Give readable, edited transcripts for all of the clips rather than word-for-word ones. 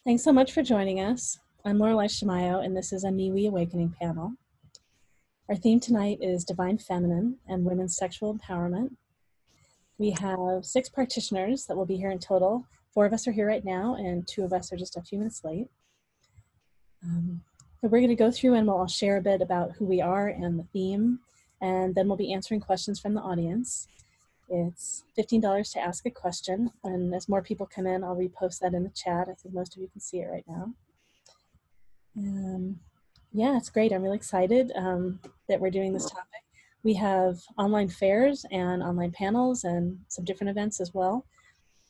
Thanks so much for joining us. I'm Lorelei Shamayo, and this is a MeWe Awakening panel. Our theme tonight is Divine Feminine and Women's Sexual Empowerment. We have 6 practitioners that will be here in total. 4 of us are here right now, and 2 of us are just a few minutes late. So we're going to go through and we'll all share a bit about who we are and the theme, and then we'll be answering questions from the audience. It's $15 to ask a question, and as more people come in, I'll repost that in the chat. I think most of you can see it right now. Yeah, it's great. I'm really excited that we're doing this topic. We have online fairs and online panels and some different events as well.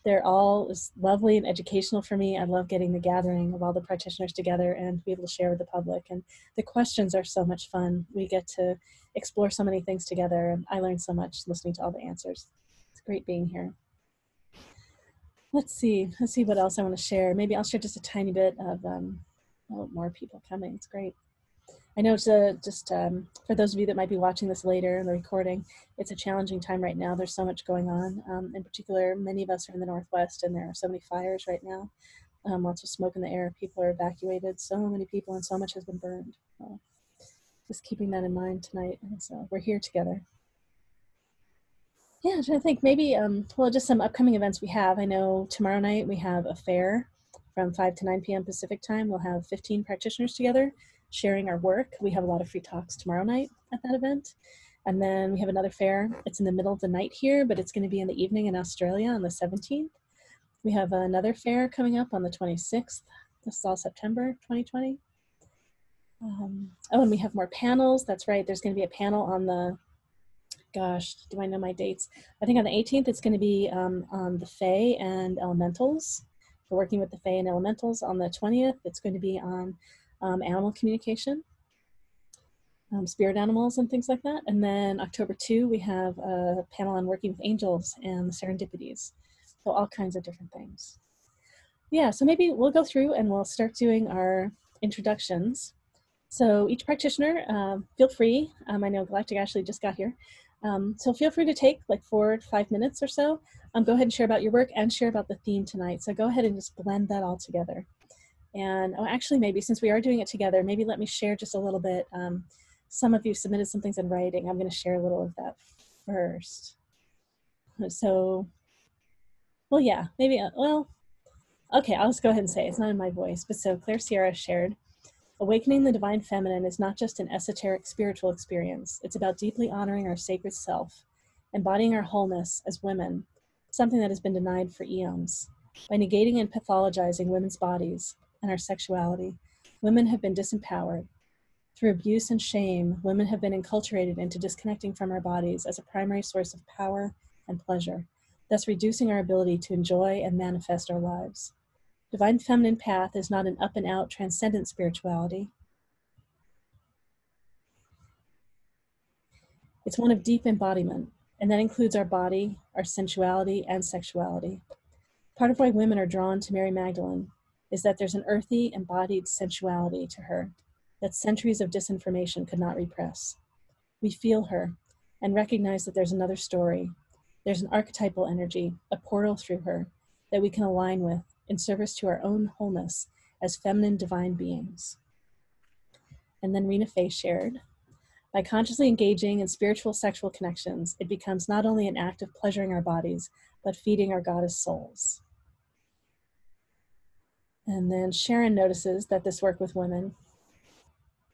They're all lovely and educational for me. I love getting the gathering of all the practitioners together and to be able to share with the public. And the questions are so much fun. We get to explore so many things together, and I learned so much listening to all the answers. It's great being here. Let's see what else I want to share. Maybe I'll share just a tiny bit of more people coming. It's great. I know it's for those of you that might be watching this later in the recording, it's a challenging time right now. There's so much going on. In particular, many of us are in the Northwest, and there are so many fires right now. Lots of smoke in the air. People are evacuated. So many people, and so much has been burned. So just keeping that in mind tonight. And so we're here together. Yeah, I'm trying to think. Maybe just some upcoming events we have. I know tomorrow night we have a fair from 5 to 9 p.m. Pacific time. We'll have 15 practitioners together sharing our work. We have a lot of free talks tomorrow night at that event. And then we have another fair. It's in the middle of the night here, but it's going to be in the evening in Australia on the 17th. We have another fair coming up on the 26th. This is all September 2020. And we have more panels. That's right. There's going to be a panel on the, gosh, do I know my dates? I think on the 18th, it's going to be on the Fae and Elementals. For working with the Fae and Elementals. On the 20th, it's going to be on animal communication, spirit animals and things like that. And then October 2, we have a panel on working with angels and the serendipities. So all kinds of different things. Yeah, so maybe we'll go through and we'll start doing our introductions. So each practitioner, feel free. I know Galactic Ashley just got here. So feel free to take like 4 to 5 minutes or so. Go ahead and share about your work and share about the theme tonight. So go ahead and just blend that all together. And actually, maybe since we are doing it together, maybe let me share just a little bit. Some of you submitted some things in writing. I'm going to share a little of that first. So, well, yeah, maybe, okay, I'll just go ahead and say it. It's not in my voice. But so Claire Sierra shared, awakening the divine feminine is not just an esoteric spiritual experience. It's about deeply honoring our sacred self, embodying our wholeness as women, something that has been denied for eons. By negating and pathologizing women's bodies and our sexuality, women have been disempowered. Through abuse and shame, women have been enculturated into disconnecting from our bodies as a primary source of power and pleasure, thus reducing our ability to enjoy and manifest our lives. Divine feminine path is not an up and out transcendent spirituality. It's one of deep embodiment, and that includes our body, our sensuality, and sexuality. Part of why women are drawn to Mary Magdalene is that there's an earthy, embodied sensuality to her that centuries of disinformation could not repress. We feel her and recognize that there's another story. There's an archetypal energy, a portal through her that we can align with in service to our own wholeness as feminine divine beings. And then Rena Faye shared, by consciously engaging in spiritual sexual connections, it becomes not only an act of pleasuring our bodies, but feeding our goddess souls. And then Sharon notices that this work with women,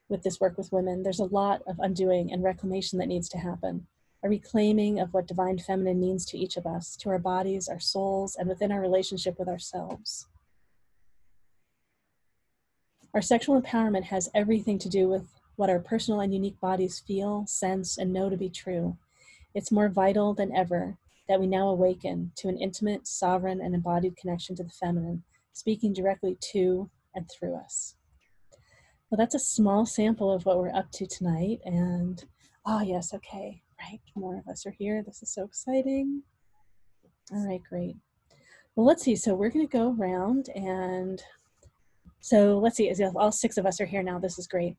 there's a lot of undoing and reclamation that needs to happen. A reclaiming of what divine feminine means to each of us, to our bodies, our souls, and within our relationship with ourselves. Our sexual empowerment has everything to do with what our personal and unique bodies feel, sense, and know to be true. It's more vital than ever that we now awaken to an intimate, sovereign, and embodied connection to the feminine, speaking directly to and through us. Well, that's a small sample of what we're up to tonight. And, oh yes, okay, right, more of us are here. This is so exciting. All right, great. Well, let's see. So we're going to go around and so let's see, all 6 of us are here now. This is great.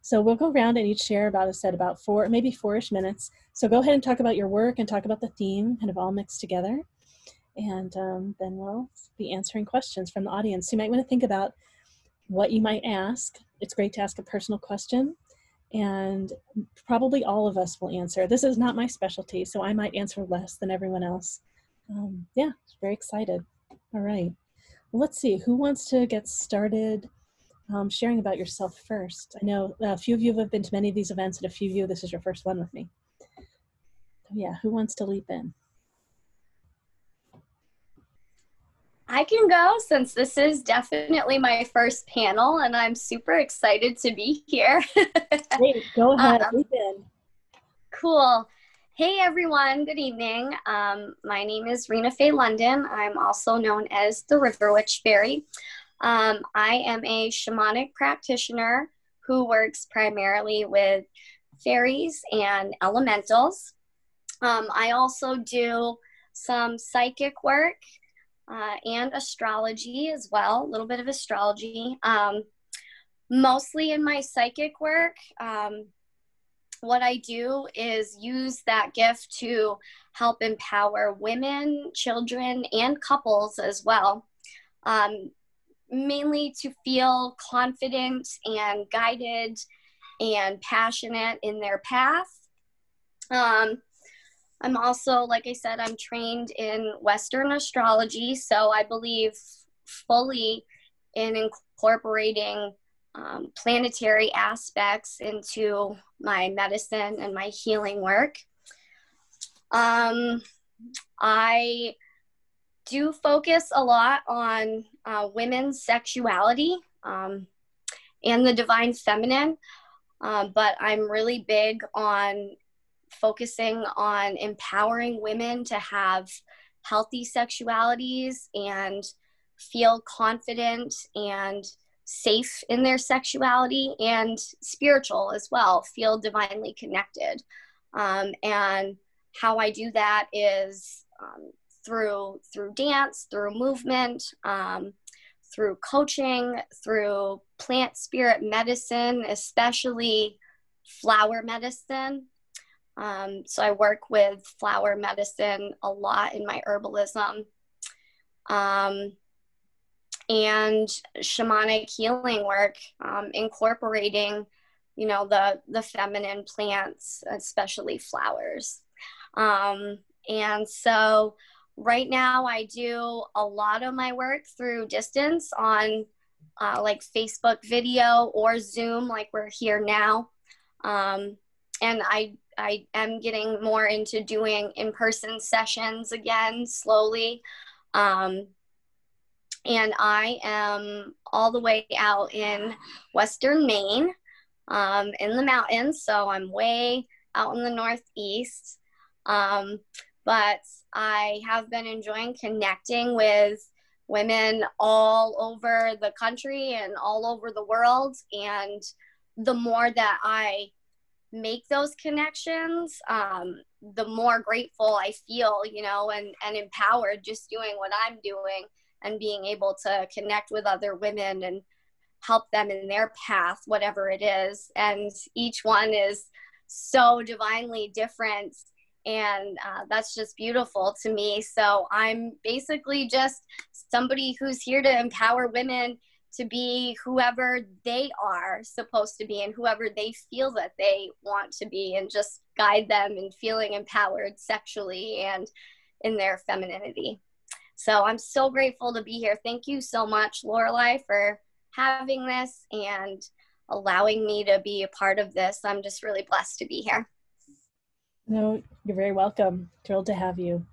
So we'll go around and each share about, about 4, maybe 4-ish minutes. So go ahead and talk about your work and talk about the theme, kind of all mixed together. And then we'll be answering questions from the audience. So you might want to think about what you might ask. It's great to ask a personal question, and probably all of us will answer. This is not my specialty, so I might answer less than everyone else. Yeah, very excited. All right. Well, let's see, who wants to get started sharing about yourself first? I know a few of you have been to many of these events, and a few of you, this is your first one with me. So yeah, who wants to leap in? I can go, since this is definitely my first panel and I'm super excited to be here. Great, go ahead, leap in. Cool. Hey everyone, good evening. My name is Rena Faye London. I'm also known as the River Witch Fairy. I am a shamanic practitioner who works primarily with fairies and elementals. I also do some psychic work and astrology as well, a little bit of astrology. Mostly in my psychic work, what I do is use that gift to help empower women, children, and couples as well. Mainly to feel confident and guided and passionate in their path. I'm also, like I said, I'm trained in Western astrology, so I believe fully in incorporating planetary aspects into my medicine and my healing work. I do focus a lot on women's sexuality and the divine feminine, but I'm really big on focusing on empowering women to have healthy sexualities and feel confident and safe in their sexuality, and spiritual as well, feel divinely connected. And how I do that is through dance, through movement, through coaching, through plant spirit medicine, especially flower medicine. So I work with flower medicine a lot in my herbalism, and shamanic healing work, incorporating, you know, the feminine plants, especially flowers. And so right now I do a lot of my work through distance on like Facebook video or Zoom, like we're here now. And I am getting more into doing in-person sessions again, slowly. And I am all the way out in Western Maine, in the mountains. So I'm way out in the Northeast. But I have been enjoying connecting with women all over the country and all over the world. And the more that I make those connections, the more grateful I feel, you know, and empowered just doing what I'm doing and being able to connect with other women and help them in their path, whatever it is. And each one is so divinely different. And that's just beautiful to me. So I'm basically just somebody who's here to empower women to be whoever they are supposed to be and whoever they feel that they want to be, and just guide them in feeling empowered sexually and in their femininity. So I'm so grateful to be here. Thank you so much, Lorelei, for having this and allowing me to be a part of this. I'm just really blessed to be here. No, you're very welcome. Thrilled to have you.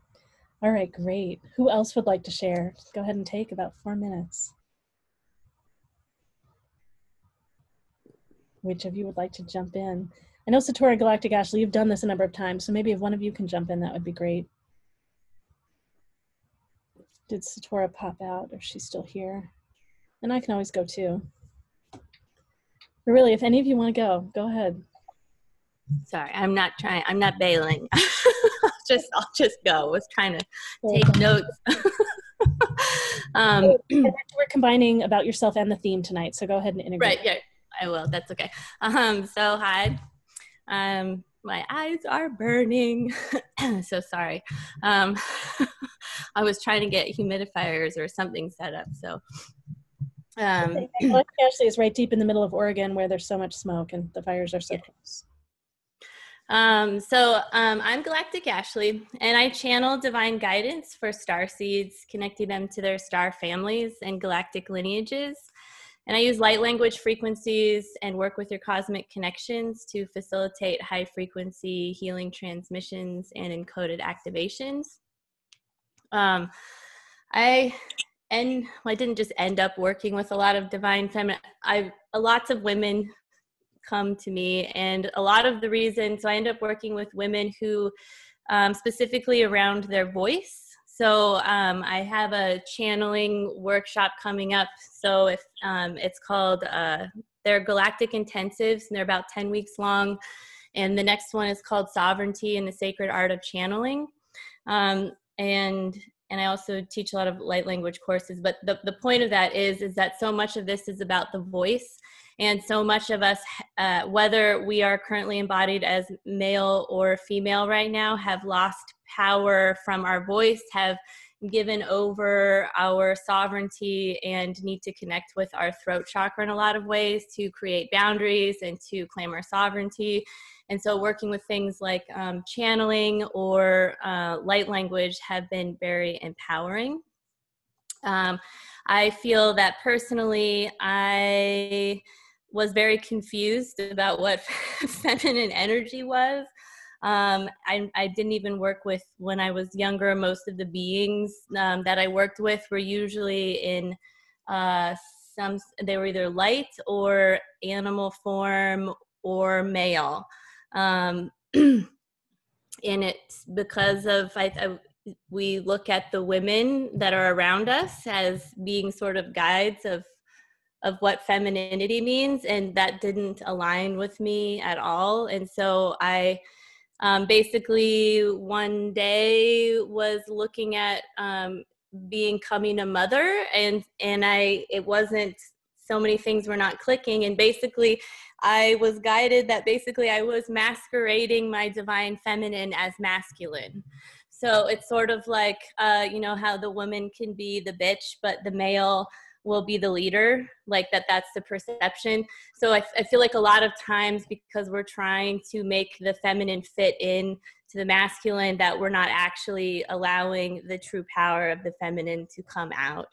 All right, great. Who else would like to share? Just go ahead and take about 4 minutes. Which of you would like to jump in? I know Satori Galactic Ashley, you've done this a number of times, so maybe if one of you can jump in, that would be great. Did Satora pop out, or is she still here? And I can always go too. But really, if any of you want to go ahead. Sorry, I'm not bailing. I'll just go. I was trying to take notes. We're combining about yourself and the theme tonight, so go ahead and integrate. Right, yeah, I will. That's okay. So hi, my My eyes are burning. So sorry. I was trying to get humidifiers or something set up. So Ashley is right deep in the middle of Oregon where there's so much smoke and the fires are so close. I'm Galactic Ashley, and I channel divine guidance for star seeds, connecting them to their star families and galactic lineages. And I use light language frequencies and work with your cosmic connections to facilitate high frequency healing transmissions and encoded activations. I didn't just end up working with a lot of divine feminine. Lots of women come to me, and a lot of the reason, so I end up working with women who specifically around their voice. So I have a channeling workshop coming up. So if it's called they're galactic intensives, and they're about 10 weeks long, and the next one is called Sovereignty and the Sacred Art of Channeling. And I also teach a lot of light language courses, but the point of that is that so much of this is about the voice. And so much of us, whether we are currently embodied as male or female right now, have lost power from our voice, have given over our sovereignty, and need to connect with our throat chakra in a lot of ways to create boundaries and to claim our sovereignty. And so working with things like channeling or light language have been very empowering. I feel that personally, I was very confused about what feminine energy was. I didn't even work with, when I was younger, most of the beings that I worked with were usually in they were either light or animal form or male. And it's because of, we look at the women that are around us as being sort of guides of what femininity means, and that didn't align with me at all. And so I basically one day was looking at becoming a mother, and it wasn't, so many things were not clicking, and basically I was guided that basically I was masquerading my divine feminine as masculine. So it's sort of like, you know, how the woman can be the bitch, but the male will be the leader, like that's the perception. So I feel like a lot of times, because we're trying to make the feminine fit in to the masculine, that we're not actually allowing the true power of the feminine to come out.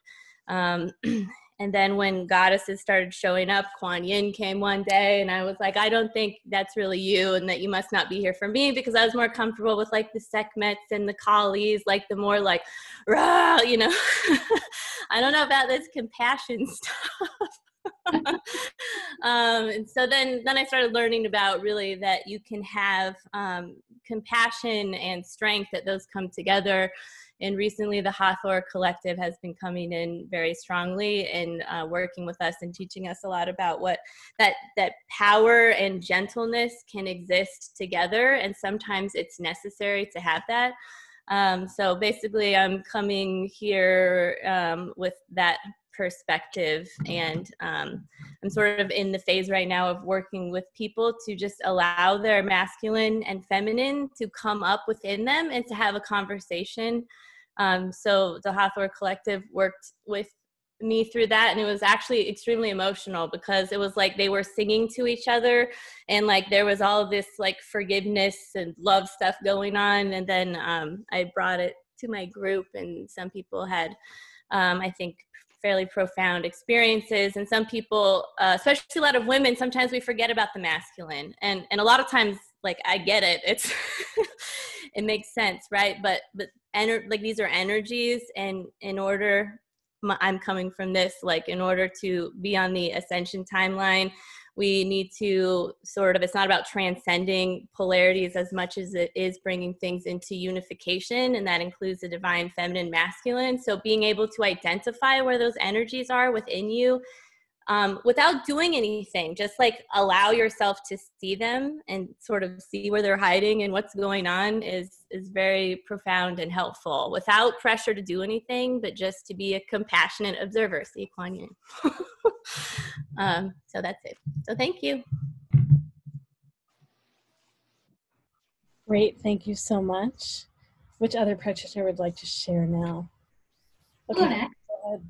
And then when goddesses started showing up, Kuan Yin came one day, and I was like, I don't think that's really you, and that you must not be here for me, because I was more comfortable with like the Sekhmets and the Kalis, like the more like, rah, you know. I don't know about this compassion stuff. And so then I started learning about really that you can have compassion and strength, that those come together. And recently the Hathor Collective has been coming in very strongly and working with us and teaching us a lot about what that power and gentleness can exist together. And sometimes it's necessary to have that. So basically I'm coming here with that perspective, and I'm sort of in the phase right now of working with people to just allow their masculine and feminine to come up within them and to have a conversation. So the Hathor Collective worked with me through that, and it was actually extremely emotional, because it was like they were singing to each other, and like there was all of this like forgiveness and love stuff going on. And then I brought it to my group, and some people had I think fairly profound experiences, and some people, especially a lot of women, sometimes we forget about the masculine, and a lot of times, like, I get it, it's it makes sense, right? But like these are energies, and in order, I'm coming from this, like in order to be on the ascension timeline, we need to sort of, it's not about transcending polarities as much as it is bringing things into unification, and that includes the divine feminine, masculine. So being able to identify where those energies are within you without doing anything, just like allow yourself to see them and sort of see where they're hiding and what's going on is very profound and helpful, without pressure to do anything, but just to be a compassionate observer. See, Kuan Yin. So that's it. So thank you. Great, thank you so much. Which other practitioner would like to share now? Go Okay, next. go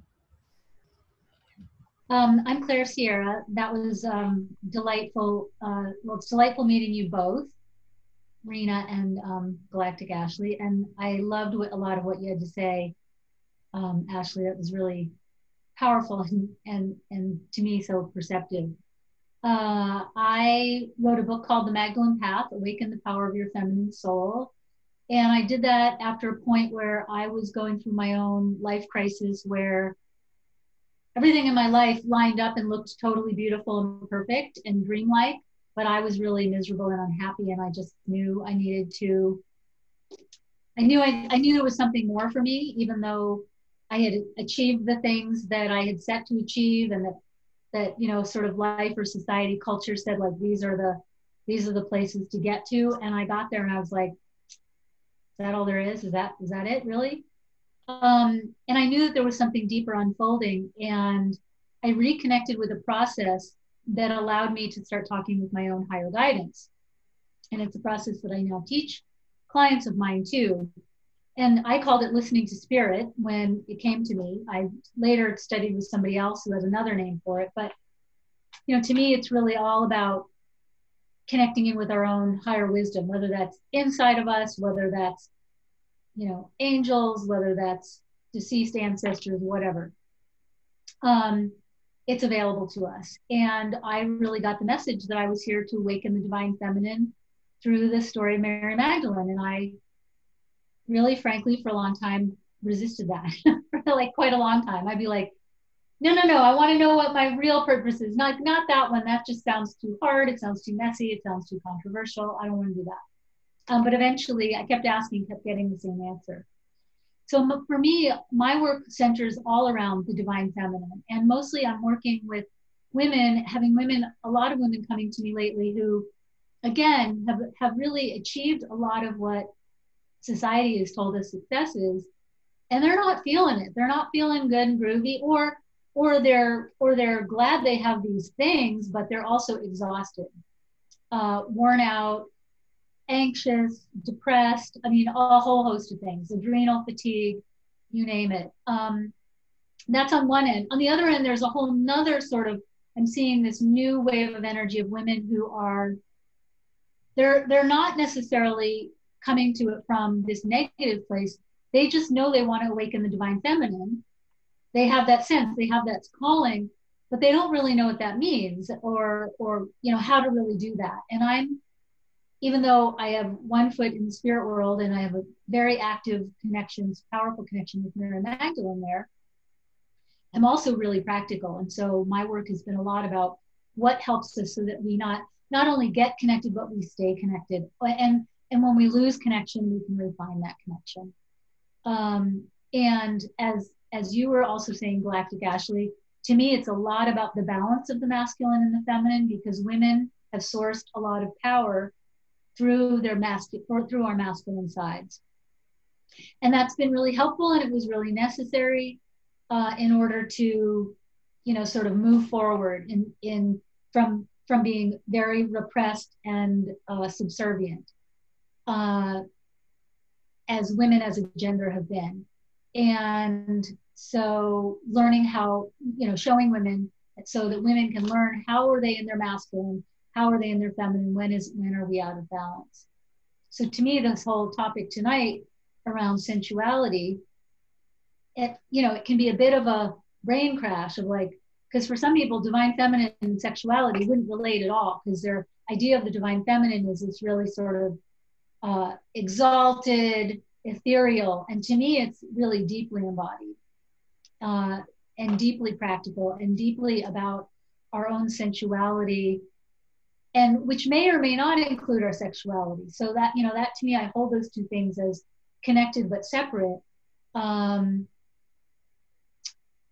ahead. I'm Claire Sierra. That was delightful. Well, it's delightful meeting you both, Rena and Galactic Ashley. And I loved a lot of what you had to say, Ashley. That was really powerful and to me so perceptive. I wrote a book called The Magdalene Path: Awaken the Power of Your Feminine Soul. And I did that after a point where I was going through my own life crisis, where everything in my life lined up and looked totally beautiful and perfect and dreamlike, but I was really miserable and unhappy. And I just knew I needed to, I knew there was something more for me, even though I had achieved the things that I had set to achieve, and that you know, sort of life or society culture said, like, these are the places to get to. And I got there and I was like, is that all there is? Is that it really? And I knew that there was something deeper unfolding, and I reconnected with a process that allowed me to start talking with my own higher guidance. And it's a process that I now teach clients of mine too. And I called it listening to spirit when it came to me. I later studied with somebody else who has another name for it. But, you know, to me, it's really all about connecting in with our own higher wisdom, whether that's inside of us, whether that's, you know, angels, whether that's deceased ancestors, whatever. It's available to us. And I really got the message that I was here to awaken the divine feminine through the story of Mary Magdalene. And I really, frankly, for a long time, resisted that for like quite a long time. I'd be like, no, I want to know what my real purpose is. Not that one. That just sounds too hard. It sounds too messy. It sounds too controversial. I don't want to do that. But eventually I kept asking, kept getting the same answer. So for me, my work centers all around the divine feminine. And mostly I'm working with women, a lot of women coming to me lately who, again, have really achieved a lot of what society has told us success is, and they're not feeling it. They're not feeling good and groovy, or they're glad they have these things, but they're also exhausted, worn out, anxious, depressed. I mean, a whole host of things, adrenal fatigue, you name it. That's on one end. On the other end, there's a whole nother sort of, I'm seeing this new wave of energy of women who are, they're not necessarily coming to it from this negative place. They just know they want to awaken the divine feminine. They have that sense, they have that calling, but they don't really know what that means, or you know, how to really do that. And even though I have one foot in the spirit world and I have a very active connections, powerful connection with Mary Magdalene there, I'm also really practical. And so my work has been a lot about what helps us so that we not only get connected, but we stay connected. And when we lose connection, we can refine that connection. And as you were also saying, Galactic Ashley, to me, it's a lot about the balance of the masculine and the feminine, because women have sourced a lot of power through through our masculine sides. And that's been really helpful, and it was really necessary in order to, you know, sort of move forward from being very repressed and subservient, as women as a gender have been. And so learning how, you know, showing women so that women can learn, how are they in their masculine, how are they in their feminine, when are we out of balance? So to me, this whole topic tonight around sensuality, it can be a bit of a brain crash of like, because for some people, divine feminine and sexuality wouldn't relate at all, because their idea of the divine feminine is this really sort of exalted, ethereal. And to me, it's really deeply embodied and deeply practical and deeply about our own sensuality, and which may or may not include our sexuality. So that, you know, that to me, I hold those two things as connected but separate.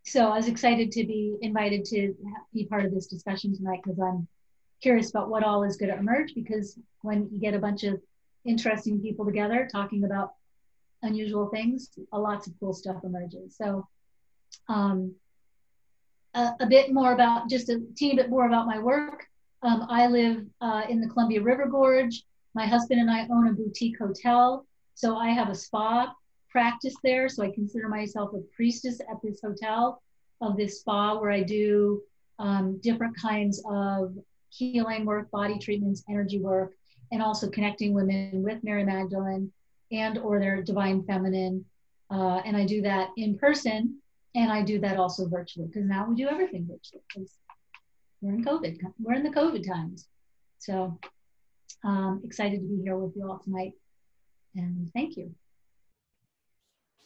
So I was excited to be invited to be part of this discussion tonight, because I'm curious about what all is going to emerge, because when you get a bunch of interesting people together talking about unusual things, lots of cool stuff emerges. So a bit more about, just a teeny bit more about my work. I live in the Columbia River Gorge. My husband and I own a boutique hotel, so I have a spa practice there. So I consider myself a priestess at this hotel of this spa where I do different kinds of healing work, body treatments, energy work, and also connecting women with Mary Magdalene and or their divine feminine. And I do that in person, and I do that also virtually, because now we do everything virtually because we're in COVID. We're in the COVID times. So excited to be here with you all tonight. And thank you.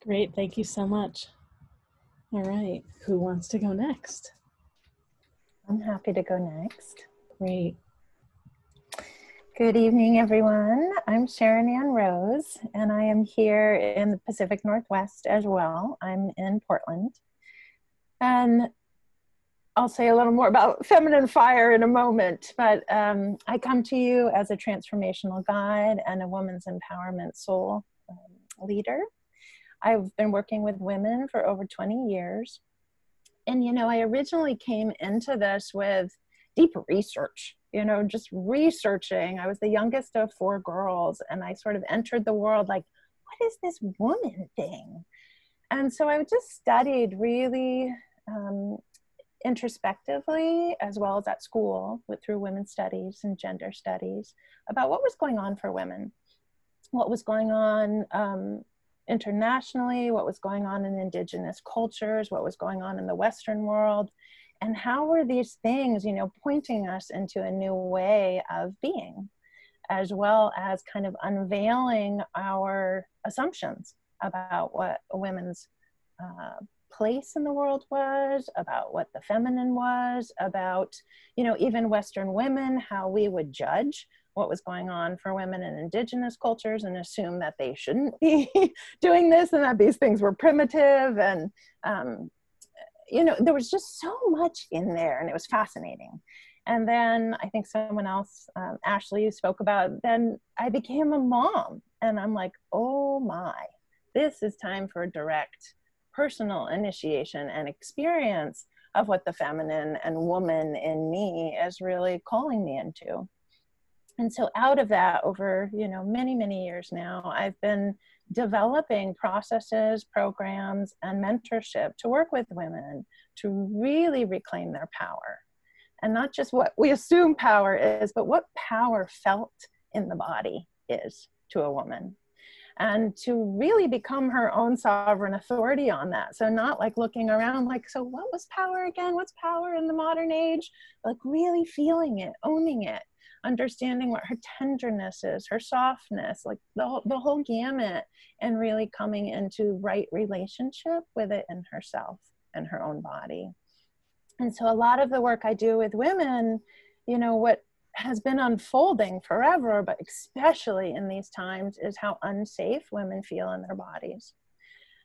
Great, thank you so much. All right, who wants to go next? I'm happy to go next. Great. Good evening, everyone. I'm Sharon Ann Rose, and I am here in the Pacific Northwest as well. I'm in Portland. And I'll say a little more about feminine fire in a moment, but I come to you as a transformational guide and a women's empowerment soul leader. I've been working with women for over 20 years. And, you know, I originally came into this with deep research, you know, just researching. I was the youngest of 4 girls, and I sort of entered the world like, what is this woman thing? And so I just studied really introspectively, as well as at school, through women's studies and gender studies, about what was going on for women, what was going on internationally, what was going on in indigenous cultures, what was going on in the Western world, and how were these things, you know, pointing us into a new way of being, as well as kind of unveiling our assumptions about what a women's place in the world was, about what the feminine was, about, you know, even Western women, how we would judge what was going on for women in indigenous cultures and assume that they shouldn't be doing this and that these things were primitive. And, you know, there was just so much in there, and it was fascinating. And then I think someone else, Ashley, spoke about, then I became a mom, and I'm like, oh my, this is time for direct personal initiation and experience of what the feminine and woman in me is really calling me into. And so out of that, over, you know, many, many years now, I've been developing processes, programs, and mentorship to work with women to really reclaim their power. And not just what we assume power is, but what power felt in the body is to a woman. And to really become her own sovereign authority on that. So not like looking around like, so what was power again? What's power in the modern age? Like really feeling it, owning it, understanding what her tenderness is, her softness, like the whole gamut, and really coming into right relationship with it in herself and her own body. And so a lot of the work I do with women, you know, what has been unfolding forever, but especially in these times, is how unsafe women feel in their bodies.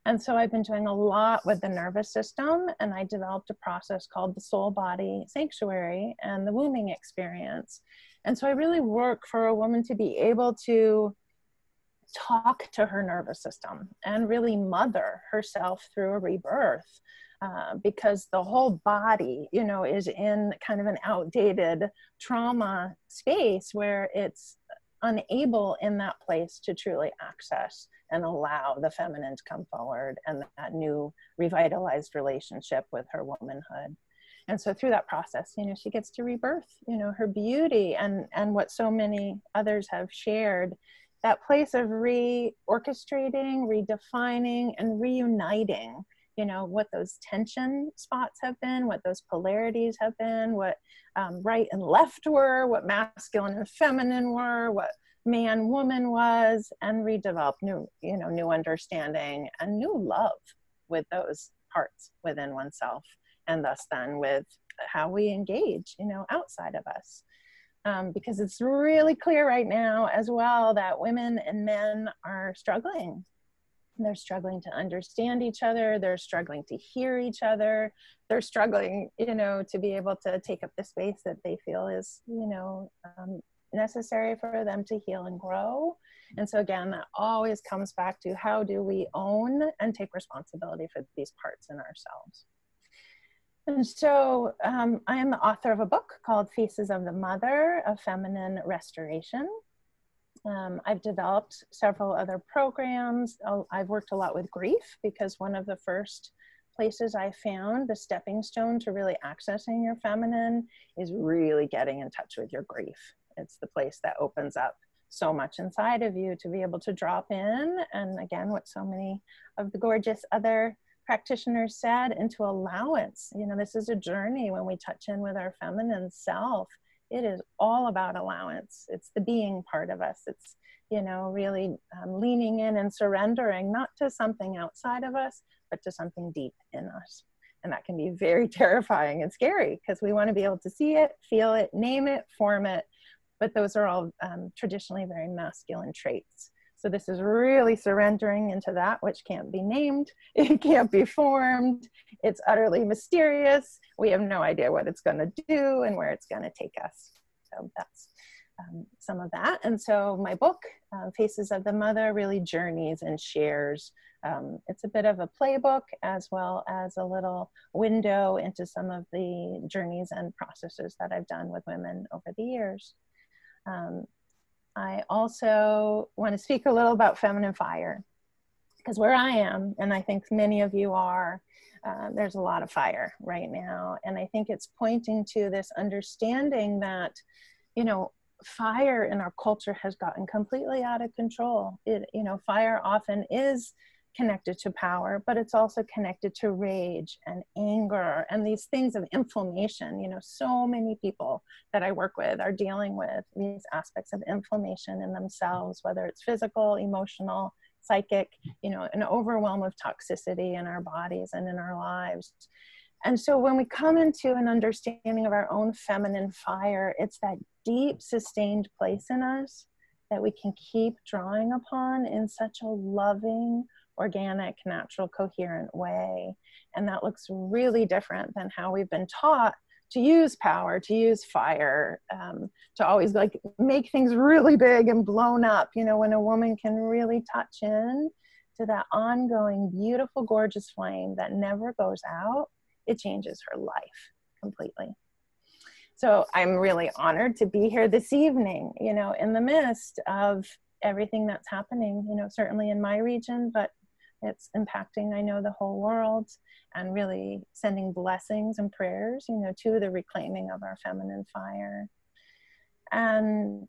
And so I've been doing a lot with the nervous system, and I developed a process called the Soul Body Sanctuary and the Wombing Experience. And so I really work for a woman to be able to talk to her nervous system and really mother herself through a rebirth. Because the whole body, you know, is in kind of an outdated trauma space where it's unable in that place to truly access and allow the feminine to come forward and that new revitalized relationship with her womanhood. And so through that process, you know, she gets to rebirth, you know, her beauty and what so many others have shared, that place of reorchestrating, redefining, and reuniting, you know, what those tension spots have been, what those polarities have been, what right and left were, what masculine and feminine were, what man, woman was, and redevelop new, you know, new understanding and new love with those parts within oneself, and thus then with how we engage, you know, outside of us. Because it's really clear right now as well that women and men are struggling. They're struggling to understand each other. They're struggling to hear each other. They're struggling, you know, to be able to take up the space that they feel is, you know, necessary for them to heal and grow. And so again, that always comes back to how do we own and take responsibility for these parts in ourselves. And so I am the author of a book called Faces of the Mother, A Feminine Restoration. I've developed several other programs. I've worked a lot with grief, because one of the first places I found the stepping stone to really accessing your feminine is really getting in touch with your grief. It's the place that opens up so much inside of you to be able to drop in. And again, what so many of the gorgeous other practitioners said, into allowance. You know, this is a journey when we touch in with our feminine self. It is all about allowance. It's the being part of us. It's, you know, really leaning in and surrendering, not to something outside of us, but to something deep in us. And that can be very terrifying and scary, because we want to be able to see it, feel it, name it, form it. But those are all traditionally very masculine traits. So this is really surrendering into that which can't be named, it can't be formed, it's utterly mysterious. We have no idea what it's going to do and where it's going to take us. So that's some of that. And so my book, Faces of the Mother, really journeys and shares. It's a bit of a playbook, as well as a little window into some of the journeys and processes that I've done with women over the years. I also want to speak a little about feminine fire, because where I am, and I think many of you are, there's a lot of fire right now. And I think it's pointing to this understanding that, you know, fire in our culture has gotten completely out of control. You know, fire often is connected to power, but it's also connected to rage and anger and these things of inflammation. You know, so many people that I work with are dealing with these aspects of inflammation in themselves, whether it's physical, emotional, psychic, you know, an overwhelm of toxicity in our bodies and in our lives. And so when we come into an understanding of our own feminine fire, it's that deep, sustained place in us that we can keep drawing upon in such a loving, organic, natural, coherent way. And that looks really different than how we've been taught to use power, to use fire, to always like make things really big and blown up. You know, when a woman can really touch in to that ongoing, beautiful, gorgeous flame that never goes out, it changes her life completely. So I'm really honored to be here this evening, you know, in the midst of everything that's happening, you know, certainly in my region, but it's impacting, I know, the whole world, and really sending blessings and prayers, you know, to the reclaiming of our feminine fire. And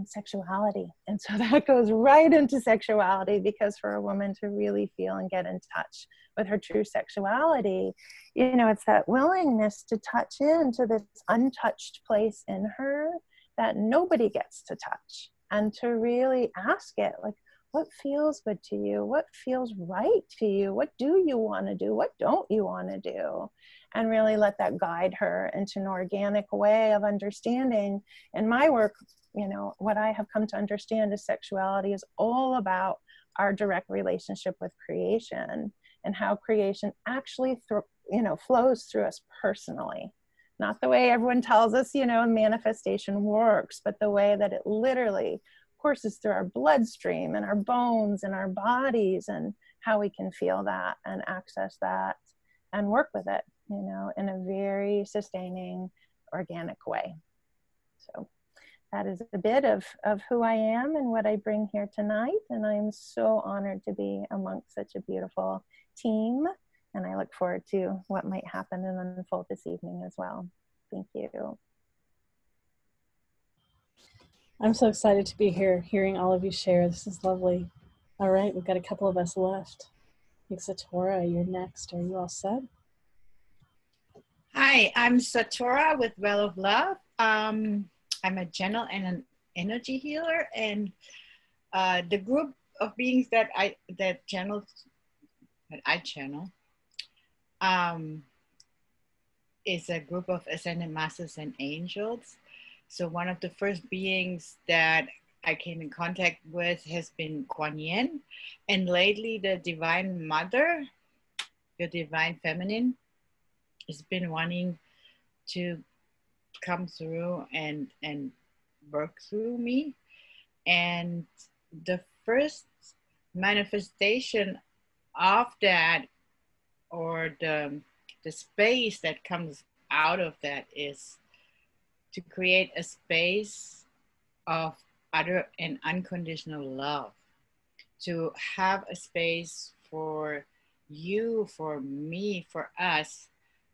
sexuality. And so that goes right into sexuality, because for a woman to really feel and get in touch with her true sexuality, you know, it's that willingness to touch into this untouched place in her that nobody gets to touch, and to really ask it, like, what feels good to you? What feels right to you? What do you want to do? What don't you want to do? And really let that guide her into an organic way of understanding. In my work, you know, what I have come to understand is sexuality is all about our direct relationship with creation, and how creation actually, you know, flows through us personally. Not the way everyone tells us, you know, manifestation works, but the way that it literally courses through our bloodstream and our bones and our bodies, and how we can feel that and access that and work with it, you know, in a very sustaining, organic way. So that is a bit of who I am and what I bring here tonight. And I am so honored to be amongst such a beautiful team. And I look forward to what might happen and unfold this evening as well. Thank you. I'm so excited to be here, hearing all of you share. This is lovely. All right, we've got a couple of us left. I think Satora, you're next. Are you all set? Hi, I'm Satora with Well of Love. I'm a channel and an energy healer, and the group of beings that I channel is a group of ascended masters and angels. So one of the first beings that I came in contact with has been Kuan Yin, and lately the Divine Mother, the Divine Feminine, has been wanting to come through and work through me. And the first manifestation of that, or the space that comes out of that, is to create a space of utter and unconditional love, to have a space for you, for me, for us,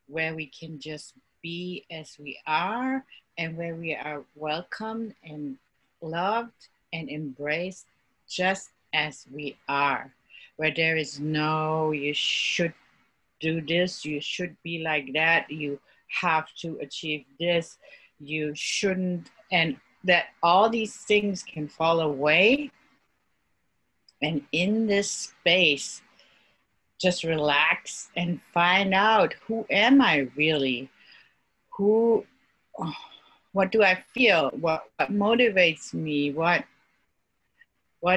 where we can just be as we are, and where we are welcomed and loved and embraced just as we are, where there is no, you should do this, you should be like that, you have to achieve this, you shouldn't, and that all these things can fall away. And in this space, just relax and find out, who am I really? What do I feel? What motivates me? What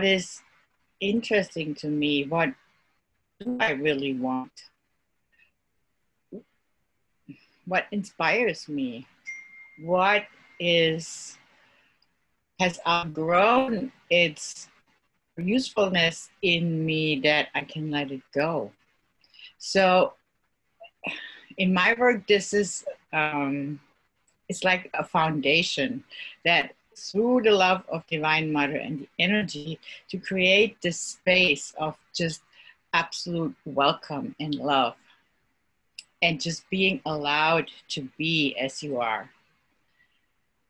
is interesting to me? What do I really want? What inspires me? What has outgrown its usefulness in me that I can let it go? So in my work, this is, it's like a foundation that through the love of Divine Mother and the energy, to create this space of just absolute welcome and love, and just being allowed to be as you are.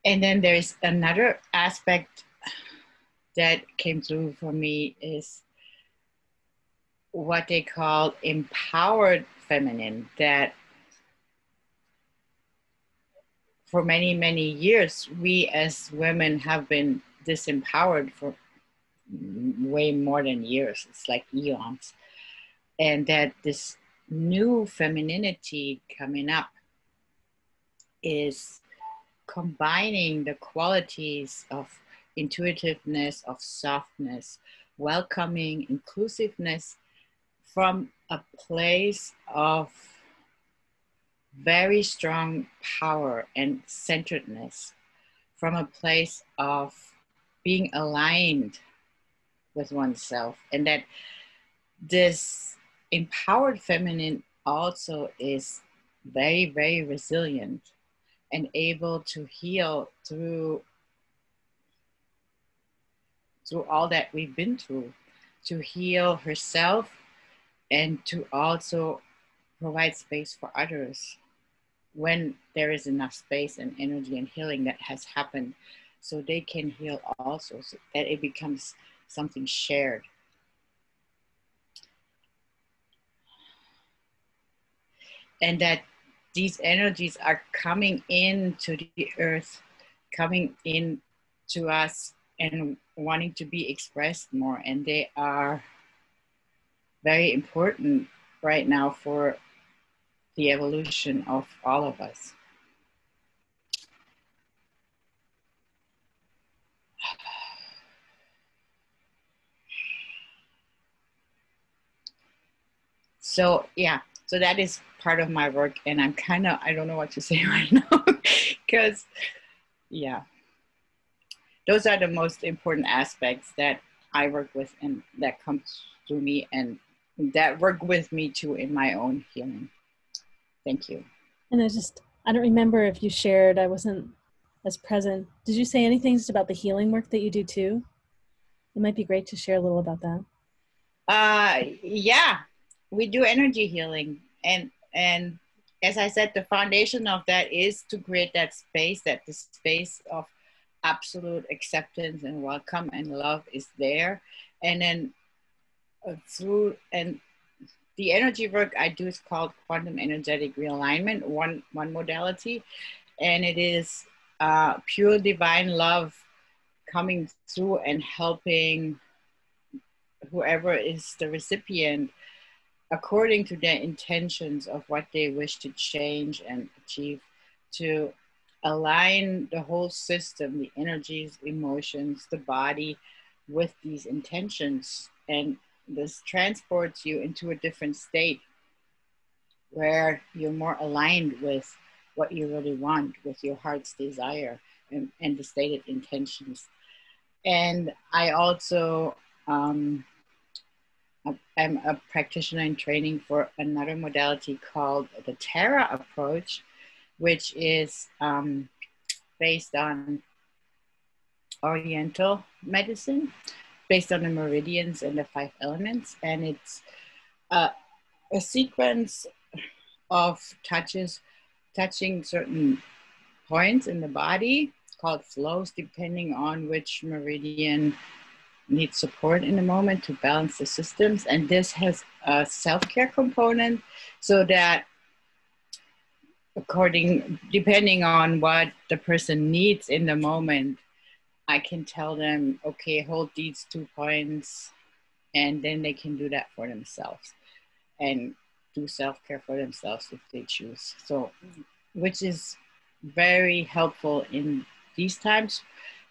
And then there's another aspect that came through for me, is what they call empowered feminine, that for many, many years, we as women have been disempowered for way more than years. It's like eons. And that this new femininity coming up is combining the qualities of intuitiveness, of softness, welcoming, inclusiveness, from a place of very strong power and centeredness, from a place of being aligned with oneself. And that this empowered feminine also is very, very resilient and able to heal through all that we've been through, to heal herself and to also provide space for others when there is enough space and energy and healing that has happened, so they can heal also, so that it becomes something shared. And that these energies are coming into the earth, coming in to us and wanting to be expressed more. And they are very important right now for the evolution of all of us. So yeah, so that is part of my work, and I'm kind of, I don't know what to say right now, because yeah, those are the most important aspects that I work with and that comes through me and that work with me too in my own healing. Thank you. And I don't remember if you shared, I wasn't as present. Did you say anything just about the healing work that you do too? It might be great to share a little about that. Yeah, we do energy healing. And as I said, the foundation of that is to create that space, that the space of absolute acceptance and welcome and love is there. And then through, and the energy work I do is called quantum energetic realignment, one modality. And it is pure divine love coming through and helping whoever is the recipient according to their intentions of what they wish to change and achieve, to align the whole system, the energies, emotions, the body with these intentions. And this transports you into a different state where you're more aligned with what you really want, with your heart's desire and the stated intentions. And I also, I'm a practitioner in training for another modality called the Terra approach, which is based on Oriental medicine based on the meridians and the 5 elements. And it's a sequence of touching certain points in the body called flows, depending on which meridian needs support in the moment to balance the systems. And this has a self-care component, so that depending on what the person needs in the moment, I can tell them, okay, hold these 2 points, and then they can do that for themselves and do self-care for themselves if they choose. So, which is very helpful in these times,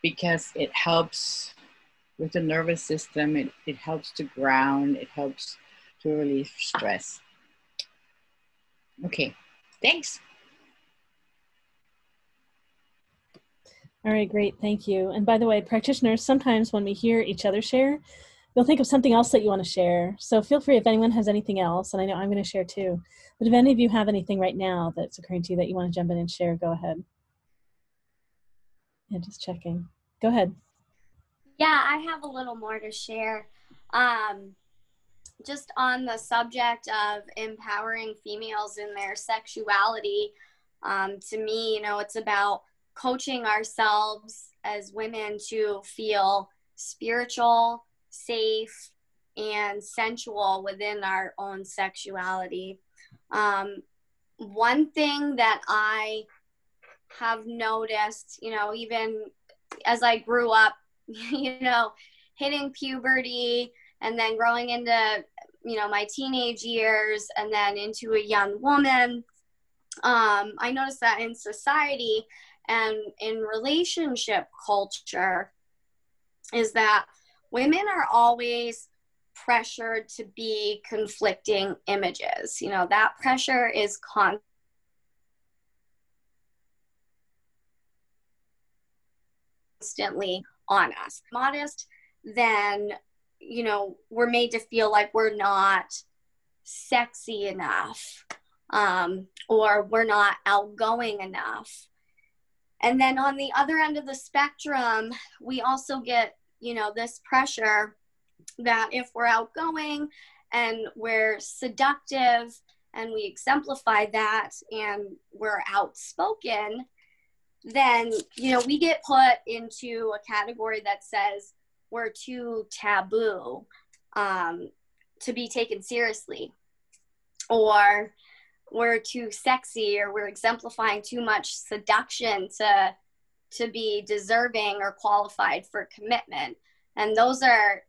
because it helps with the nervous system, it helps to ground, it helps to relieve stress. Okay, thanks. All right, great, thank you. And by the way, practitioners, sometimes when we hear each other share, you'll think of something else that you want to share. So feel free if anyone has anything else, and I know I'm going to share too. But if any of you have anything right now that's occurring to you that you want to jump in and share, go ahead. Yeah, just checking. Go ahead. Yeah, I have a little more to share. Just on the subject of empowering females in their sexuality, to me, you know, it's about coaching ourselves as women to feel spiritual, safe, and sensual within our own sexuality. One thing that I have noticed, you know, even as I grew up, you know, hitting puberty and then growing into, you know, my teenage years and then into a young woman, I noticed that in society and in relationship culture is that women are always pressured to be conflicting images. You know, that pressure is constantly on us. Modest, then, you know, we're made to feel like we're not sexy enough, or we're not outgoing enough. And then on the other end of the spectrum, we also get, you know, this pressure that if we're outgoing and we're seductive and we exemplify that and we're outspoken, then, you know, we get put into a category that says we're too taboo to be taken seriously, or we're too sexy, or we're exemplifying too much seduction to be deserving or qualified for commitment. And those are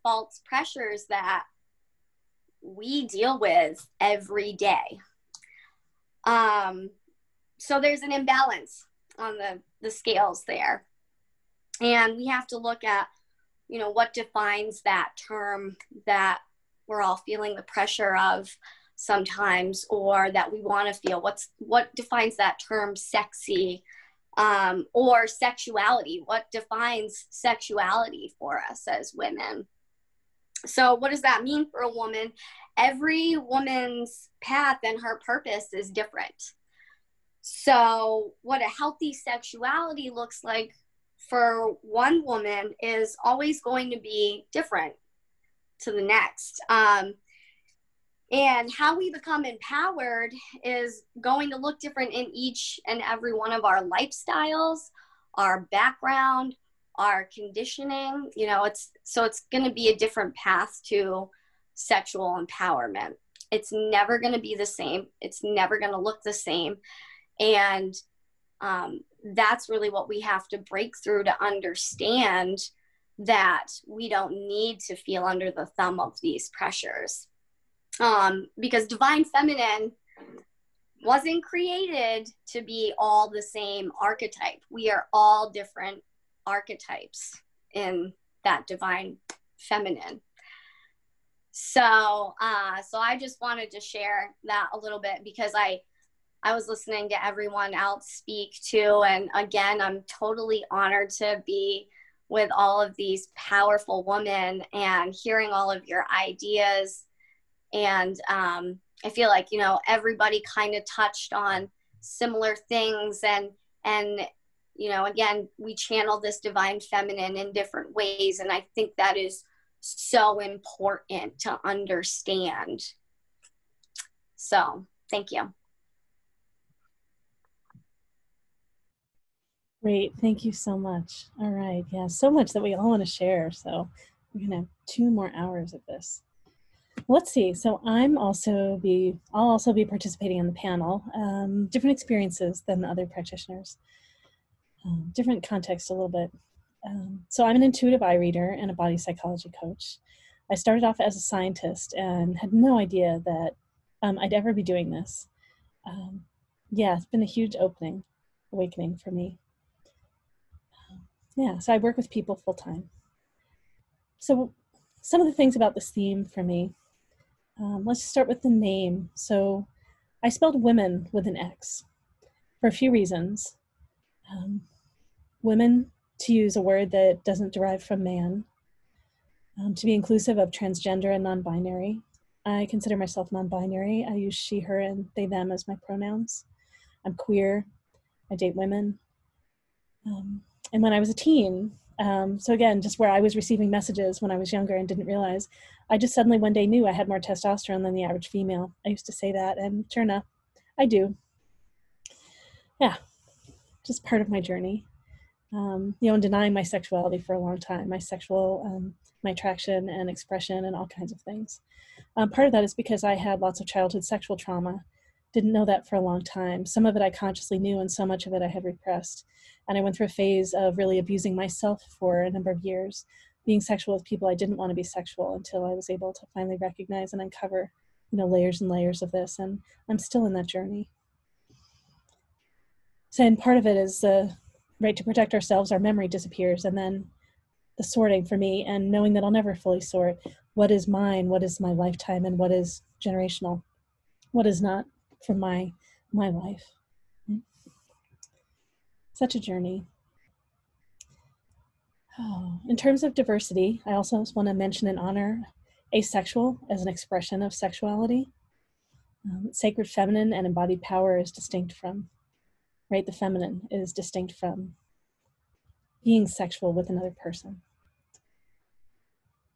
false pressures that we deal with every day. So there's an imbalance on the scales there. And we have to look at, you know, what defines that term that we're all feeling the pressure of sometimes, or that we want to feel. What defines that term sexy, or sexuality? What defines sexuality for us as women? So what does that mean for a woman? Every woman's path and her purpose is different. So what a healthy sexuality looks like for one woman is always going to be different to the next. And how we become empowered is going to look different in each and every one of our lifestyles, our background, our conditioning. You know, it's going to be a different path to sexual empowerment. It's never going to be the same. It's never going to look the same. And that's really what we have to break through to understand that we don't need to feel under the thumb of these pressures. Because divine feminine wasn't created to be all the same archetype. We are all different archetypes in that divine feminine. So I just wanted to share that a little bit, because I was listening to everyone else speak too. And again, I'm totally honored to be with all of these powerful women and hearing all of your ideas. And I feel like, you know, everybody kind of touched on similar things, and you know, again, we channel this divine feminine in different ways. And I think that is so important to understand. So thank you. Great, thank you so much. All right, yeah, so much that we all want to share. So we're gonna have 2 more hours of this. Let's see. So I'll also be participating in the panel. Different experiences than the other practitioners. Different context a little bit. So I'm an intuitive eye reader and a body psychology coach. I started off as a scientist and had no idea that I'd ever be doing this. Yeah, it's been a huge awakening for me. Yeah, so I work with people full time. So some of the things about this theme for me, let's start with the name. So I spelled women with an X for a few reasons. Women, to use a word that doesn't derive from man, to be inclusive of transgender and non-binary. I consider myself non-binary. I use she, her, and they, them as my pronouns. I'm queer. I date women. And when I was a teen, so again, just where I was receiving messages when I was younger and didn't realize, I just suddenly one day knew I had more testosterone than the average female. I used to say that, and sure enough, I do. Yeah, just part of my journey. You know, and denying my sexuality for a long time, my attraction and expression and all kinds of things. Part of that is because I had lots of childhood sexual trauma. Didn't know that for a long time. Some of it I consciously knew, and so much of it I had repressed. And I went through a phase of really abusing myself for a number of years, being sexual with people I didn't want to be sexual, until I was able to finally recognize and uncover, you know, layers and layers of this. And I'm still in that journey. So, and part of it is right, to protect ourselves, our memory disappears, and then the sorting for me, and knowing that I'll never fully sort what is mine, what is my lifetime, and what is generational, what is not from my life. Such a journey. Oh, in terms of diversity, I also want to mention and honor asexual as an expression of sexuality. Sacred feminine and embodied power is distinct from, right? The feminine is distinct from being sexual with another person.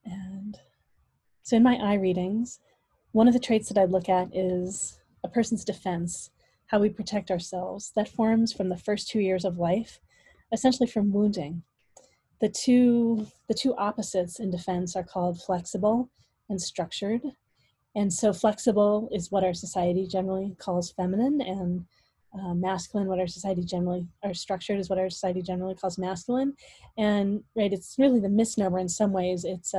And so in my eye readings, one of the traits that I look at is a person's defense, how we protect ourselves. That forms from the first 2 years of life, essentially from wounding. The two opposites in defense are called flexible and structured. And so flexible is what our society generally calls feminine, and masculine, what our society generally, or structured is what our society generally calls masculine. And right, it's really the misnomer in some ways. It's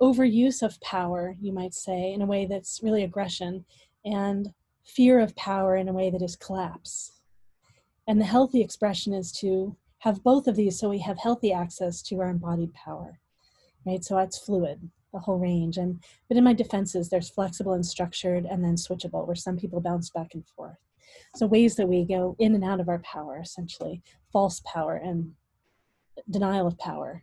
overuse of power, you might say, in a way that's really aggression, and fear of power in a way that is collapse. And the healthy expression is to have both of these, so we have healthy access to our embodied power, right? So it's fluid, the whole range. But in my defenses, there's flexible and structured, and then switchable, where some people bounce back and forth. So ways that we go in and out of our power, essentially, false power and denial of power,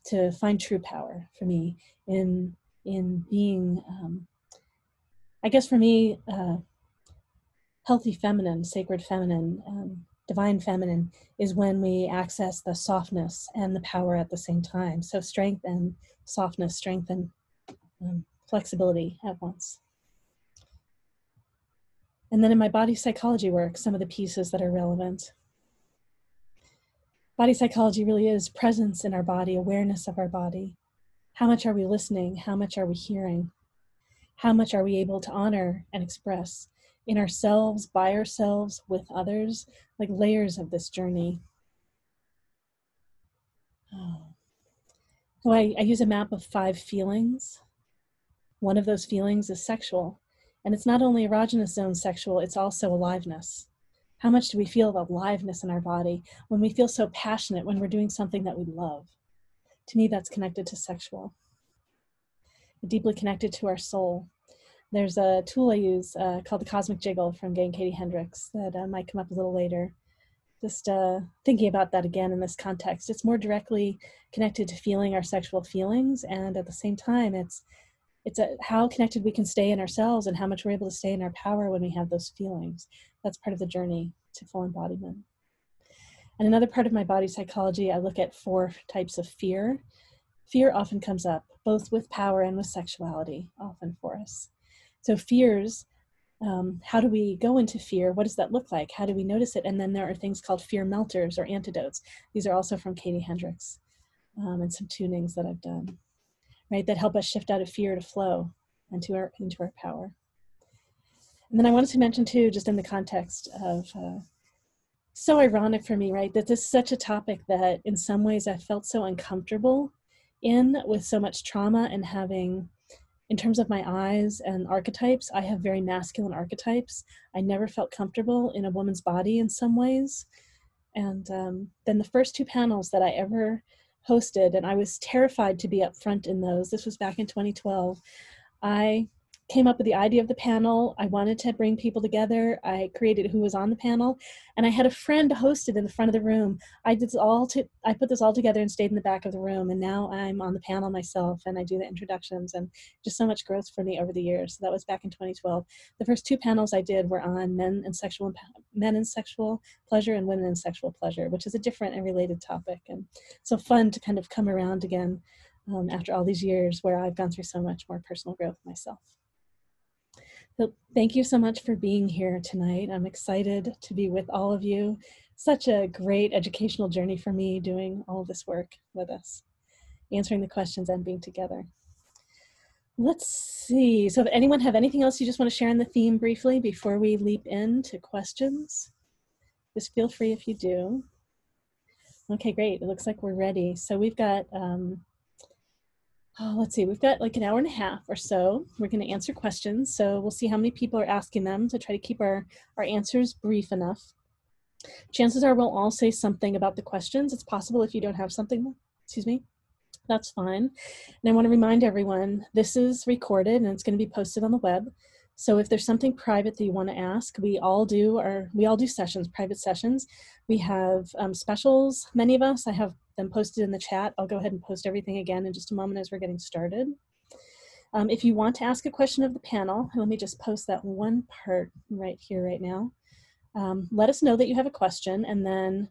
to find true power for me in being, I guess for me, healthy feminine, sacred feminine, divine feminine is when we access the softness and the power at the same time. So strength and softness, strength and flexibility at once. And then in my body psychology work, some of the pieces that are relevant. Body psychology really is presence in our body, awareness of our body. How much are we listening? How much are we hearing? How much are we able to honor and express in ourselves, by ourselves, with others, like layers of this journey? So I use a map of 5 feelings. One of those feelings is sexual. And it's not only erogenous zone sexual, it's also aliveness. How much do we feel of aliveness in our body when we feel so passionate when we're doing something that we love? To me, that's connected to sexual. Deeply connected to our soul. There's a tool I use called the Cosmic Jiggle from Gay and Katie Hendricks that might come up a little later. Just thinking about that again in this context. It's more directly connected to feeling our sexual feelings, and at the same time, it's how connected we can stay in ourselves and how much we're able to stay in our power when we have those feelings. That's part of the journey to full embodiment. And another part of my body psychology, I look at 4 types of fear. Fear often comes up, both with power and with sexuality, often for us. So fears, how do we go into fear? What does that look like? How do we notice it? And then there are things called fear melters or antidotes. These are also from Katie Hendricks, and some tunings that I've done, right, that help us shift out of fear to flow into our power. And then I wanted to mention too, just in the context of, so ironic for me, right, that this is such a topic that in some ways I felt so uncomfortable in, with so much trauma, and having, in terms of my eyes and archetypes, I have very masculine archetypes. I never felt comfortable in a woman's body in some ways. And then the first 2 panels that I ever hosted, and I was terrified to be up front in those, this was back in 2012, I came up with the idea of the panel. I wanted to bring people together. I created who was on the panel, and I had a friend host it in the front of the room. I put this all together and stayed in the back of the room, and now I'm on the panel myself, and I do the introductions, and just so much growth for me over the years. So that was back in 2012. The first 2 panels I did were on men and sexual pleasure and women and sexual pleasure, which is a different and related topic, and so fun to kind of come around again after all these years where I've gone through so much more personal growth myself. So thank you so much for being here tonight. I'm excited to be with all of you. Such a great educational journey for me doing all this work with us, answering the questions and being together. Let's see. So if anyone have anything else you just want to share on the theme briefly before we leap into questions, just feel free if you do. Okay, great. It looks like we're ready. So we've got, let's see, we've got like an hour and a half or so. We're going to answer questions. So we'll see how many people are asking them to try to keep our answers brief enough. Chances are we'll all say something about the questions. It's possible if you don't have something, excuse me, that's fine. And I want to remind everyone, this is recorded and it's going to be posted on the web. So if there's something private that you want to ask, we all do sessions, private sessions. We have specials, many of us. I have them posted in the chat. I'll go ahead and post everything again in just a moment as we're getting started. If you want to ask a question of the panel, let me just post that one part right here, right now. Let us know that you have a question, and then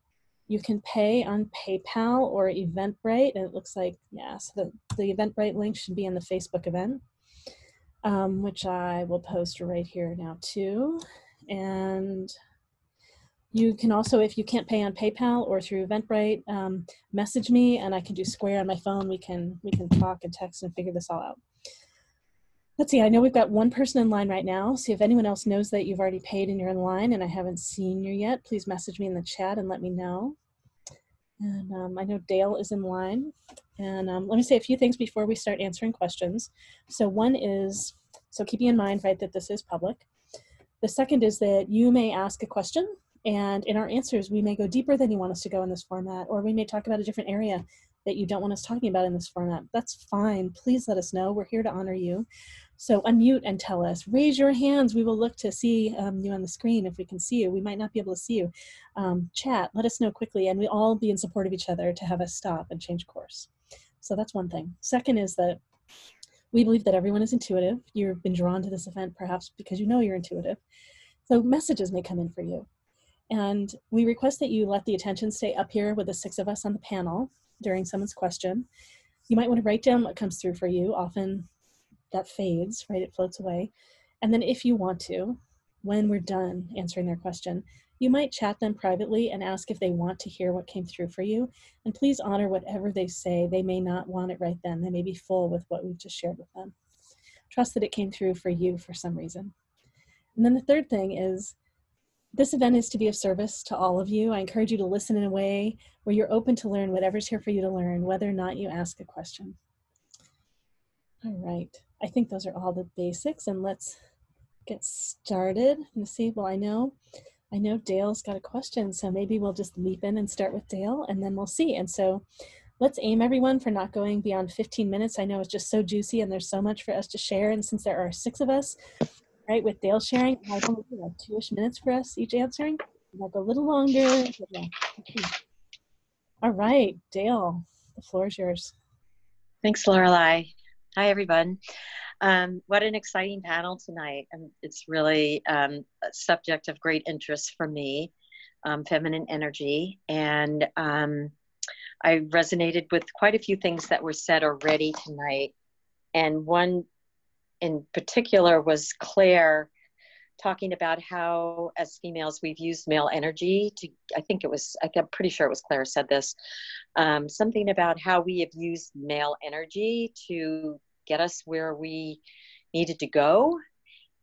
you can pay on PayPal or Eventbrite. And it looks like, yeah, so the Eventbrite link should be in the Facebook event, which I will post right here now too. And you can also, if you can't pay on PayPal or through Eventbrite, message me and I can do Square on my phone. We can talk and text and figure this all out. Let's see, I know we've got one person in line right now. See if anyone else knows that you've already paid and you're in line and I haven't seen you yet. Please message me in the chat and let me know. And I know Dale is in line. And let me say a few things before we start answering questions. So one is, so keeping in mind, right, that this is public. The second is that you may ask a question, and in our answers, we may go deeper than you want us to go in this format, or we may talk about a different area that you don't want us talking about in this format. That's fine. Please let us know. We're here to honor you. So unmute and tell us. Raise your hands. We will look to see you on the screen if we can see you. We might not be able to see you. Chat. Let us know quickly, and we all be in support of each other to have us stop and change course. So that's one thing. Second is that we believe that everyone is intuitive. You've been drawn to this event perhaps because you know you're intuitive. So messages may come in for you. And we request that you let the attention stay up here with the 6 of us on the panel during someone's question. You might want to write down what comes through for you. Often that fades, right? It floats away. And then if you want to, when we're done answering their question, you might chat them privately and ask if they want to hear what came through for you. And please honor whatever they say. They may not want it right then. They may be full with what we've just shared with them. Trust that it came through for you for some reason. And then the third thing is, this event is to be of service to all of you. I encourage you to listen in a way where you're open to learn whatever's here for you to learn, whether or not you ask a question. All right, I think those are all the basics, and let's get started. Let's see, well, I know Dale's got a question, so maybe we'll just leap in and start with Dale, and then we'll see. And so let's aim everyone for not going beyond 15 minutes. I know it's just so juicy and there's so much for us to share, and since there are 6 of us, right, with Dale sharing, I will do like 2-ish minutes for us each answering. Like a little longer. Yeah. All right, Dale, the floor is yours. Thanks, Lorelei. Hi, everyone. What an exciting panel tonight. And it's really a subject of great interest for me. feminine energy. And I resonated with quite a few things that were said already tonight. And one in particular was Claire talking about how as females we've used male energy to, I'm pretty sure it was Claire said this, something about how we have used male energy to get us where we needed to go.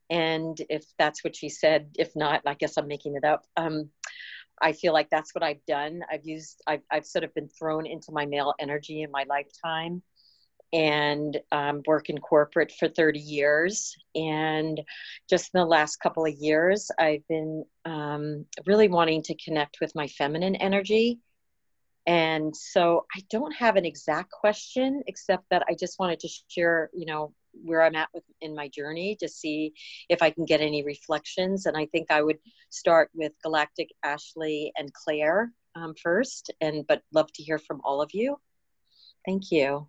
And if that's what she said, if not, I guess I'm making it up. I feel like that's what I've done. I've sort of been thrown into my male energy in my lifetime, and work in corporate for 30 years. And just in the last couple of years, I've been really wanting to connect with my feminine energy. And so I don't have an exact question, except that I just wanted to share, where I'm at in my journey to see if I can get any reflections. And I think I would start with Galactic Ashley and Claire first, but love to hear from all of you. Thank you.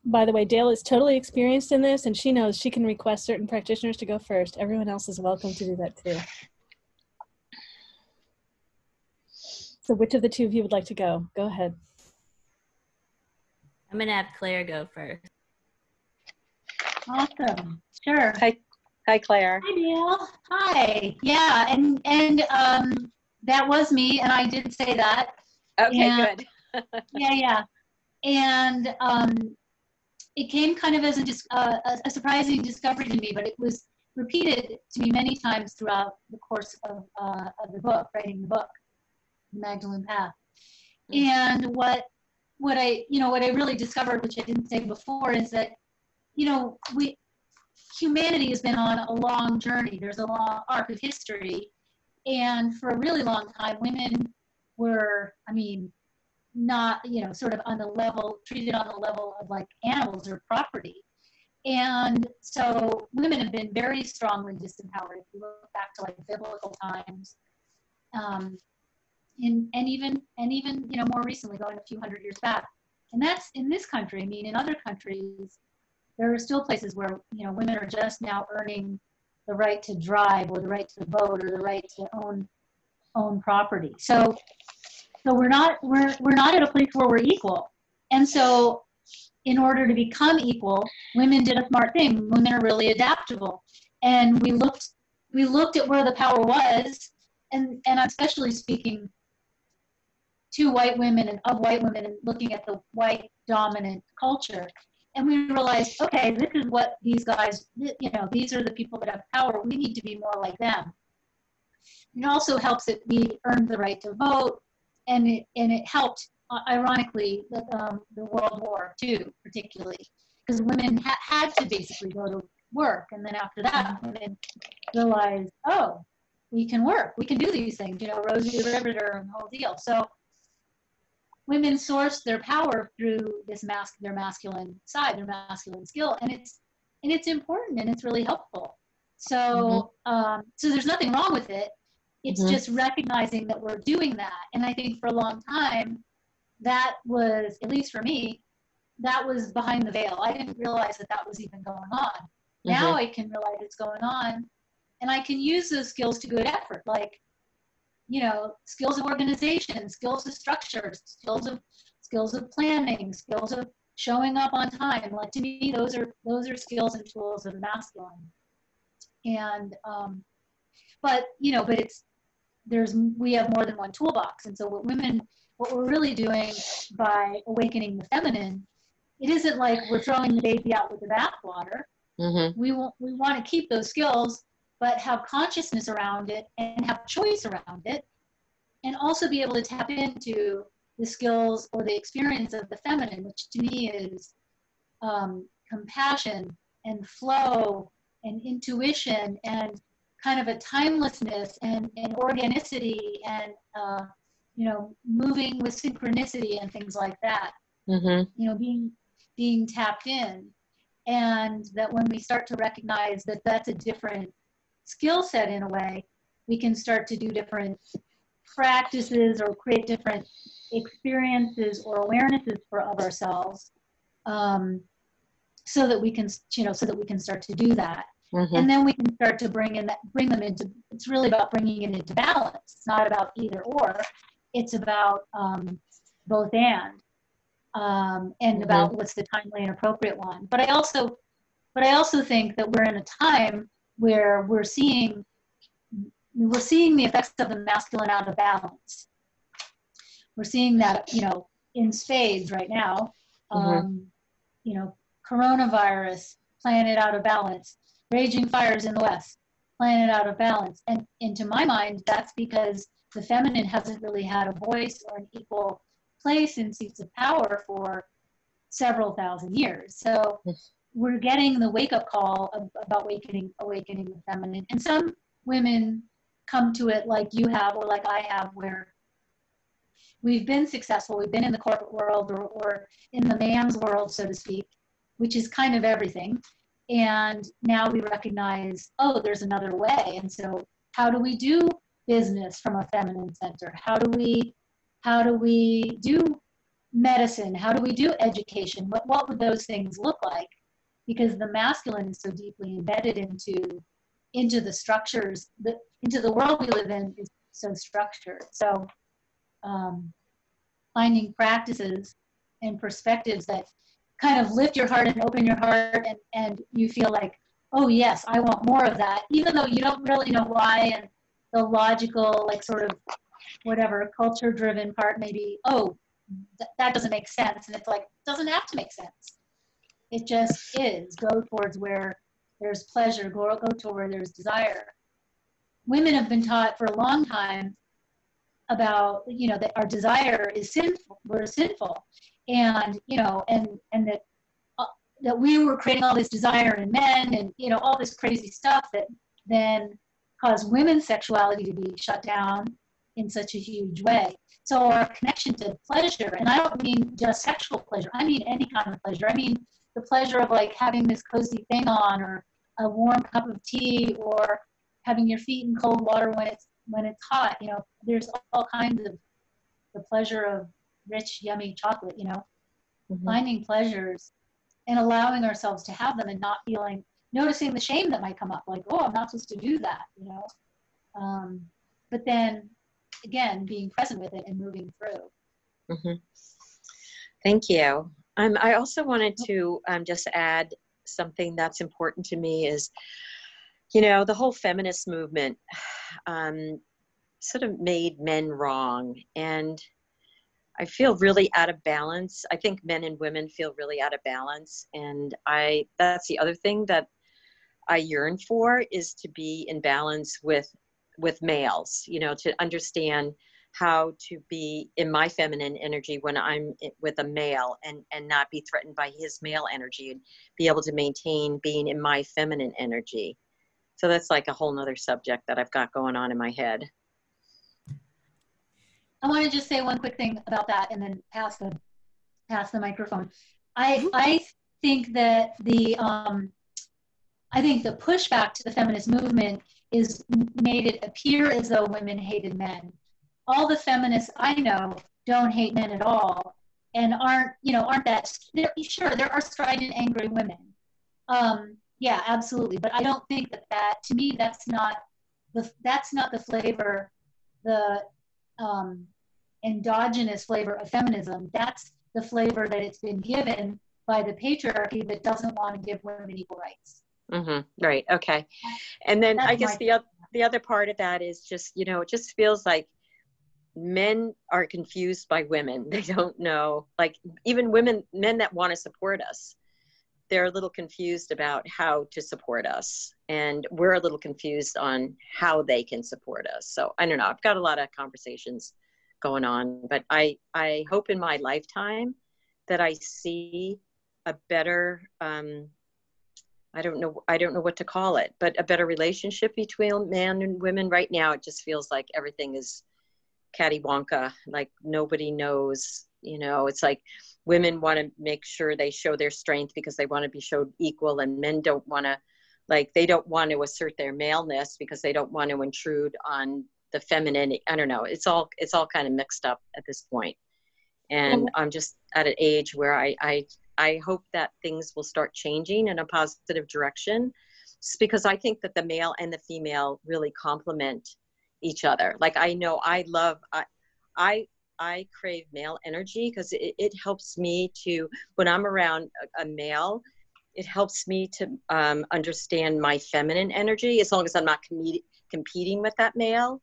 By the way, Dale is totally experienced in this, and she knows she can request certain practitioners to go first. Everyone else is welcome to do that too. So which of the two of you would like to go? Go ahead. I'm going to have Claire go first. Awesome. Sure. Hi, Claire. Hi, Neil. Hi. Yeah, and that was me, and I did say that. Okay, good. Yeah. And it came kind of as a surprising discovery to me, but it was repeated to me many times throughout the course of the book, writing the book, The Magdalene Path. And what I really discovered, which I didn't say before, is that humanity has been on a long journey. There's a long arc of history, and for a really long time, women were, not, sort of on the level, treated on the level of like animals or property. And so women have been very strongly disempowered. If you look back to like biblical times, and even more recently, going a few hundred years back. And that's in this country. In other countries, there are still places where women are just now earning the right to drive, or the right to vote, or the right to own property. So we're not at a place where we're equal. And so in order to become equal, women did a smart thing. Women are really adaptable. And we looked at where the power was, and I'm especially speaking to white women and of white women, and looking at the white dominant culture. And we realized, okay, this is what these guys, these are the people that have power. We need to be more like them. It also helps that we earned the right to vote. And it helped, ironically, the World War II, particularly, because women had to basically go to work. And then after that, women realized, oh, we can work, we can do these things, Rosie the Riveter and the whole deal. So women source their power through their masculine side, their masculine skill, and it's important, and it's really helpful. So so there's nothing wrong with it. It's just recognizing that we're doing that. And I think for a long time, that was, at least for me, that was behind the veil. I didn't realize that was even going on. Now I can realize it's going on, and I can use those skills to good effort, like, skills of organization, skills of structure, skills of planning, skills of showing up on time. Like, to me, those are skills and tools of the masculine. And but we have more than one toolbox. And so what we're really doing by awakening the feminine, it isn't like we're throwing the baby out with the bathwater. We want to keep those skills, but have consciousness around it and have choice around it, and also be able to tap into the skills or the experience of the feminine, which to me is compassion and flow and intuition and kind of a timelessness and organicity and moving with synchronicity and things like that. Being tapped in, and that when we start to recognize that that's a different skill set in a way, we can start to do different practices or create different experiences or awarenesses of ourselves, so that we can start to do that. And then we can start to bring them into, it's really about bringing it into balance. It's not about either or, it's about both and about what's the timely and appropriate one. But I also think that we're in a time where we're seeing the effects of the masculine out of balance. We're seeing that, you know, in spades right now. You know, coronavirus, planet out of balance. Raging fires in the West, planet out of balance. And to my mind, that's because the feminine hasn't really had a voice or an equal place in seats of power for several thousand years. So we're getting the wake-up call about awakening the feminine. And some women come to it like you have or like I have, where we've been successful, we've been in the corporate world or in the man's world, so to speak, which is kind of everything. And now we recognize, oh, there's another way. And so how do we do business from a feminine center? How do we do medicine? How do we do education? What would those things look like? Because the masculine is so deeply embedded into the structures, into the world we live in is so structured. So finding practices and perspectives that kind of lift your heart and open your heart, and you feel like, oh yes, I want more of that, even though you don't really know why, and the logical, like sort of whatever culture-driven part maybe, oh, that doesn't make sense, and it's like, it doesn't have to make sense. It just is. Go towards where there's pleasure, go to where there's desire. Women have been taught for a long time about, you know, that our desire is sinful, we're sinful. And, you know, and that we were creating all this desire in men and, you know, all this crazy stuff that then caused women's sexuality to be shut down in such a huge way. So our connection to pleasure, and I don't mean just sexual pleasure, I mean any kind of pleasure. I mean the pleasure of like having this cozy thing on, or a warm cup of tea, or having your feet in cold water when it's hot. You know, there's all kinds of the pleasure of rich, yummy chocolate, you know, finding pleasures and allowing ourselves to have them and not noticing the shame that might come up, like, oh, I'm not supposed to do that, you know. But then again, being present with it and moving through. Thank you. I also wanted to just add something that's important to me is, you know, the whole feminist movement sort of made men wrong. And I feel really out of balance. I think men and women feel really out of balance. And that's the other thing that I yearn for, is to be in balance with males, you know, to understand how to be in my feminine energy when I'm with a male, and not be threatened by his male energy, and be able to maintain being in my feminine energy. So that's like a whole nother subject that I've got going on in my head. I want to just say one quick thing about that and then pass the microphone. I think that the pushback to the feminist movement made it appear as though women hated men. All the feminists I know don't hate men at all, and aren't that, sure, there are strident, angry women. Yeah, absolutely. But I don't think that to me, that's not the flavor, the endogenous flavor of feminism. That's the flavor that it's been given by the patriarchy that doesn't want to give women equal rights. Right. Okay. And then I guess the other part of that is just, you know, it just feels like men are confused by women. They don't know, like even men that want to support us, they're a little confused about how to support us. And we're a little confused on how they can support us. So I don't know, I've got a lot of conversations going on, but I hope in my lifetime that I see a better, I don't know what to call it, but a better relationship between men and women. Right now, it just feels like everything is cattywampus, like nobody knows, you know, it's like women want to make sure they show their strength because they want to be showed equal, and men don't want to, like, they don't want to assert their maleness because they don't want to intrude on the feminine. I don't know. It's all kind of mixed up at this point. And I'm just at an age where I hope that things will start changing in a positive direction. Just because I think that the male and the female really complement each other. Like I know I crave male energy because it helps me to, when I'm around a male, it helps me to understand my feminine energy, as long as I'm not competing with that male,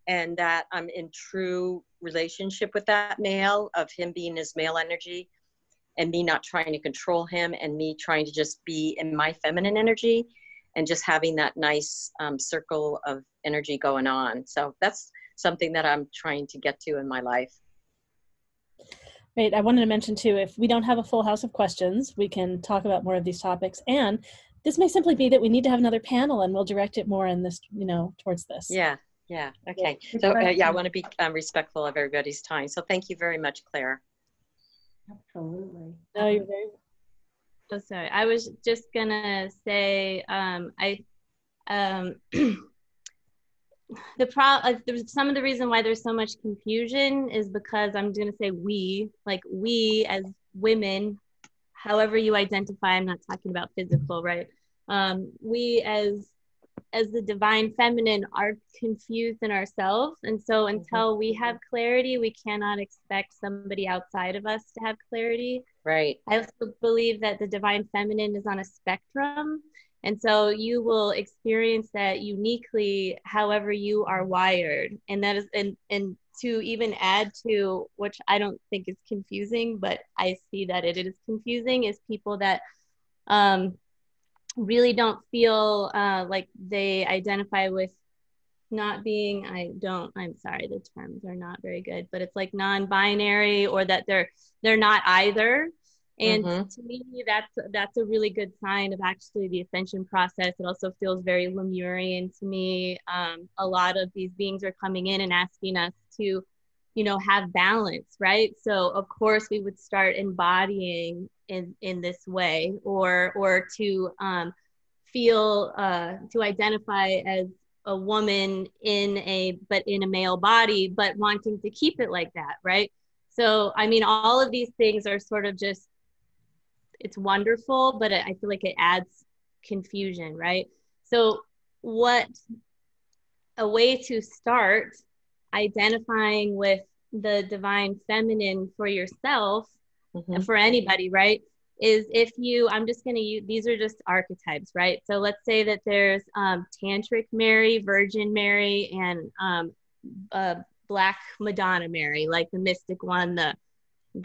and that I'm in true relationship with that male, of him being his male energy and me not trying to control him, and me trying to just be in my feminine energy, and just having that nice circle of energy going on. So that's something that I'm trying to get to in my life. Right. I wanted to mention too, if we don't have a full house of questions, we can talk about more of these topics. And this may simply be that we need to have another panel, and we'll direct it more in this, towards this. Yeah. Okay. So I want to be respectful of everybody's time. So thank you very much, Claire. Absolutely. No, you're very. Oh, sorry. I was just gonna say, some of the reason why there's so much confusion is because I'm going to say we as women, however you identify, I'm not talking about physical, right? We as the divine feminine are confused in ourselves. And so until we have clarity, we cannot expect somebody outside of us to have clarity. Right. I also believe that the divine feminine is on a spectrum. And so you will experience that uniquely however you are wired. And that is, and to even add to, which I don't think is confusing, but I see that it is confusing, is people that really don't feel like they identify with not being, I'm sorry, the terms are not very good, but it's like non-binary, or that they're not either. And to me, that's a really good sign of actually the ascension process. It also feels very Lemurian to me. A lot of these beings are coming in and asking us to, have balance, right? So of course we would start embodying in this way, or to feel to identify as a woman in a male body, but wanting to keep it like that, right? So I mean, all of these things are sort of just, it's wonderful, but I feel like it adds confusion, right? So what a way to start identifying with the divine feminine for yourself and for anybody, right, is if you, I'm just going to use, these are just archetypes, right? So let's say that there's Tantric Mary, Virgin Mary, and Black Madonna Mary, like the mystic one,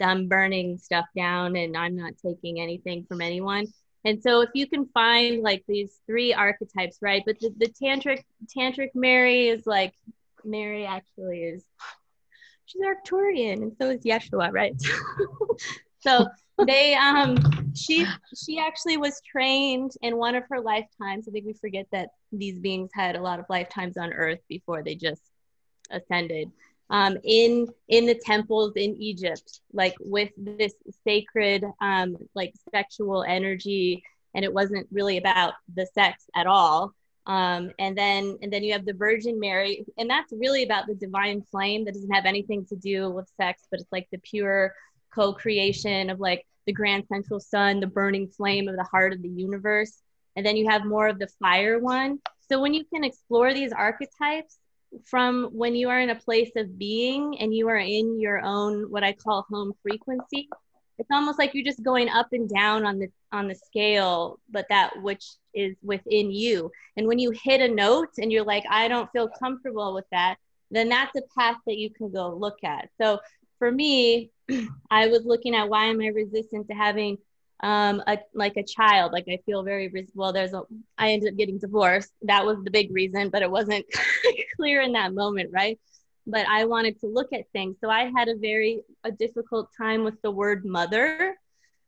I'm burning stuff down and I'm not taking anything from anyone. And so if you can find like these three archetypes, right? But the Tantric Mary is like, Mary actually is, she's Arcturian, and so is Yeshua, right? So they, she actually was trained in one of her lifetimes. I think we forget that these beings had a lot of lifetimes on Earth before they just ascended. In the temples in Egypt, like with this sacred, like sexual energy, and it wasn't really about the sex at all. And then you have the Virgin Mary, and that's really about the divine flame that doesn't have anything to do with sex, but it's like the pure co-creation of like the grand central sun, the burning flame of the heart of the universe. And then you have more of the fire one. So when you can explore these archetypes, from when you are in a place of being and you are in your own, what I call home frequency, it's almost like you're just going up and down on the scale, but that which is within you. And when you hit a note and you're like, I don't feel comfortable with that, then that's a path that you can go look at. So for me, I was looking at, why am I resistant to having a child? Like I feel very, I ended up getting divorced. That was the big reason, but it wasn't clear in that moment, right? But I wanted to look at things. So I had a difficult time with the word mother,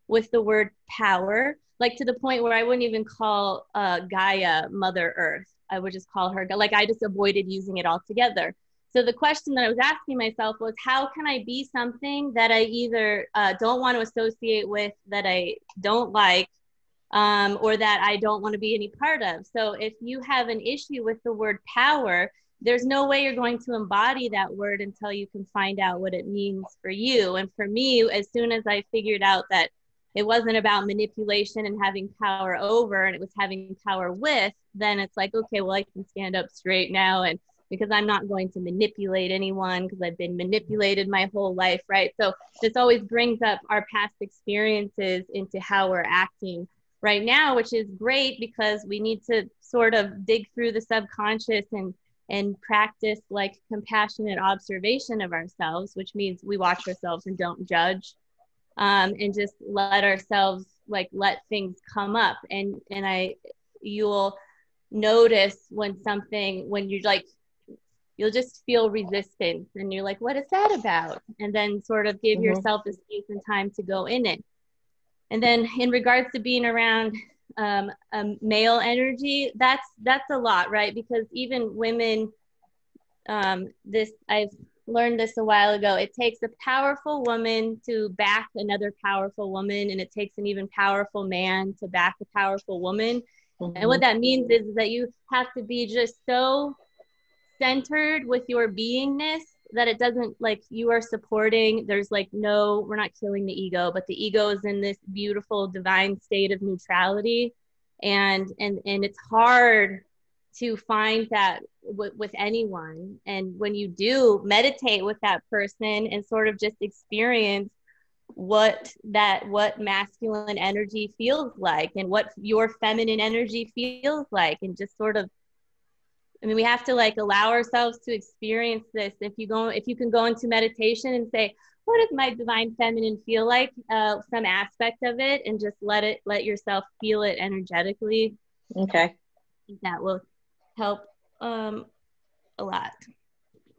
with the word power, like to the point where I wouldn't even call Gaia Mother Earth. I would just call her, like I just avoided using it altogether. So the question that I was asking myself was, how can I be something that I either don't want to associate with, that I don't like, or that I don't want to be any part of? So if you have an issue with the word power, there's no way you're going to embody that word until you can find out what it means for you. And for me, as soon as I figured out that it wasn't about manipulation and having power over, and it was having power with, then it's like, okay, well, I can stand up straight now, and because I'm not going to manipulate anyone because I've been manipulated my whole life, right? So this always brings up our past experiences into how we're acting right now, which is great because we need to sort of dig through the subconscious and practice like compassionate observation of ourselves, which means we watch ourselves and don't judge, and just let ourselves like let things come up. And you'll notice when you're like, you'll just feel resistance and you're like, what is that about? And then sort of give yourself the space and time to go in it. And then in regards to being around male energy, that's a lot, right? Because even women, I've learned this a while ago, it takes a powerful woman to back another powerful woman, and it takes an even powerful man to back a powerful woman. And what that means is that you have to be just so centered with your beingness that it doesn't, like, you are supporting, there's like no, we're not killing the ego, but the ego is in this beautiful divine state of neutrality, and it's hard to find that with anyone. And when you do meditate with that person and sort of just experience what masculine energy feels like and what your feminine energy feels like, and just sort of, I mean, we have to like allow ourselves to experience this. If you can go into meditation and say, what does my divine feminine feel like? Some aspect of it, and just let yourself feel it energetically. Okay. I think that will help a lot.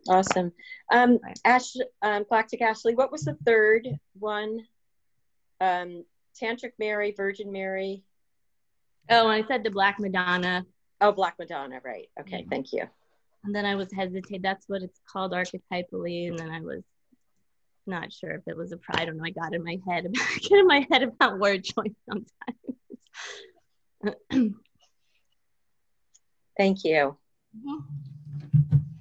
Awesome. Galactic Ashley, what was the third one? Tantric Mary, Virgin Mary. Oh, I said the Black Madonna. Oh, Black Madonna, right. Okay, Yeah. Thank you. And then I was hesitant. That's what it's called archetypally. And then I was not sure if it was I don't know. I got in my head about word choice sometimes. Thank you.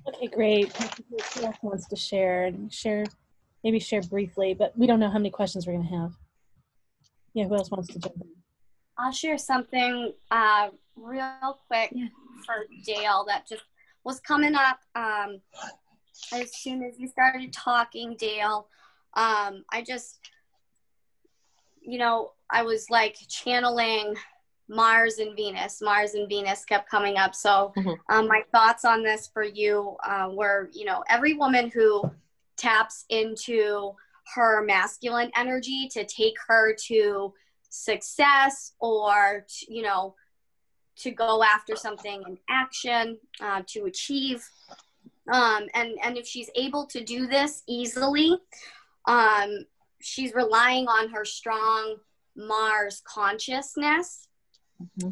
Okay, great. Who else wants to share briefly, but we don't know how many questions we're going to have. Yeah, who else wants to jump in? I'll share something real quick for Dale that just was coming up as soon as you started talking, Dale. I just, I was like channeling Mars and Venus kept coming up. So my thoughts on this for you were, every woman who taps into her masculine energy to take her to success, or to go after something in action, to achieve, and if she's able to do this easily, she's relying on her strong Mars consciousness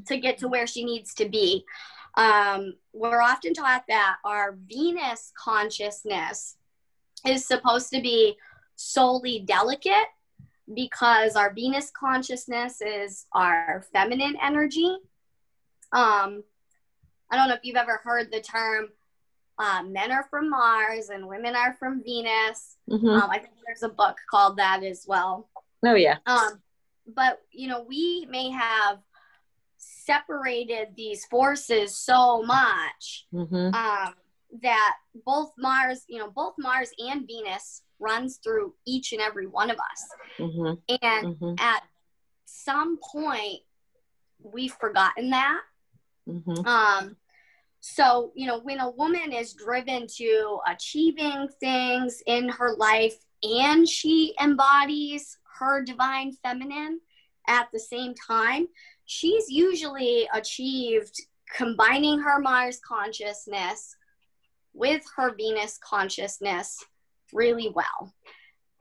to get to where she needs to be. We're often taught that our Venus consciousness is supposed to be solely delicate, because our Venus consciousness is our feminine energy. I don't know if you've ever heard the term men are from Mars and women are from Venus. I think there's a book called that as well. Oh, yeah. But, we may have separated these forces so much that both Mars and Venus runs through each and every one of us. And at some point, we've forgotten that. So, when a woman is driven to achieving things in her life and she embodies her divine feminine at the same time, she's usually achieved combining her Mars consciousness with her Venus consciousness really well.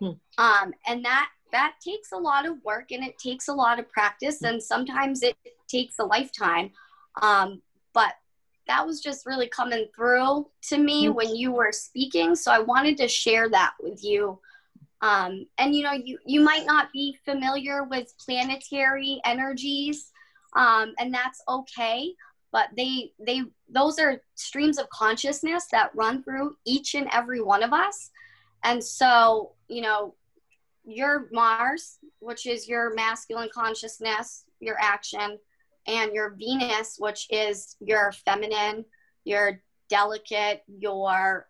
And that takes a lot of work, and it takes a lot of practice, and sometimes it takes a lifetime. But that was just really coming through to me when you were speaking. So I wanted to share that with you. And you might not be familiar with planetary energies, and that's okay. But those are streams of consciousness that run through each and every one of us. And so, your Mars, which is your masculine consciousness, your action, and your Venus, which is your feminine, your delicate, your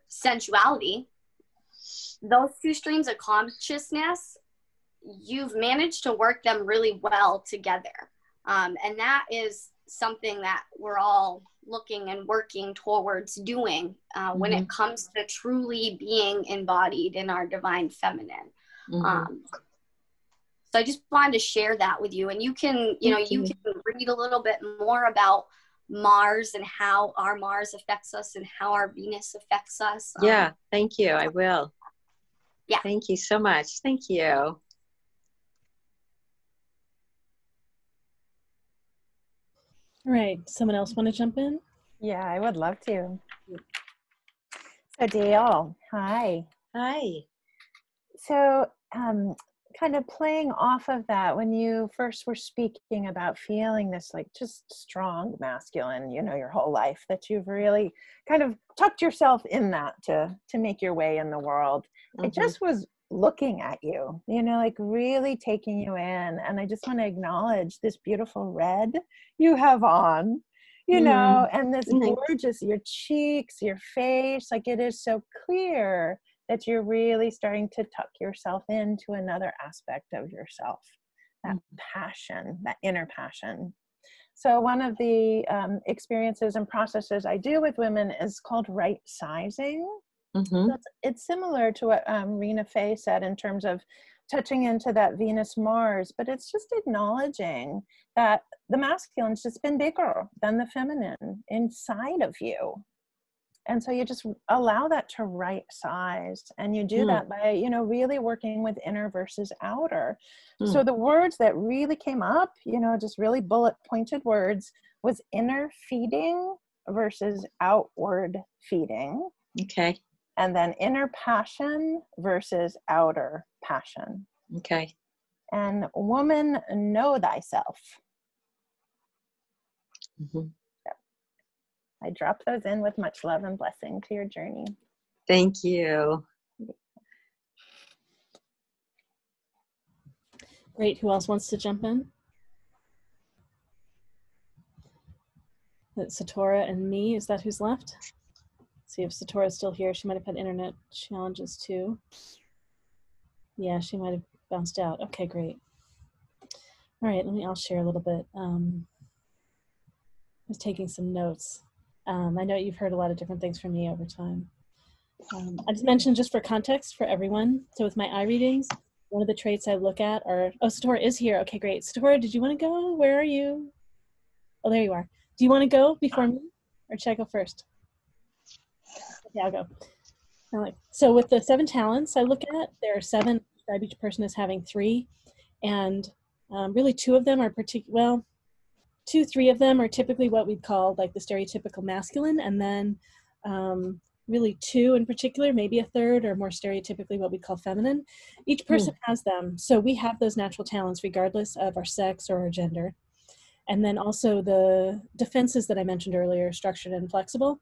sensuality. Those two streams of consciousness, you've managed to work them really well together. And that is something that we're all looking and working towards doing when it comes to truly being embodied in our divine feminine. So I just wanted to share that with you. And you can, you can read a little bit more about Mars and how our Mars affects us and how our Venus affects us. Yeah, thank you. I will. Yeah. Thank you so much. Thank you. All right. Someone else want to jump in? Yeah, I would love to. So Dale, hi. Hi. So kind of playing off of that, when you first were speaking about feeling this like just strong masculine, your whole life, that you've really kind of tucked yourself in that to make your way in the world. I just was looking at you, like really taking you in. And I just want to acknowledge this beautiful red you have on, and this gorgeous, your cheeks, your face, like it is so clear that you're really starting to tuck yourself into another aspect of yourself, that passion, that inner passion. So one of the experiences and processes I do with women is called right sizing. So it's similar to what Rena Faye said in terms of touching into that Venus Mars, but it's just acknowledging that the masculine's just been bigger than the feminine inside of you. And so you just allow that to right size. And you do that by, really working with inner versus outer. So the words that really came up, just really bullet pointed words, was inner feeding versus outward feeding. Okay. And then inner passion versus outer passion. Okay. And woman, know thyself. I drop those in with much love and blessing to your journey. Thank you. Great. Who else wants to jump in? That's Satora and me. Is that who's left? See if Satora's still here. She might have had internet challenges too. Yeah, she might have bounced out. Okay, great. All right, I'll share a little bit. I was taking some notes. I know you've heard a lot of different things from me over time. I just mentioned, just for context for everyone, so with my eye readings, one of the traits I look at are, oh, Satora is here. Okay, great. Satora, did you want to go? Where are you? Oh, there you are. Do you want to go before me, or should I go first? Okay, I'll go. So with the 7 talents I look at, there are 7. Each person is having 3, and really 2 of them are 3 of them are typically what we'd call like the stereotypical masculine, and then really 2 in particular, maybe a third, or more stereotypically what we call feminine. Each person has them, so we have those natural talents regardless of our sex or our gender. And then also the defenses that I mentioned earlier, structured and flexible,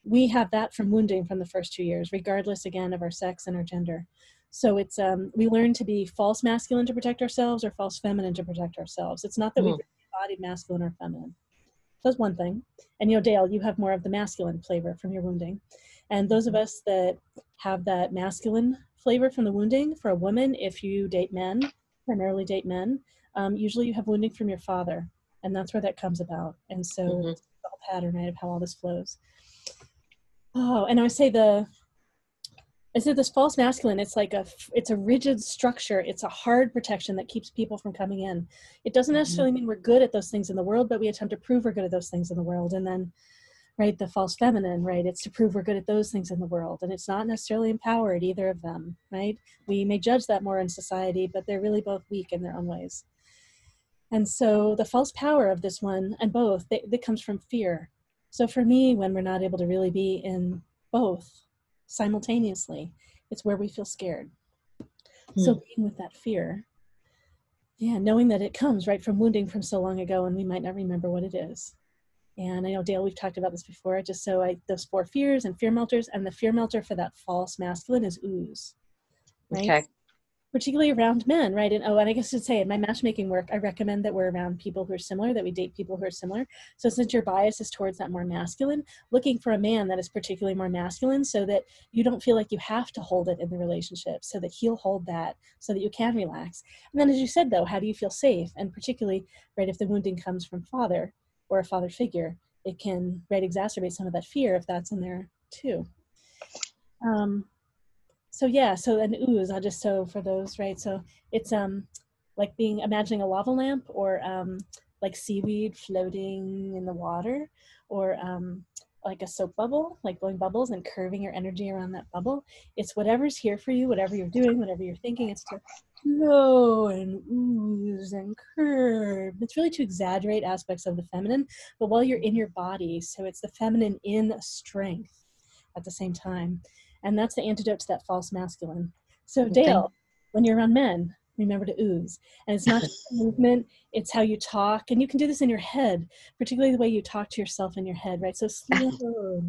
we have that from wounding from the first 2 years, regardless again of our sex and our gender. So it's we learn to be false masculine to protect ourselves or false feminine to protect ourselves. It's not that we've embodied masculine or feminine. So that's one thing. And Dale, you have more of the masculine flavor from your wounding. And those of us that have that masculine flavor from the wounding, for a woman, if you date men, primarily date men, usually you have wounding from your father. And that's where that comes about. And so it's the whole pattern, right, of how all this flows. Oh, and I say this false masculine, it's like it's a rigid structure. It's a hard protection that keeps people from coming in. It doesn't necessarily mean we're good at those things in the world, but we attempt to prove we're good at those things in the world. And then, right, the false feminine, right, it's to prove we're good at those things in the world. And it's not necessarily empowered, either of them, right? We may judge that more in society, but they're really both weak in their own ways. And so the false power of this one, and both, that comes from fear. So for me, when we're not able to really be in both simultaneously, it's where we feel scared. So being with that fear, knowing that it comes right from wounding from so long ago and we might not remember what it is. And I know, Dale, we've talked about this before, just so those 4 fears and fear melters, and the fear melter for that false masculine is ooze, right? Okay. Particularly around men, right? And I guess to say in my matchmaking work, I recommend that we're around people who are similar, that we date people who are similar. So since your bias is towards that more masculine, looking for a man that is particularly more masculine so that you don't feel like you have to hold it in the relationship, so that he'll hold that, so that you can relax. And then as you said, though, how do you feel safe? And particularly, right, if the wounding comes from father or a father figure, it can, right, exacerbate some of that fear if that's in there too. So yeah, so an ooze, I'll just, so for those, right, so it's like imagining a lava lamp, or like seaweed floating in the water, or like a soap bubble, like blowing bubbles and curving your energy around that bubble. It's whatever's here for you, whatever you're doing, whatever you're thinking, it's to flow and ooze and curve. It's really to exaggerate aspects of the feminine, but while you're in your body, so it's the feminine in strength at the same time. And that's the antidote to that false masculine. So Dale, when you're around men, remember to ooze. And it's not just a movement, it's how you talk. And you can do this in your head, particularly the way you talk to yourself in your head, right? So slow,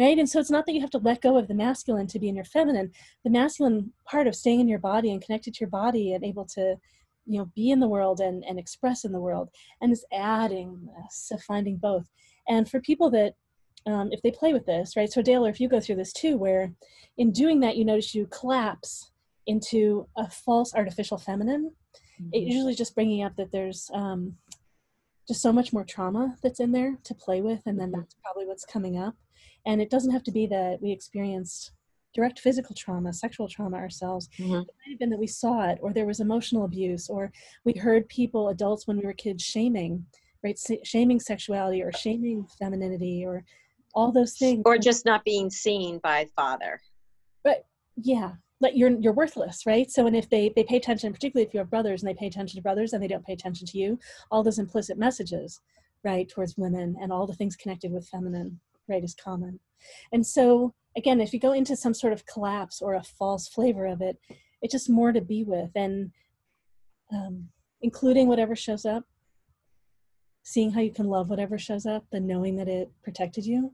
right? And so it's not that you have to let go of the masculine to be in your feminine. The masculine part of staying in your body and connected to your body and able to, you know, be in the world and express in the world. And it's adding this, so finding both. And for people that, if they play with this, right? So Dale, or if you go through this too, where in doing that, you notice you collapse into a false artificial feminine, it usually just bringing up that there's just so much more trauma that's in there to play with. And then that's probably what's coming up. And it doesn't have to be that we experienced direct physical trauma, sexual trauma ourselves. It might have been that we saw it, or there was emotional abuse, or we heard people, adults when we were kids, shaming, right? Shaming sexuality or shaming femininity, or all those things. Or just not being seen by father. But yeah, like you're worthless, right? So, and if they pay attention, particularly if you have brothers and they pay attention to brothers and they don't pay attention to you, all those implicit messages, right, towards women and all the things connected with feminine, right, is common. And so again, if you go into some sort of collapse or a false flavor of it, it's just more to be with, and including whatever shows up, seeing how you can love whatever shows up, and knowing that it protected you,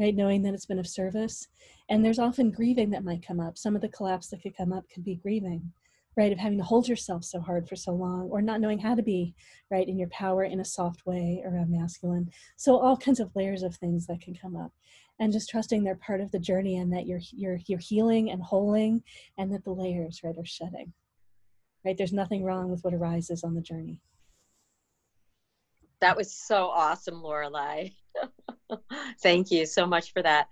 right? Knowing that it's been of service. And there's often grieving that might come up. Some of the collapse that could come up could be grieving, right? Of having to hold yourself so hard for so long, or not knowing how to be, right, in your power in a soft way around masculine. So all kinds of layers of things that can come up. And just trusting they're part of the journey, and that you're healing and holding, and that the layers, right, are shedding, right? There's nothing wrong with what arises on the journey. That was so awesome, Lorelei. Thank you so much for that.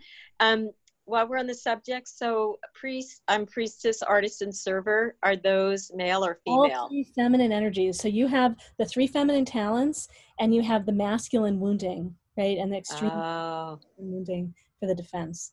While we're on the subject, so priestess, artist, and server, are those male or female? All 3 feminine energies. So you have the 3 feminine talents, and you have the masculine wounding, right? And the extreme wounding for the defense.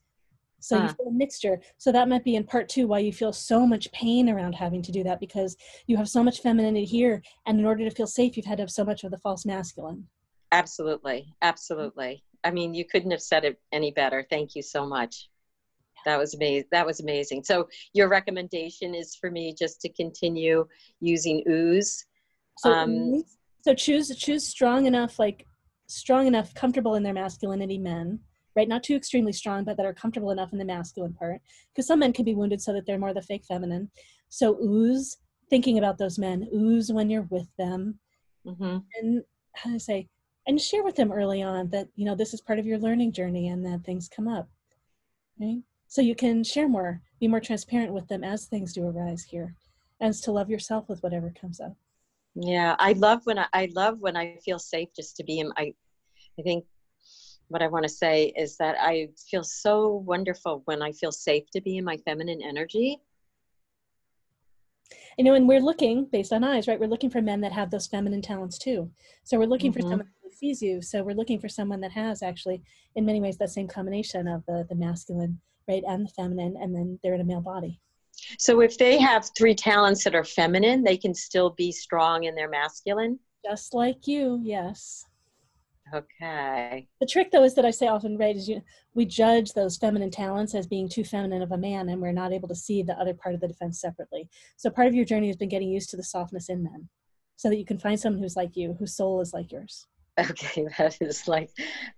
So you feel a mixture. So that might be in part 2 why you feel so much pain around having to do that, because you have so much femininity here, and in order to feel safe, you've had to have so much of the false masculine. Absolutely. Absolutely. I mean, you couldn't have said it any better. Thank you so much. That was amazing. That was amazing. So your recommendation is for me just to continue using ooze. So choose strong enough, comfortable in their masculinity men, right? Not too extremely strong, but that are comfortable enough in the masculine part. Because some men can be wounded so that they're more the fake feminine. So ooze, thinking about those men, ooze when you're with them. And how do I say, and share with them early on that, you know, this is part of your learning journey and that things come up, right? So you can share more, be more transparent with them as things do arise here, and to love yourself with whatever comes up. Yeah, I love when I feel safe just to be in. I think what I want to say is that I feel so wonderful when I feel safe to be in my feminine energy. You know, and we're looking, based on eyes, right? We're looking for men that have those feminine talents too. So we're looking for someone who sees you. So we're looking for someone that has actually, in many ways, that same combination of the masculine, right, and the feminine, and then they're in a male body. So if they have 3 talents that are feminine, they can still be strong in their masculine? Just like you, yes. Okay. The trick, though, is that I say often, right, is we judge those feminine talents as being too feminine of a man, and we're not able to see the other part of the defense separately. So part of your journey has been getting used to the softness in men, so that you can find someone who's like you, whose soul is like yours. Okay,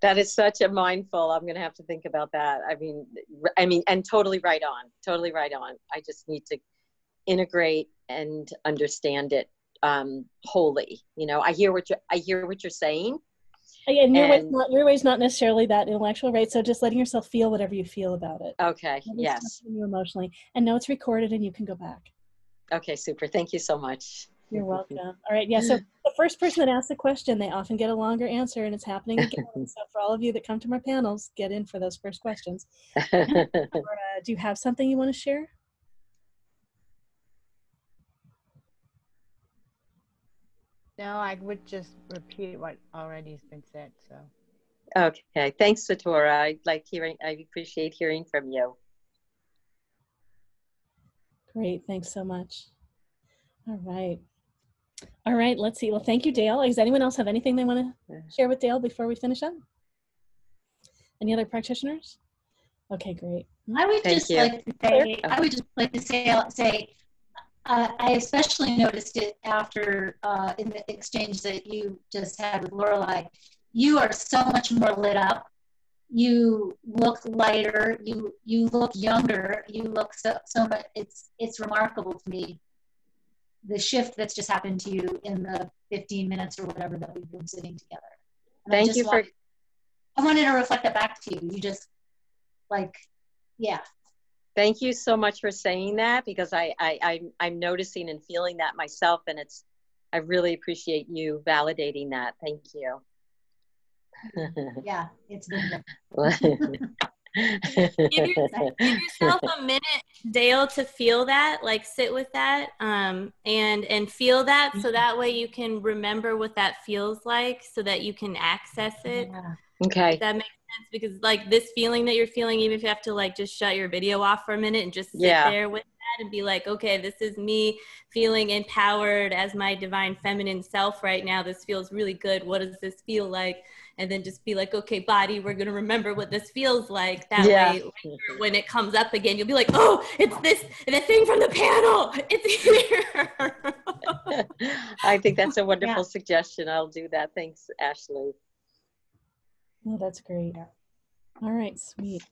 that is such a mindful. I'm going to have to think about that. I mean, and totally right on. Totally right on. I just need to integrate and understand it wholly. You know, I hear what you're saying. And your way's not necessarily that intellectual, right? So just letting yourself feel whatever you feel about it. Okay. Yes. You emotionally, and know it's recorded, and you can go back. Okay. Super. Thank you so much. You're welcome. All right. Yeah. So the first person that asks a question, they often get a longer answer, and it's happening again. So for all of you that come to my panels, get in for those first questions. Do you have something you want to share? No, I would just repeat what already has been said. So. Okay. Thanks, Satora. I appreciate hearing from you. Great. Thanks so much. All right. All right. Let's see. Well, thank you, Dale. Does anyone else have anything they want to share with Dale before we finish up? Any other practitioners? Okay, great. I would just like to say, I especially noticed it after in the exchange that you just had with Lorelei. You are so much more lit up. You look lighter. You look younger. You look so much. It's remarkable to me, the shift that's just happened to you in the 15 minutes or whatever that we've been sitting together. And I wanted to reflect that back to you. You just yeah. Thank you so much for saying that, because I'm noticing and feeling that myself, and I really appreciate you validating that. Thank you. Yeah, it's been Give yourself a minute, Dale, to feel that, like sit with that, and feel that, so that way you can remember what that feels like, so that you can access it. Yeah. Okay. If that makes sense, because like this feeling that you're feeling, even if you have to like just shut your video off for a minute and just sit there with that and be like, okay, this is me feeling empowered as my divine feminine self right now. This feels really good. What does this feel like? And then just be like, okay, body, we're going to remember what this feels like. That way, later, when it comes up again, you'll be like, oh, it's the thing from the panel. It's here. I think that's a wonderful suggestion. I'll do that. Thanks, Ashley. Oh, that's great. All right, sweet.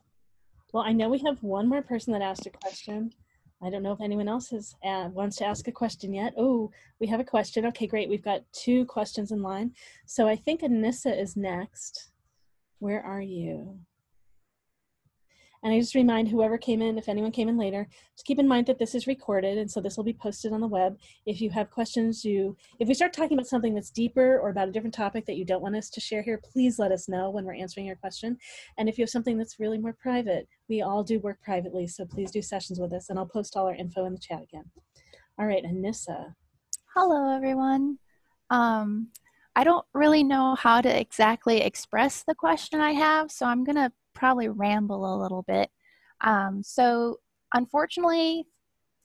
Well, I know we have one more person that asked a question. I don't know if anyone else wants to ask a question yet. Oh, we have a question. Okay, great. We've got 2 questions in line. So I think Anissa is next. Where are you? And I just remind whoever came in, if anyone came in later, just keep in mind that this is recorded, and so this will be posted on the web. If you have questions, if we start talking about something that's deeper or about a different topic that you don't want us to share here, please let us know when we're answering your question. And if you have something that's really more private, we all do work privately, so please do sessions with us, and I'll post all our info in the chat again. All right, Anissa. Hello, everyone. I don't really know how to exactly express the question I have, so I'm going to probably ramble a little bit. So unfortunately,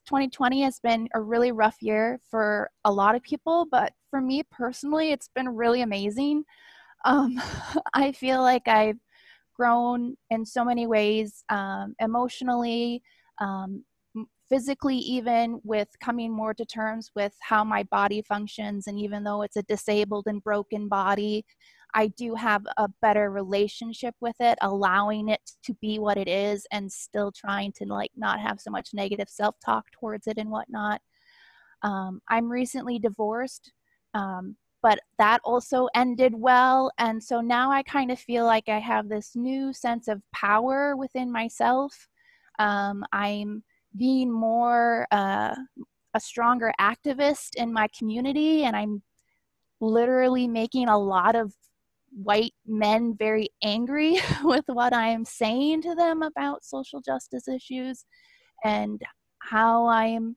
2020 has been a really rough year for a lot of people, but for me personally, it's been really amazing. I feel like I've grown in so many ways, emotionally, physically, even with coming more to terms with how my body functions. And even though it's a disabled and broken body, I do have a better relationship with it, allowing it to be what it is and still trying to not have so much negative self-talk towards it and whatnot. I'm recently divorced, but that also ended well. And so now I kind of feel like I have this new sense of power within myself. I'm being more a stronger activist in my community, and I'm literally making a lot of white men very angry with what I am saying to them about social justice issues and how I am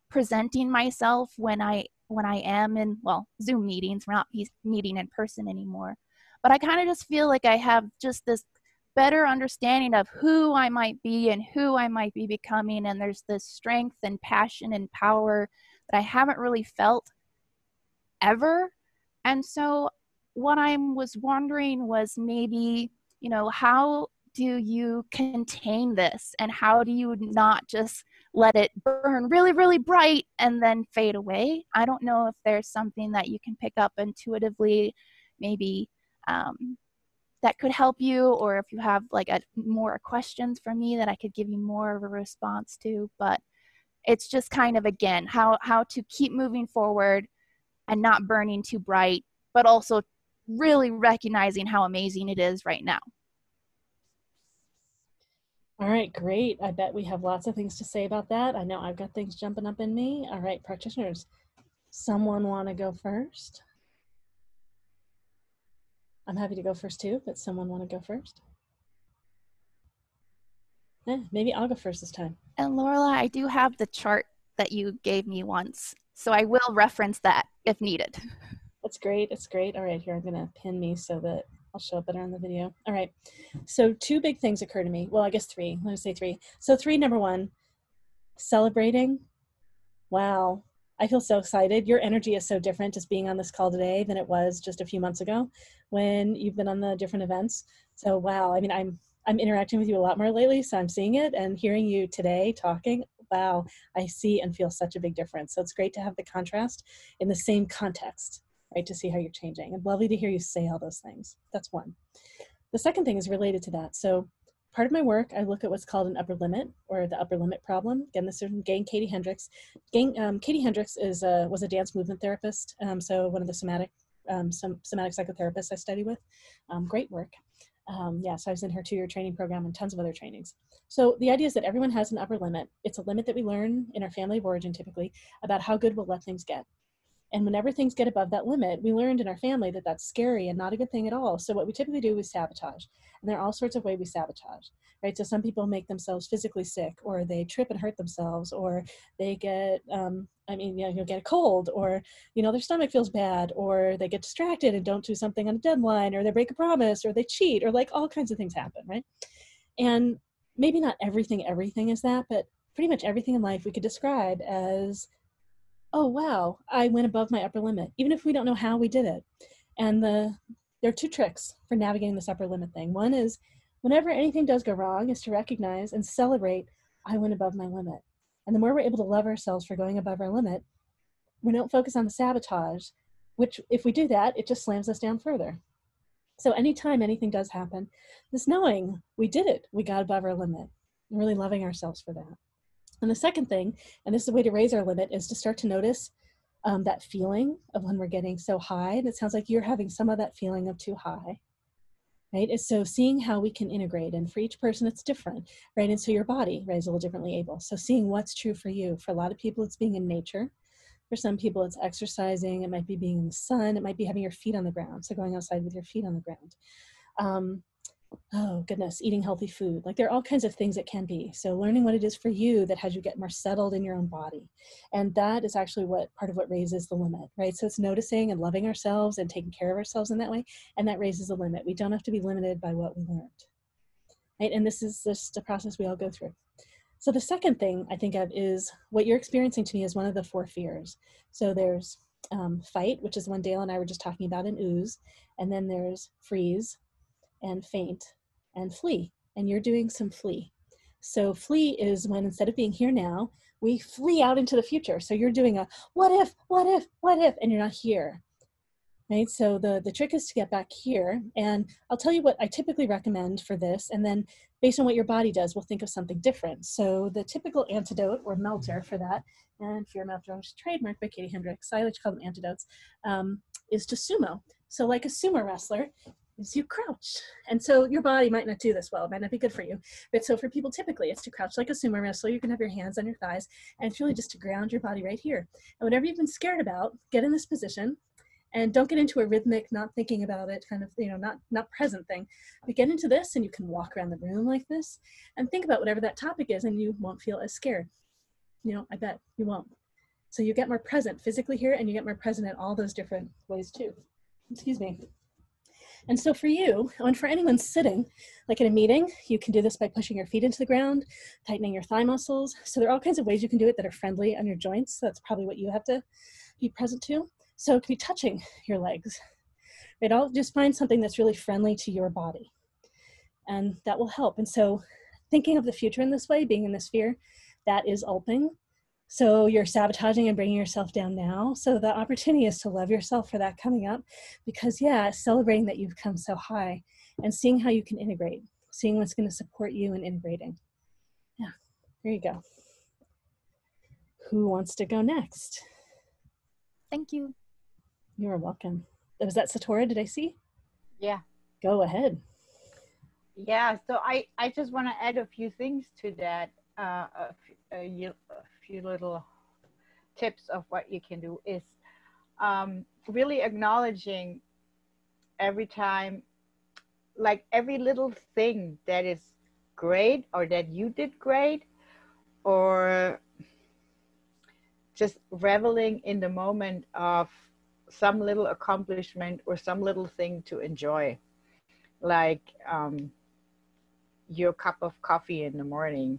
presenting myself when I am in, Zoom meetings. We're not meeting in person anymore. But I kind of just feel like I have just this better understanding of who I might be and who I might be becoming. And there's this strength and passion and power that I haven't really felt ever. And so what I was wondering was maybe, how do you contain this, and how do you not just let it burn really, really bright and then fade away? I don't know if there's something that you can pick up intuitively maybe that could help you, or if you have like more questions for me that I could give you more of a response to. But it's just kind of, again, how to keep moving forward and not burning too bright, but also really recognizing how amazing it is right now. All right, great. I bet we have lots of things to say about that. I know I've got things jumping up in me. All right, practitioners, someone want to go first? I'm happy to go first too, but someone want to go first? Maybe I'll go first this time. And Lorela, I do have the chart that you gave me once, so I will reference that if needed. That's great. It's great. All right, here, I'm going to pin me so that I'll show up better on the video. All right. So 2 big things occur to me. Well, I guess 3. Let me say 3. So 3, number 1, celebrating. Wow. I feel so excited. Your energy is so different just being on this call today than it was just a few months ago when you've been on the different events. So wow. I mean, I'm interacting with you a lot more lately, so I'm seeing it, and hearing you today talking, wow, I see and feel such a big difference. So it's great to have the contrast in the same context, right, to see how you're changing. And lovely to hear you say all those things. That's one. The second thing is related to that. So part of my work, I look at what's called an upper limit, or the upper limit problem. Again, this is from Katie Hendricks. Katie Hendricks was a dance movement therapist, so one of the somatic psychotherapists I study with. Great work. So I was in her 2-year training program and tons of other trainings. So the idea is that everyone has an upper limit. It's a limit that we learn in our family of origin typically about how good we'll let things get. And whenever things get above that limit, we learned in our family that that's scary and not a good thing at all. So what we typically do is sabotage. And there are all sorts of ways we sabotage, right? So some people make themselves physically sick, or they trip and hurt themselves, or they get, get a cold, or, their stomach feels bad, or they get distracted and don't do something on a deadline, or they break a promise, or they cheat, or like all kinds of things happen, right? And maybe not everything is that, but pretty much everything in life we could describe as, oh, wow, I went above my upper limit, even if we don't know how we did it. And there are 2 tricks for navigating this upper limit thing. One is, whenever anything does go wrong, is to recognize and celebrate, I went above my limit. And the more we're able to love ourselves for going above our limit, we don't focus on the sabotage, which if we do that, it just slams us down further. So anytime anything does happen, this knowing we did it, we got above our limit, and really loving ourselves for that. And the second thing, and this is a way to raise our limit, is to start to notice that feeling of when we're getting so high. And it sounds like you're having some of that feeling of too high, right? And so seeing how we can integrate, and for each person it's different, right? And so your body, right, is a little differently able. So seeing what's true for you. For a lot of people, it's being in nature. For some people, it's exercising. It might be being in the sun. It might be having your feet on the ground. So going outside with your feet on the ground. Oh goodness, eating healthy food. Like there are all kinds of things it can be. So learning what it is for you that has you get more settled in your own body. And that is actually part of what raises the limit, right? So it's noticing and loving ourselves and taking care of ourselves in that way. And that raises the limit. We don't have to be limited by what we learned, right? And this is just a process we all go through. So the second thing I think of is what you're experiencing to me is one of the 4 fears. So there's fight, which is one Dale and I were just talking about in ooze. And then there's freeze, and faint, and flee. And you're doing some flee. So flee is when, instead of being here now, we flee out into the future. So you're doing a what if, and you're not here, right? So the trick is to get back here. And I'll tell you what I typically recommend for this. And then based on what your body does, we'll think of something different. So the typical antidote or melter for that, and fear melter, which is trademarked by Katie Hendricks, I like to call them antidotes, is to sumo. So like a sumo wrestler, is you crouch. And so your body might not do this well, it might not be good for you. But so for people, typically it's to crouch like a sumo wrestler. You can have your hands on your thighs, and it's really just to ground your body right here. And whatever you've been scared about, get in this position, and don't get into a rhythmic, not thinking about it, kind of, not present thing. But get into this, and you can walk around the room like this, and think about whatever that topic is, and you won't feel as scared. I bet you won't. So you get more present physically here, and you get more present in all those different ways too. Excuse me. And so for you, and for anyone sitting, like in a meeting, you can do this by pushing your feet into the ground, tightening your thigh muscles. So there are all kinds of ways you can do it that are friendly on your joints. So that's probably what you have to be present to. So it could be touching your legs. Right? I'll just find something that's really friendly to your body. And that will help. And so thinking of the future in this way, being in this fear, that is ulping. So you're sabotaging and bringing yourself down now. So the opportunity is to love yourself for that coming up, because yeah, celebrating that you've come so high and seeing how you can integrate, seeing what's going to support you in integrating. Yeah, there you go. Who wants to go next? Thank you. You're welcome. Was that Satora? Did I see? Yeah. Go ahead. Yeah, so I just want to add a few things to that. A few little tips of what you can do is really acknowledging every time, like every little thing that is great or that you did great, or just reveling in the moment of some little accomplishment or some little thing to enjoy, like your cup of coffee in the morning,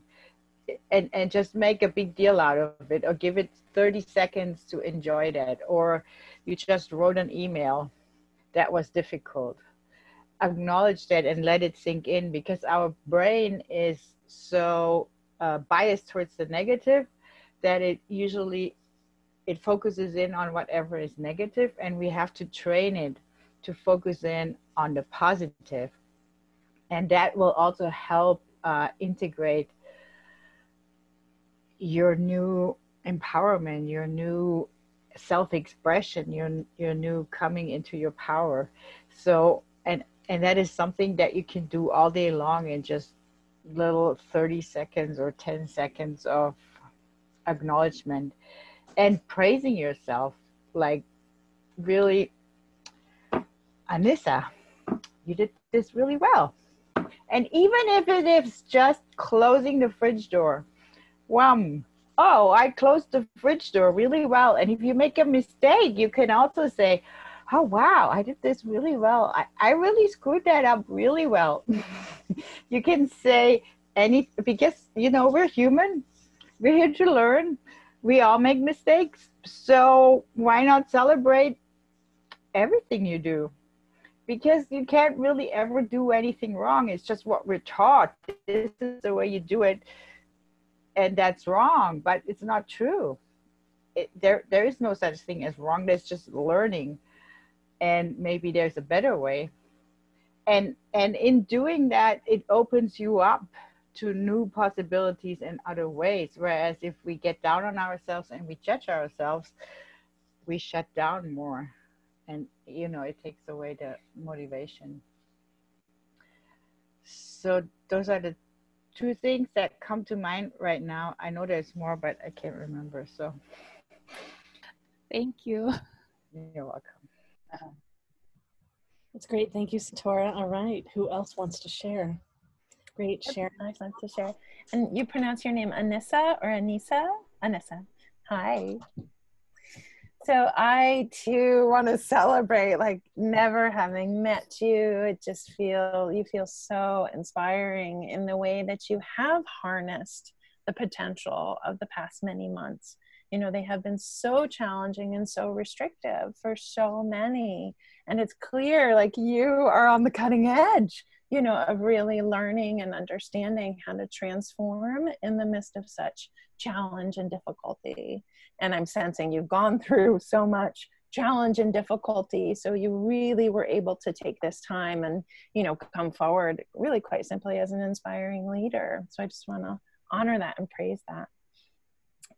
and just make a big deal out of it, or give it 30 seconds to enjoy that, or you just wrote an email that was difficult. Acknowledge that and let it sink in, because our brain is so biased towards the negative that it focuses in on whatever is negative, and we have to train it to focus in on the positive. And that will also help integrate your new empowerment, your new self-expression, your new coming into your power. So, and that is something that you can do all day long in just little 30 seconds or 10 seconds of acknowledgement and praising yourself. Like, really, Anissa, you did this really well. And even if it is just closing the fridge door, oh, I closed the fridge door really well. And if you make a mistake, you can also say, oh, wow, I did this really well. I really screwed that up really well. You can say because, we're human. We're here to learn. We all make mistakes. So why not celebrate everything you do? Because you can't really ever do anything wrong. It's just what we're taught. This is the way you do it. And that's wrong, but it's not true. There is no such thing as wrong. There's just learning. And maybe there's a better way. And in doing that, it opens you up to new possibilities in other ways. Whereas if we get down on ourselves and we judge ourselves, we shut down more. And, it takes away the motivation. So those are the two things that come to mind right now. I know there's more, but I can't remember. So Thank you. you're welcome. That's great. Thank you, Satora. All right. Who else wants to share? Great share. I'd like to share. And you pronounce your name Anissa or Anissa? Anissa. Hi. So I too want to celebrate, like, never having met you. You feel so inspiring in the way that you have harnessed the potential of the past many months. They have been so challenging and so restrictive for so many. And it's clear, like, you are on the cutting edge, of really learning and understanding how to transform in the midst of such challenge and difficulty. And I'm sensing you've gone through so much challenge and difficulty. So you really were able to take this time and, come forward really quite simply as an inspiring leader. So I just want to honor that and praise that.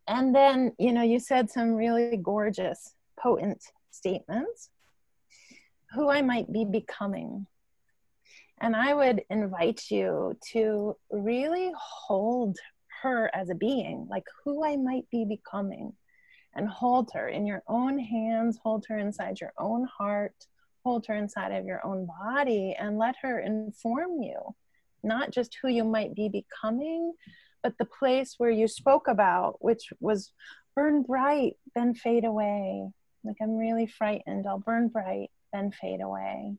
And then, you said some really gorgeous, potent statements. Who I might be becoming. And I would invite you to really hold her as a being, like who I might be becoming, and hold her in your own hands, hold her inside your own heart, hold her inside of your own body, and let her inform you, not just who you might be becoming, but the place where you spoke about, which was burn bright, then fade away. Like, I'm really frightened, I'll burn bright, then fade away.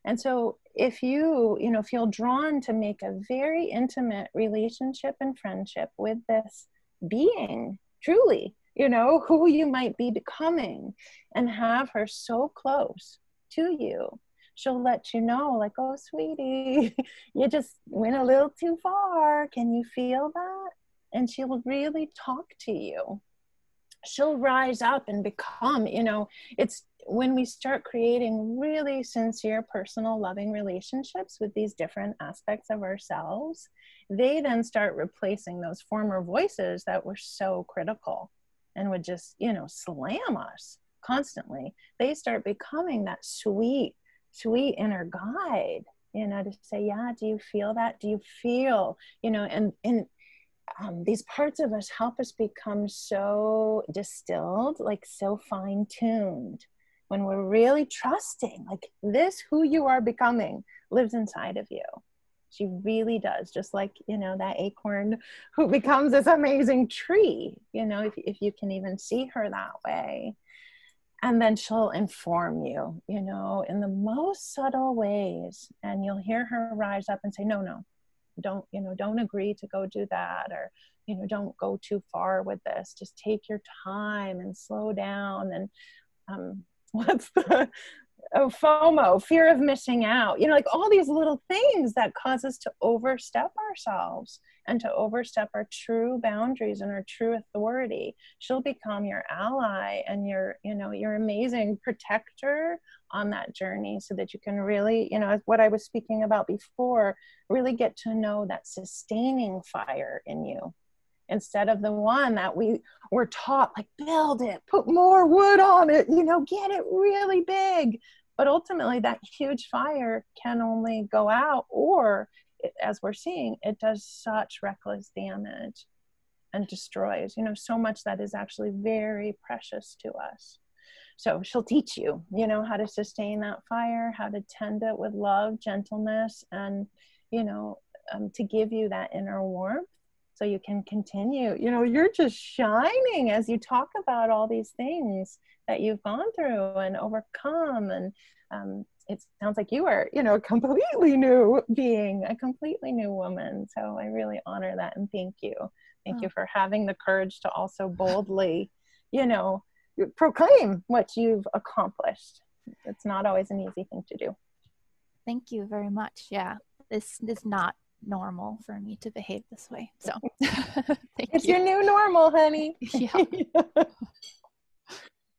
And so if you, feel drawn to make a very intimate relationship and friendship with this being, truly, who you might be becoming, and have her so close to you, she'll let you know, like, oh, sweetie, you just went a little too far. Can you feel that? And she'll really talk to you she'll rise up and become, you know, it's when we start creating really sincere, personal, loving relationships with these different aspects of ourselves, they then start replacing those former voices that were so critical and would just, you know, slam us constantly. They start becoming that sweet, sweet inner guide, you know, to say, yeah, do you feel that? Do you feel, you know, and these parts of us help us become so distilled, like so fine-tuned, when we're really trusting, like this, who you are becoming, lives inside of you. She really does, just like, you know, that acorn who becomes this amazing tree, you know, if you can even see her that way. And then she'll inform you, you know, in the most subtle ways. And you'll hear her rise up and say, no, no, don't, you know, don't agree to go do that, or, you know, don't go too far with this. Just take your time and slow down. And what's the FOMO, fear of missing out, you know, like all these little things that cause us to overstep ourselves and to overstep our true boundaries and our true authority. She'll become your ally and your, you know, your amazing protector on that journey, so that you can really, you know, what I was speaking about before, really get to know that sustaining fire in you, instead of the one that we were taught, like, build it, put more wood on it, you know, get it really big. But ultimately that huge fire can only go out, or as we're seeing, it does such reckless damage and destroys, you know, so much that is actually very precious to us. So she'll teach you, you know, how to sustain that fire, how to tend it with love, gentleness, and, you know, to give you that inner warmth, so you can continue. You know, you're just shining as you talk about all these things that you've gone through and overcome. And it sounds like you are, you know, a completely new being, a completely new woman. So I really honor that, and thank you. Thank you for having the courage to also boldly, you know, proclaim what you've accomplished. It's not always an easy thing to do. Thank you very much. Yeah, this is not normal for me to behave this way. So thank it's you. Your new normal, honey. Yeah.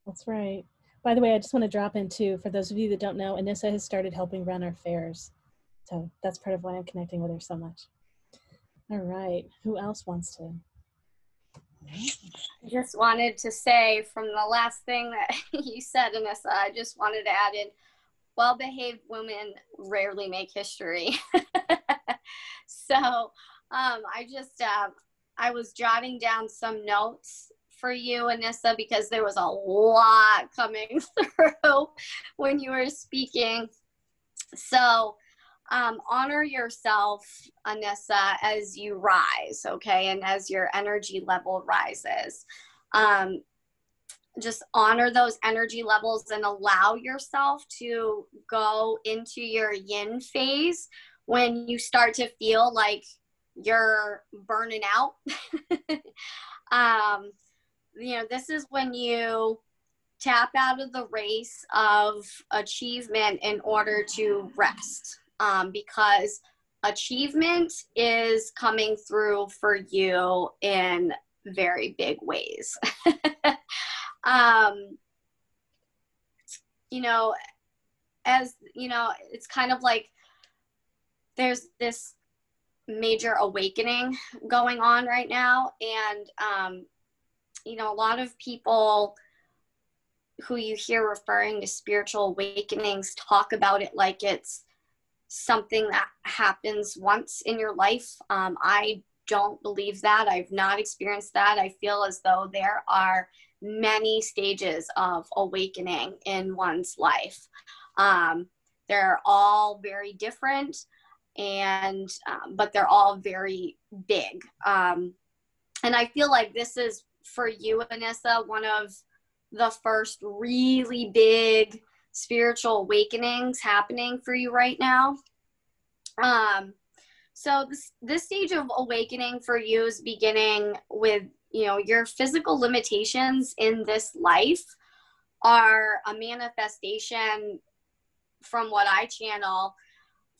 That's right. By the way, I just want to drop in too, for those of you that don't know, Anissa has started helping run our fairs. So that's part of why I'm connecting with her so much. All right. Who else wants to? I just wanted to say, from the last thing that you said, Anissa, I just wanted to add in, well-behaved women rarely make history. So I was jotting down some notes for you, Anissa, because there was a lot coming through when you were speaking. So honor yourself, Anissa, as you rise, okay, and as your energy level rises. Just honor those energy levels and allow yourself to go into your yin phase when you start to feel like you're burning out. You know, this is when you tap out of the race of achievement in order to rest, because achievement is coming through for you in very big ways. You know, as you know, it's kind of like there's this major awakening going on right now, and you know, a lot of people who you hear referring to spiritual awakenings talk about it like it's something that happens once in your life. I don't believe that. I've not experienced that. I feel as though there are many stages of awakening in one's life. They're all very different, and but they're all very big. And I feel like this is, for you, Anissa, one of the first really big spiritual awakenings happening for you right now. So this stage of awakening for you is beginning with, you know, your physical limitations in this life are a manifestation, from what I channel,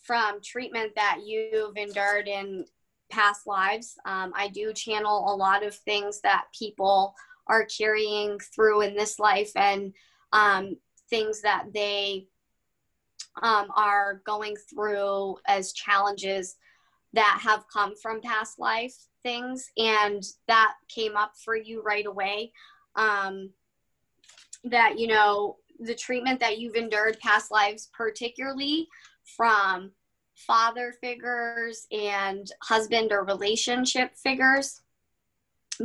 from treatment that you've endured in past lives. I do channel a lot of things that people are carrying through in this life, and things that they are going through as challenges that have come from past life things. And that came up for you right away, that, you know, the treatment that you've endured past lives, particularly from father figures and husband or relationship figures,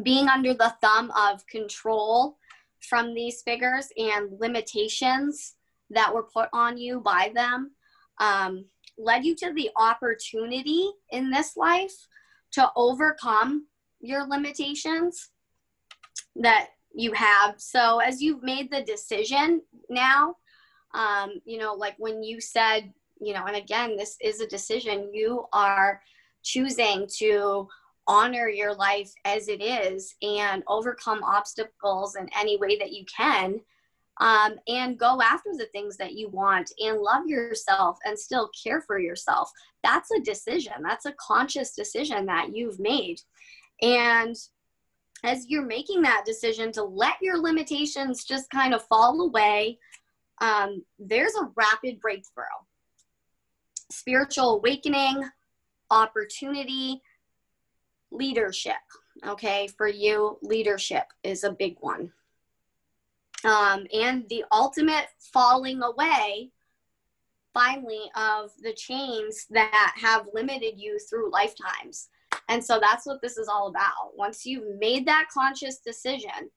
being under the thumb of control from these figures and limitations that were put on you by them, led you to the opportunity in this life to overcome your limitations that you have. So as you've made the decision now, you know, like when you said, you know, and again, this is a decision, you are choosing to honor your life as it is and overcome obstacles in any way that you can, and go after the things that you want and love yourself and still care for yourself. That's a decision. That's a conscious decision that you've made. And as you're making that decision to let your limitations just kind of fall away, there's a rapid breakthrough, spiritual awakening, opportunity, leadership. Okay, for you, leadership is a big one. And the ultimate falling away, finally, of the chains that have limited you through lifetimes. And so that's what this is all about. Once you've made that conscious decision,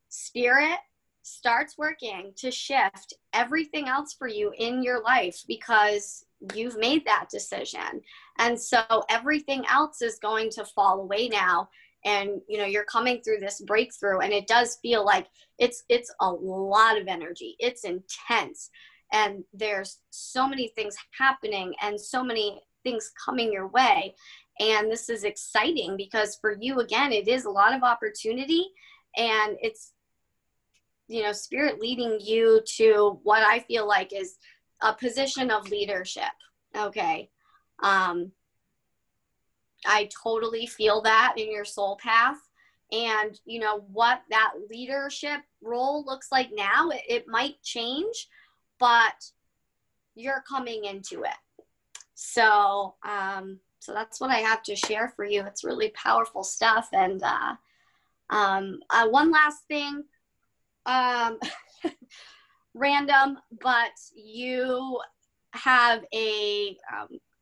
spirit starts working to shift everything else for you in your life because you've made that decision. And so everything else is going to fall away now. And, you know, you're coming through this breakthrough, and it does feel like it's a lot of energy. It's intense. And there's so many things happening and so many things coming your way. And this is exciting because for you, again, it is a lot of opportunity, and it's, you know, spirit leading you to what I feel like is a position of leadership. Okay. I totally feel that in your soul path. And you know what that leadership role looks like now, it might change, but you're coming into it. So, so that's what I have to share for you. It's really powerful stuff. And one last thing, random, but you have a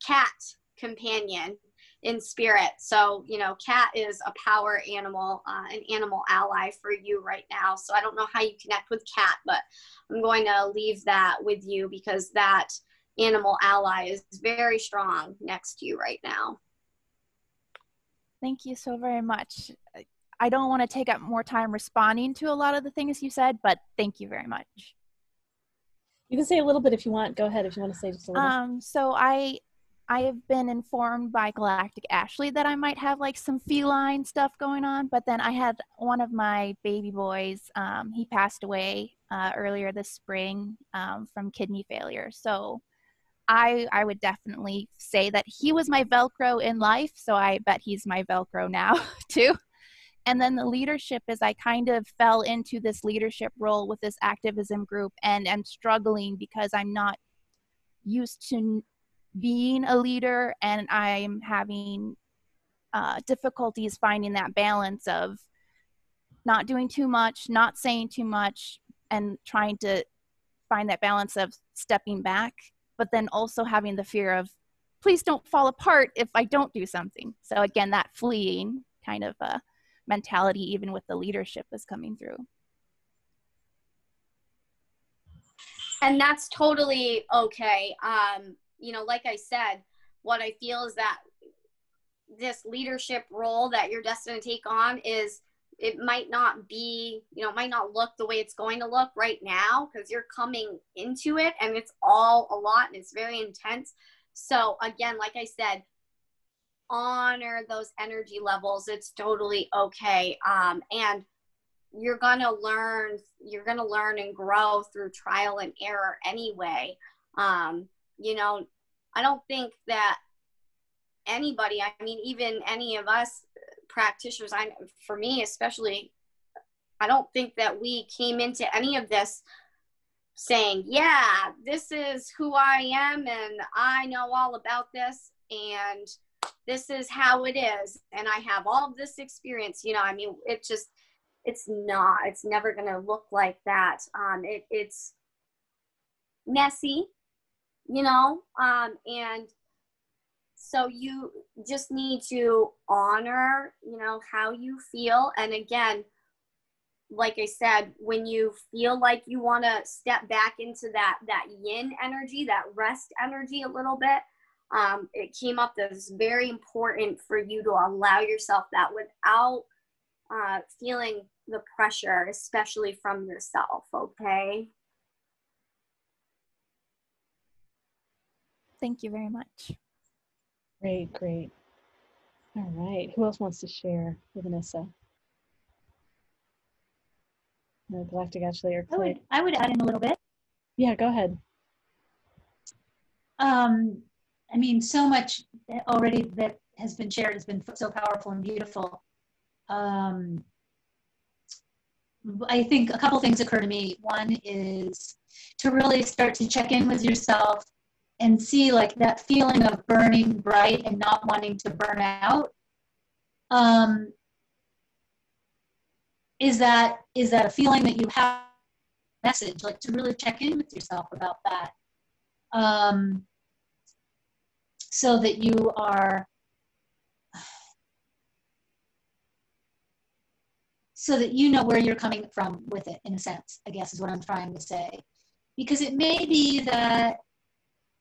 cat companion in spirit. So, you know, cat is a power animal, an animal ally for you right now. So I don't know how you connect with cat, but I'm going to leave that with you because that animal ally is very strong next to you right now. Thank you so very much. I don't want to take up more time responding to a lot of the things you said, but thank you very much. You can say a little bit if you want. Go ahead if you want to say just a little. So I have been informed by Galactic Ashley that I might have like some feline stuff going on, but then I had one of my baby boys, he passed away earlier this spring from kidney failure. So I would definitely say that he was my Velcro in life, so I bet he's my Velcro now too. And then the leadership is I kind of fell into this leadership role with this activism group, and I'm struggling because I'm not used to being a leader, and I'm having difficulties finding that balance of not doing too much, not saying too much, and trying to find that balance of stepping back, but then also having the fear of, please don't fall apart if I don't do something. So again, that fleeing kind of mentality, even with the leadership, is coming through. And that's totally okay. You know, like I said, what I feel is that this leadership role that you're destined to take on is, it might not be, you know, it might not look the way it's going to look right now because you're coming into it and it's all a lot and it's very intense. So again, like I said, honor those energy levels. It's totally okay. And you're going to learn and grow through trial and error anyway. You know, I don't think that anybody, I mean, even any of us practitioners, for me especially, I don't think that we came into any of this saying, yeah, this is who I am and I know all about this and this is how it is and I have all of this experience. You know, I mean, it's never going to look like that. It's messy, you know, and so you just need to honor, you know, how you feel. And again, like I said, when you feel like you want to step back into that yin energy, that rest energy a little bit, it came up that it's very important for you to allow yourself that without feeling the pressure, especially from yourself, okay? Thank you very much. Great, great. All right, who else wants to share with Vanessa? No, Galactic actually, or Clay. I would add in a little bit. Yeah, go ahead. I mean, so much already that has been shared has been so powerful and beautiful. I think a couple things occur to me. One is to really start to check in with yourself and see like that feeling of burning bright and not wanting to burn out. Is that a feeling that you have? Message, like to really check in with yourself about that, so that you are, so that you know where you're coming from with it, in a sense, I guess is what I'm trying to say. Because it may be that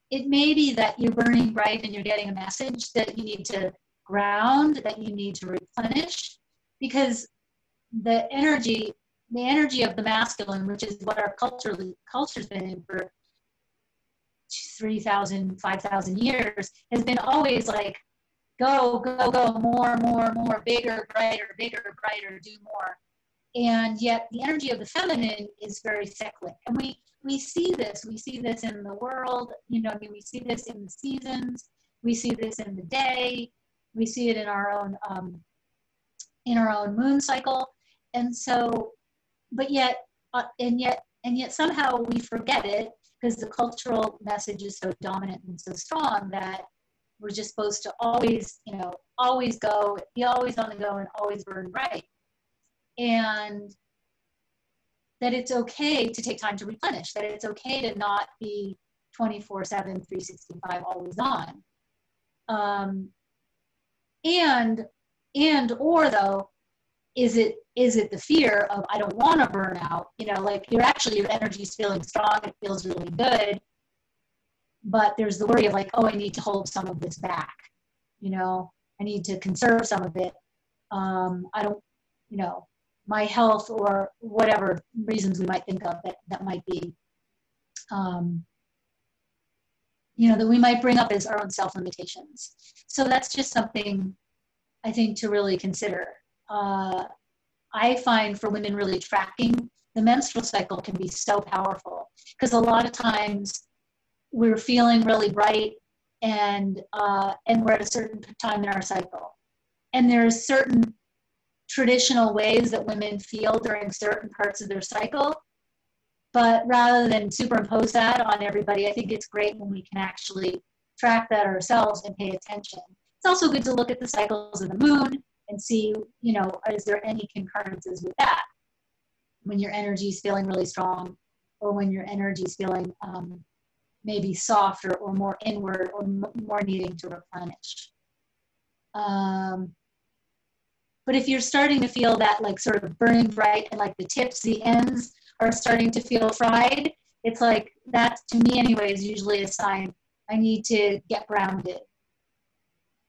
you're burning bright and you're getting a message that you need to ground, that you need to replenish, because the energy of the masculine, which is what our culture's been in for 3,000, 5,000 years, has been always like, go, go, go, more, bigger, brighter, do more. And yet the energy of the feminine is very cyclic. And we see this in the world, you know, I mean, we see this in the seasons, we see this in the day, we see it in our own moon cycle. And so, but yet, and yet somehow we forget it because the cultural message is so dominant and so strong that we're just supposed to always, you know, always go, be always on the go and always burn bright. And that it's okay to take time to replenish, that it's okay to not be 24/7, 365 always on. Or though, is it the fear of, I don't want to burn out, you know, like your energy is feeling strong, it feels really good, but there's the worry of like, oh, I need to hold some of this back, you know, I need to conserve some of it. I don't, you know, my health or whatever reasons we might think of that might be, you know, that we might bring up as our own self-limitations. So that's just something I think to really consider. I find for women really tracking the menstrual cycle can be so powerful, because a lot of times we're feeling really bright and we're at a certain time in our cycle. And there's certain traditional ways that women feel during certain parts of their cycle. But rather than superimpose that on everybody, I think it's great when we can actually track that ourselves and pay attention. It's also good to look at the cycles of the moon and see, you know, is there any concurrences with that? When your energy is feeling really strong, or when your energy is feeling maybe softer or more inward or more needing to replenish. But if you're starting to feel that like sort of burning bright and like the tips, the ends are starting to feel fried, it's like that, to me anyway, is usually a sign I need to get grounded.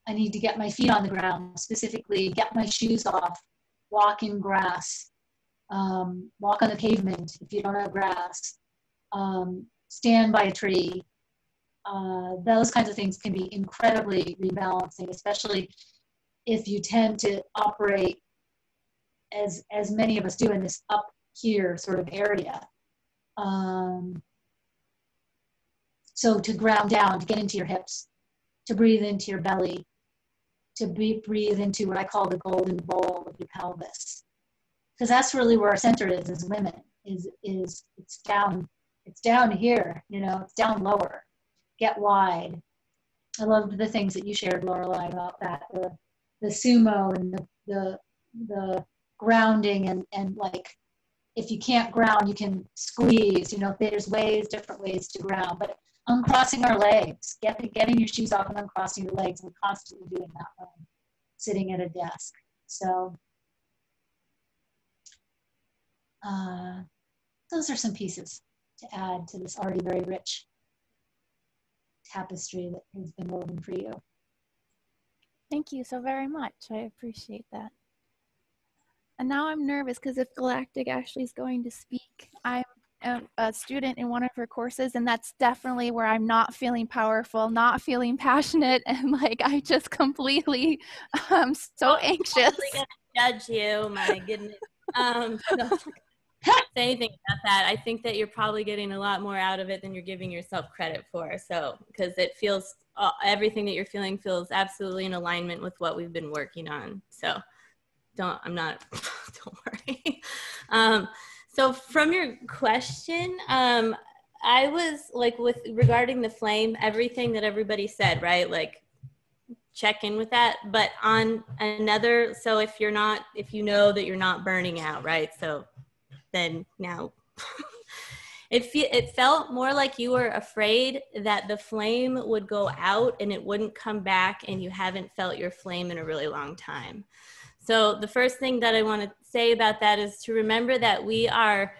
I need to get my feet on the ground, specifically get my shoes off, walk in grass, walk on the pavement if you don't have grass, stand by a tree. Those kinds of things can be incredibly rebalancing, especially if you tend to operate as many of us do in this up here sort of area. So to ground down, to get into your hips, to breathe into your belly, to breathe into what I call the golden bowl of your pelvis. because that's really where our center is as women, is it's down here, you know, it's down lower, get wide. I loved the things that you shared, Lorelei, about that, the sumo and the grounding, and like, if you can't ground, you can squeeze, you know, there's different ways to ground, but uncrossing our legs, getting your shoes off and uncrossing your legs. We're constantly doing that when I'm sitting at a desk. So those are some pieces to add to this already very rich tapestry that has been woven for you. Thank you so very much. I appreciate that. And now I'm nervous because if Galactic Ashley is going to speak, I'm a student in one of her courses, and that's definitely where I'm not feeling powerful, not feeling passionate, and like I just completely so anxious. I'm totally gonna judge you, my goodness. Don't say anything about that. I think that you're probably getting a lot more out of it than you're giving yourself credit for. So, because it feels, everything that you're feeling feels absolutely in alignment with what we've been working on. So, don't worry. So from your question, I was like, regarding the flame, everything that everybody said, right? Like, check in with that. But on another, so if you know that you're not burning out, right? So then now it felt more like you were afraid that the flame would go out and it wouldn't come back, and you haven't felt your flame in a really long time. So the first thing that I want to say about that is to remember that we are,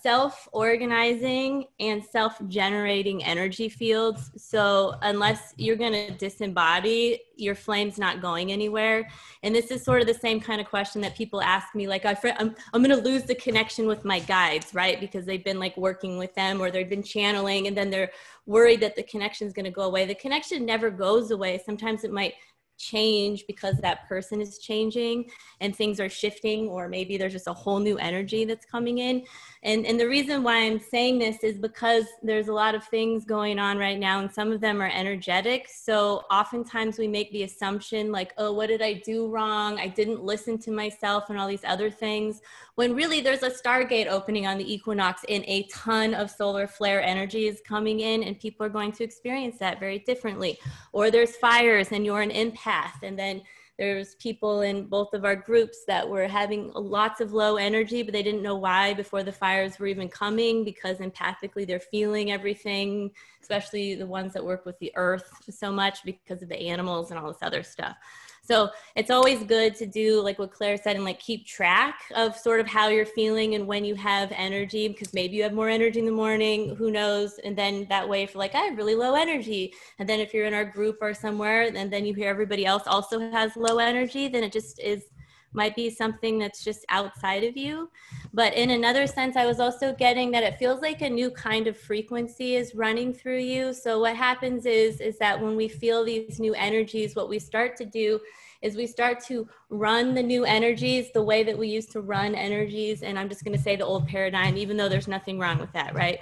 self-organizing and self-generating energy fields. So unless you're going to disembody, your flame's not going anywhere. And this is sort of the same kind of question that people ask me, like, I'm going to lose the connection with my guides, right? Because they've been like working with them, or they've been channeling, and then they're worried that the connection is going to go away. The connection never goes away. Sometimes it might change because that person is changing and things are shifting, or maybe there's just a whole new energy that's coming in. And the reason why I'm saying this is because there's a lot of things going on right now, and some of them are energetic. So oftentimes we make the assumption like, oh, what did I do wrong? I didn't listen to myself and all these other things, when really there's a stargate opening on the equinox and a ton of solar flare energy is coming in, and people are going to experience that very differently. Or there's fires and you're an empath, and then there's people in both of our groups that were having lots of low energy, but they didn't know why before the fires were even coming, because empathically they're feeling everything, especially the ones that work with the earth so much because of the animals and all this other stuff. So it's always good to do like what Claire said, and like keep track of sort of how you're feeling and when you have energy, because maybe you have more energy in the morning, who knows? And then that way, if you're like, I have really low energy, and then if you're in our group or somewhere, and then you hear everybody else also has low energy, then it just might be something that's just outside of you. But in another sense, I was also getting that it feels like a new kind of frequency is running through you. So what happens is that when we feel these new energies, what we start to do is we start to run the new energies the way that we used to run energies. And I'm just going to say the old paradigm, even though there's nothing wrong with that, right?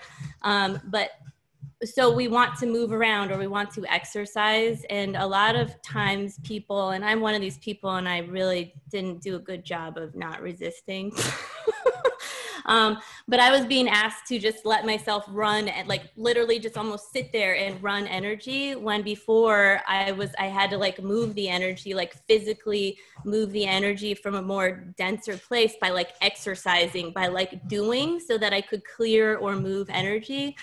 So we want to move around, or we want to exercise. And a lot of times people, and I'm one of these people, and I really didn't do a good job of not resisting. But I was being asked to just let myself run and like literally just almost sit there and run energy, when before I had to like move the energy, like physically move the energy from a more denser place by like exercising, by like doing, so that I could clear or move energy.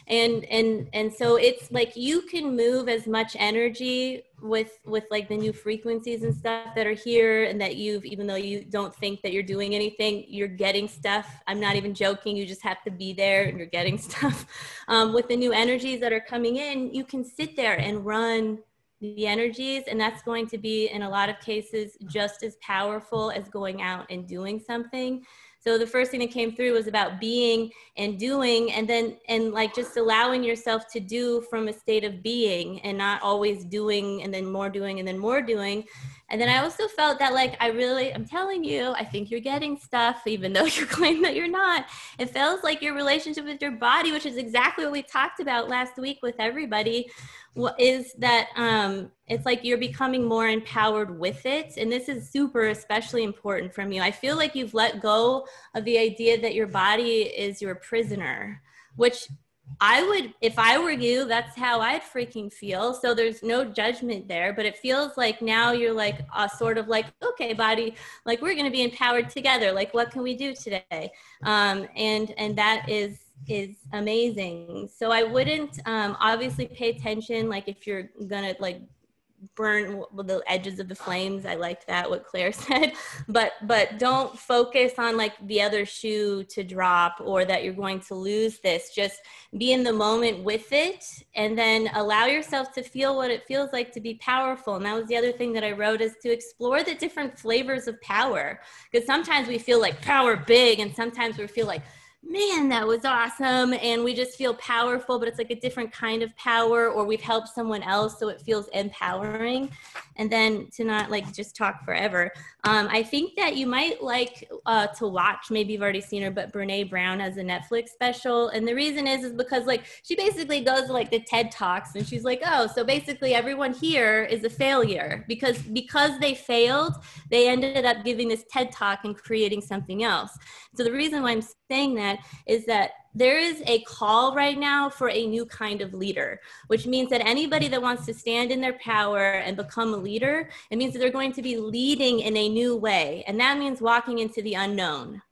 And so it's like you can move as much energy with like the new frequencies and stuff that are here, and that even though you don't think that you're doing anything, you're getting stuff. I'm not even joking. You just have to be there and you're getting stuff. With the new energies that are coming in, you can sit there and run the energies, and that's going to be in a lot of cases just as powerful as going out and doing something. So the first thing that came through was about being and doing, and like just allowing yourself to do from a state of being, and not always doing and then more doing and then more doing. And then I also felt that like, I'm telling you, I think you're getting stuff, even though you claim that you're not. It feels like your relationship with your body, which is exactly what we talked about last week with everybody, is that it's like you're becoming more empowered with it. And this is super especially important from you. I feel like you've let go of the idea that your body is your prisoner, which I would, if I were you, that's how I'd freaking feel. So there's no judgment there, but it feels like now you're like sort of like, okay, body, like we're going to be empowered together. Like, what can we do today? And that is amazing. So I wouldn't obviously pay attention. Like if you're going to like burn the edges of the flames. I liked that, what Claire said, but don't focus on like the other shoe to drop or that you're going to lose this. Just be in the moment with it and then allow yourself to feel what it feels like to be powerful. And that was the other thing that I wrote, is to explore the different flavors of power, because sometimes we feel like power big and sometimes we feel like, man, that was awesome. And we just feel powerful, but it's like a different kind of power, or we've helped someone else, so it feels empowering. And then to not like just talk forever. I think that you might like to watch, maybe you've already seen her, but Brene Brown has a Netflix special. And the reason is because like she basically goes to like the TED Talks and she's like, oh, so basically everyone here is a failure because they failed, they ended up giving this TED Talk and creating something else. So the reason why I'm saying that is that there is a call right now for a new kind of leader, which means that anybody that wants to stand in their power and become a leader, it means that they're going to be leading in a new way. And that means walking into the unknown.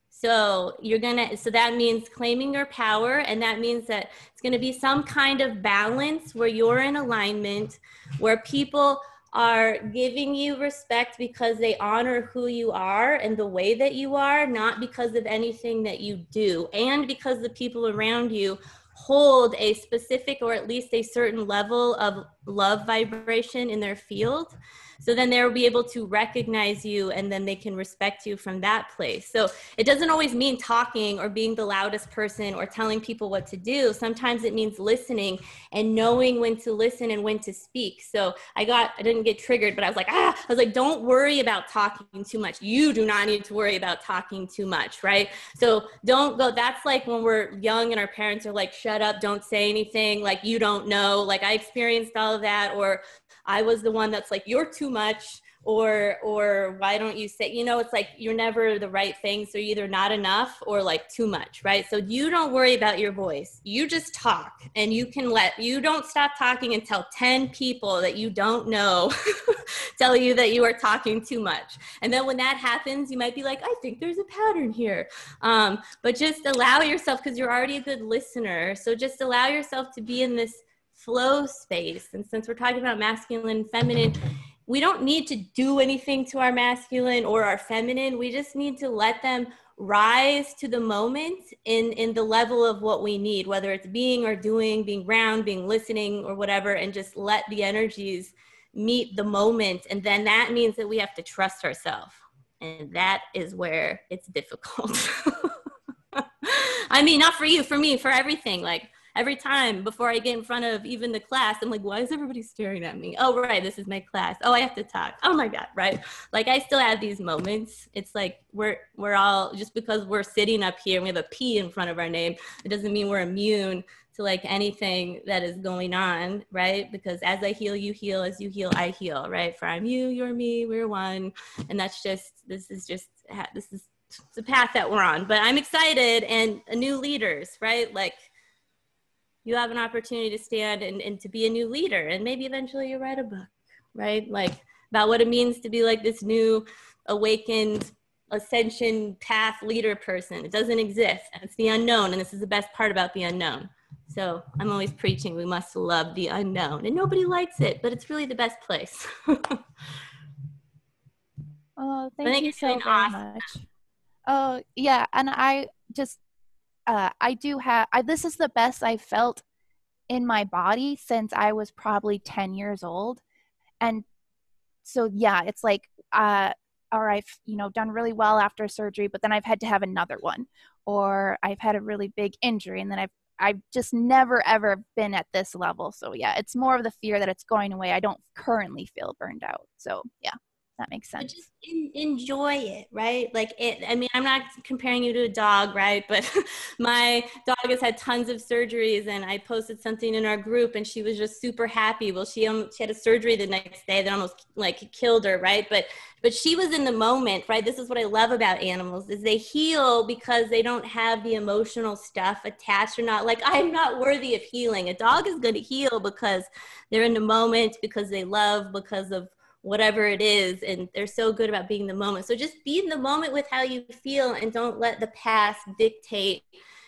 So that means claiming your power. And that means that it's going to be some kind of balance where you're in alignment, where people are giving you respect because they honor who you are and the way that you are, not because of anything that you do, and because the people around you hold a specific or at least a certain level of love vibration in their field. So then they'll be able to recognize you and then they can respect you from that place. So it doesn't always mean talking or being the loudest person or telling people what to do. Sometimes it means listening and knowing when to listen and when to speak. So I didn't get triggered, but I was like, don't worry about talking too much. You do not need to worry about talking too much, right? So don't go, that's like when we're young and our parents are like, shut up, don't say anything, like you don't know. Like I experienced all of that, or I was the one that's like, you're too much, or why don't you say, it's like, you're never the right thing. So you're either not enough or like too much, right? So you don't worry about your voice. You just talk, and you don't stop talking until 10 people that you don't know tell you that you are talking too much. And then when that happens, you might be like, I think there's a pattern here. But just allow yourself, because you're already a good listener. So just allow yourself to be in this flow space. And since we're talking about masculine and feminine, we don't need to do anything to our masculine or our feminine. We just need to let them rise to the moment in the level of what we need, whether it's being or doing, being round, being listening or whatever, and just let the energies meet the moment. And then that means that we have to trust ourselves. And that is where it's difficult. I mean, not for you, for me, for everything. Like, every time before I get in front of even the class, I'm like, why is everybody staring at me? Oh, right, this is my class. Oh, I have to talk. Oh my God, right? Like I still have these moments. It's like we're all, just because we're sitting up here and we have a P in front of our name, it doesn't mean we're immune to like anything that is going on, right? Because as I heal, you heal. As you heal, I heal, right? For I'm you, you're me, we're one. And this is the path that we're on. But I'm excited, and new leaders, right? Like, you have an opportunity to stand and to be a new leader, and maybe eventually you write a book, right? Like about what it means to be like this new awakened ascension path leader person. It doesn't exist, and it's the unknown, and this is the best part about the unknown. So I'm always preaching we must love the unknown, and nobody likes it, but it's really the best place. Oh, thank you so very much. Oh, yeah, and I just this is the best I've felt in my body since I was probably 10 years old. And so, yeah, it's like, or I've, done really well after surgery, but then I've had to have another one, or I've had a really big injury and then I've I've just never ever been at this level. So yeah, it's more of the fear that it's going away. I don't currently feel burned out. So yeah, that makes sense. Just enjoy it, right? Like I mean, I'm not comparing you to a dog, right? But my dog has had tons of surgeries, and I posted something in our group, and she was just super happy. Well, she had a surgery the next day that almost like killed her, right? But she was in the moment, right? This is what I love about animals, is they heal because they don't have the emotional stuff attached, or not like, I'm not worthy of healing. A dog is going to heal because they're in the moment, because they love, because of whatever it is, and they're so good about being in the moment. So just be in the moment with how you feel, and don't let the past dictate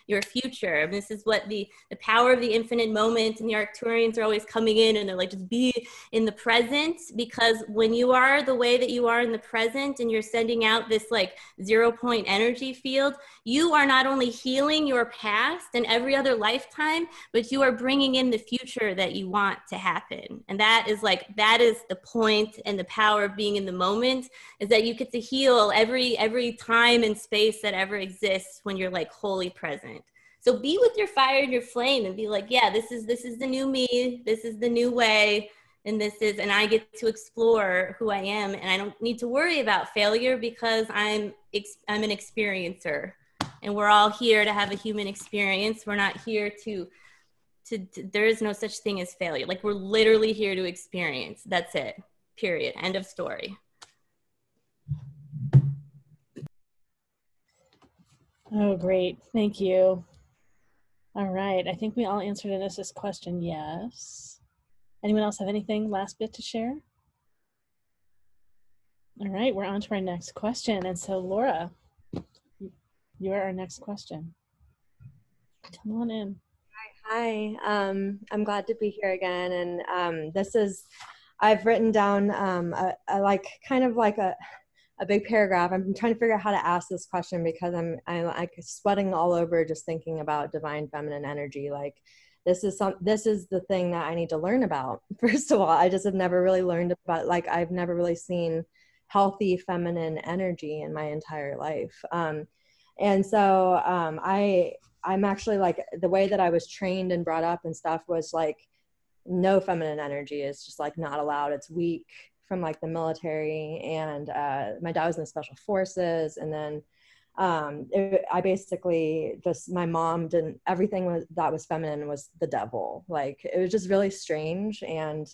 your future. And this is what the power of the infinite moment, and the Arcturians are always coming in, and they're like, just be in the present, because when you are the way that you are in the present, and you're sending out this like 0 point energy field, you are not only healing your past and every other lifetime, but you are bringing in the future that you want to happen. And that is the point and the power of being in the moment, is that you get to heal every time and space that ever exists when you're like wholly present. So be with your fire and your flame, and be like, yeah, this is the new me. This is the new way. And I get to explore who I am, and I don't need to worry about failure, because I'm an experiencer, and we're all here to have a human experience. We're not here to there is no such thing as failure. Like, we're literally here to experience. That's it. Period. End of story. Oh, great. Thank you. All right. I think we all answered Anissa's question, yes. Anyone else have anything last bit to share? All right, we're on to our next question. And so, Laura, you're our next question. Come on in. Hi, I'm glad to be here again. And I've written down a big paragraph. I'm trying to figure out how to ask this question, because I'm like sweating all over just thinking about divine feminine energy. Like, this is the thing that I need to learn about. First of all, I just have never really learned about, like, I've never really seen healthy feminine energy in my entire life. And so I'm actually, like, the way that I was trained and brought up and stuff was like, no feminine energy is just like not allowed. It's weak, from like the military, and my dad was in the special forces, and then I basically just, my mom didn't, everything that was feminine was the devil. Like, it was just really strange. And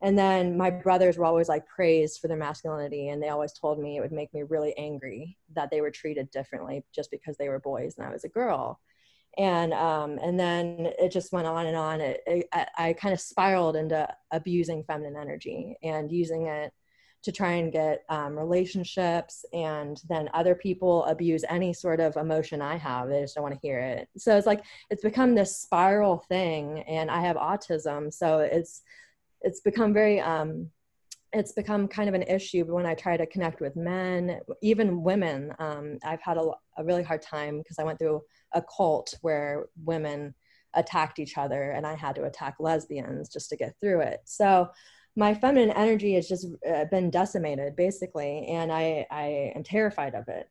then my brothers were always like praised for their masculinity, and they always told me it would make me really angry that they were treated differently just because they were boys and I was a girl. And then it just went on and on. I kind of spiraled into abusing feminine energy and using it to try and get relationships, and then other people abuse any sort of emotion I have. They just don't want to hear it. So it's like, it's become this spiral thing, and I have autism. So it's become very, it's become kind of an issue when I try to connect with men, even women. I've had a really hard time, because I went through a cult where women attacked each other, and I had to attack lesbians just to get through it. So my feminine energy has just been decimated, basically, and I am terrified of it.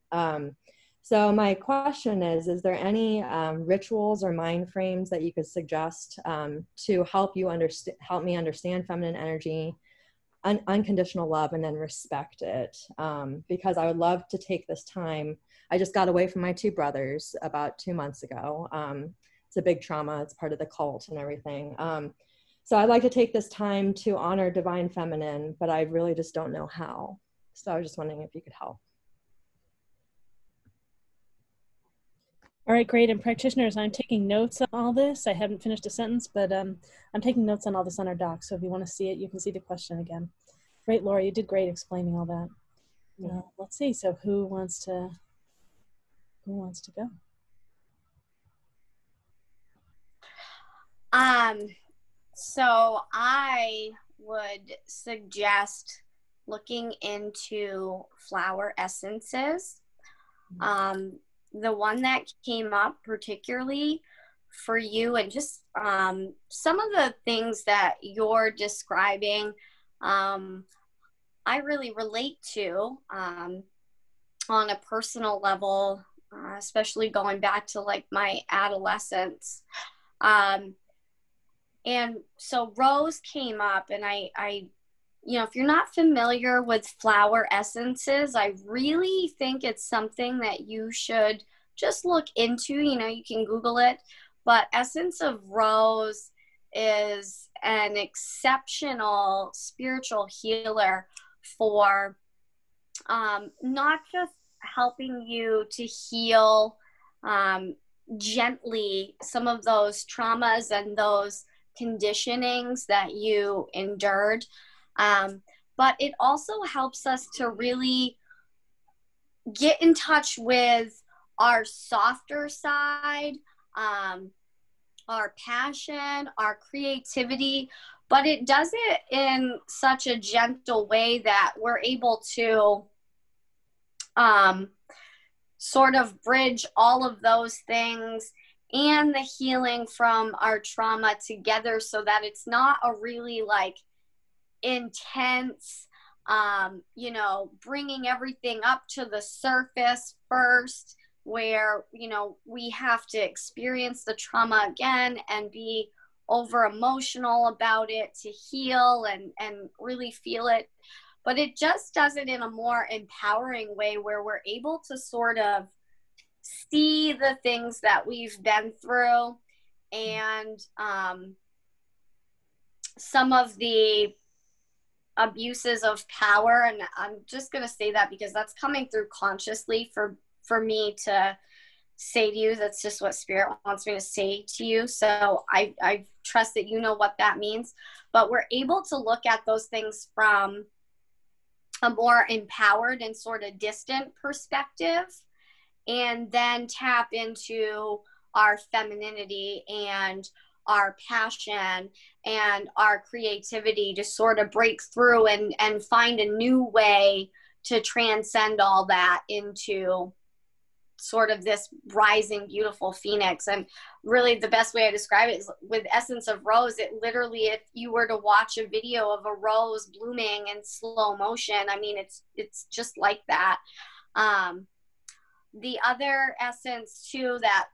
So my question is there any rituals or mind frames that you could suggest to help me understand feminine energy, unconditional love, and then respect it? Because I would love to take this time. I just got away from my two brothers about 2 months ago. It's a big trauma. It's part of the cult and everything. So I'd like to take this time to honor divine feminine, but I really just don't know how. So I was just wondering if you could help. All right, great. And practitioners, I'm taking notes on all this. I haven't finished a sentence, but I'm taking notes on all this on our doc. So if you want to see it, you can see the question again. Great, Laura, you did great explaining all that. Let's see. So who wants to go? So I would suggest looking into flower essences. The one that came up particularly for you, and just some of the things that you're describing, I really relate to on a personal level especially going back to like my adolescence. And so rose came up, and I, you know, if you're not familiar with flower essences, I really think it's something that you should just look into. You know, you can Google it, but essence of rose is an exceptional spiritual healer for not just helping you to heal gently some of those traumas and those conditionings that you endured, but it also helps us to really get in touch with our softer side, our passion, our creativity, but it does it in such a gentle way that we're able to sort of bridge all of those things and the healing from our trauma together, so that it's not a really like intense, you know, bringing everything up to the surface first, where, you know, we have to experience the trauma again and be over emotional about it to heal and really feel it. But it just does it in a more empowering way, where we're able to sort of see the things that we've been through, and some of the abuses of power. And I'm just going to say that because that's coming through consciously for me to say to you. That's just what Spirit wants me to say to you. So I trust that you know what that means. But we're able to look at those things from a more empowered and sort of distant perspective, and then tap into our femininity and our passion and our creativity to sort of break through and find a new way to transcend all that into sort of this rising beautiful phoenix. And really the best way I describe it is with essence of rose. It literally, if you were to watch a video of a rose blooming in slow motion, I mean, it's just like that. The other essence too that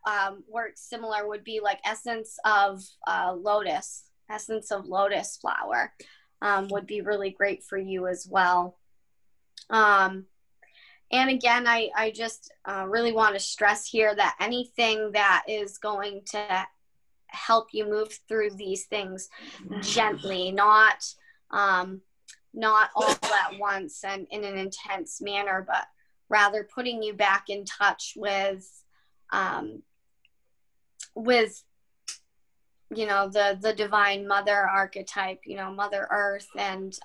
works similar would be like essence of lotus flower would be really great for you as well. And again, I just really want to stress here that anything that is going to help you move through these things gently, not all at once and in an intense manner, but rather putting you back in touch with you know, the divine mother archetype, you know, Mother Earth, and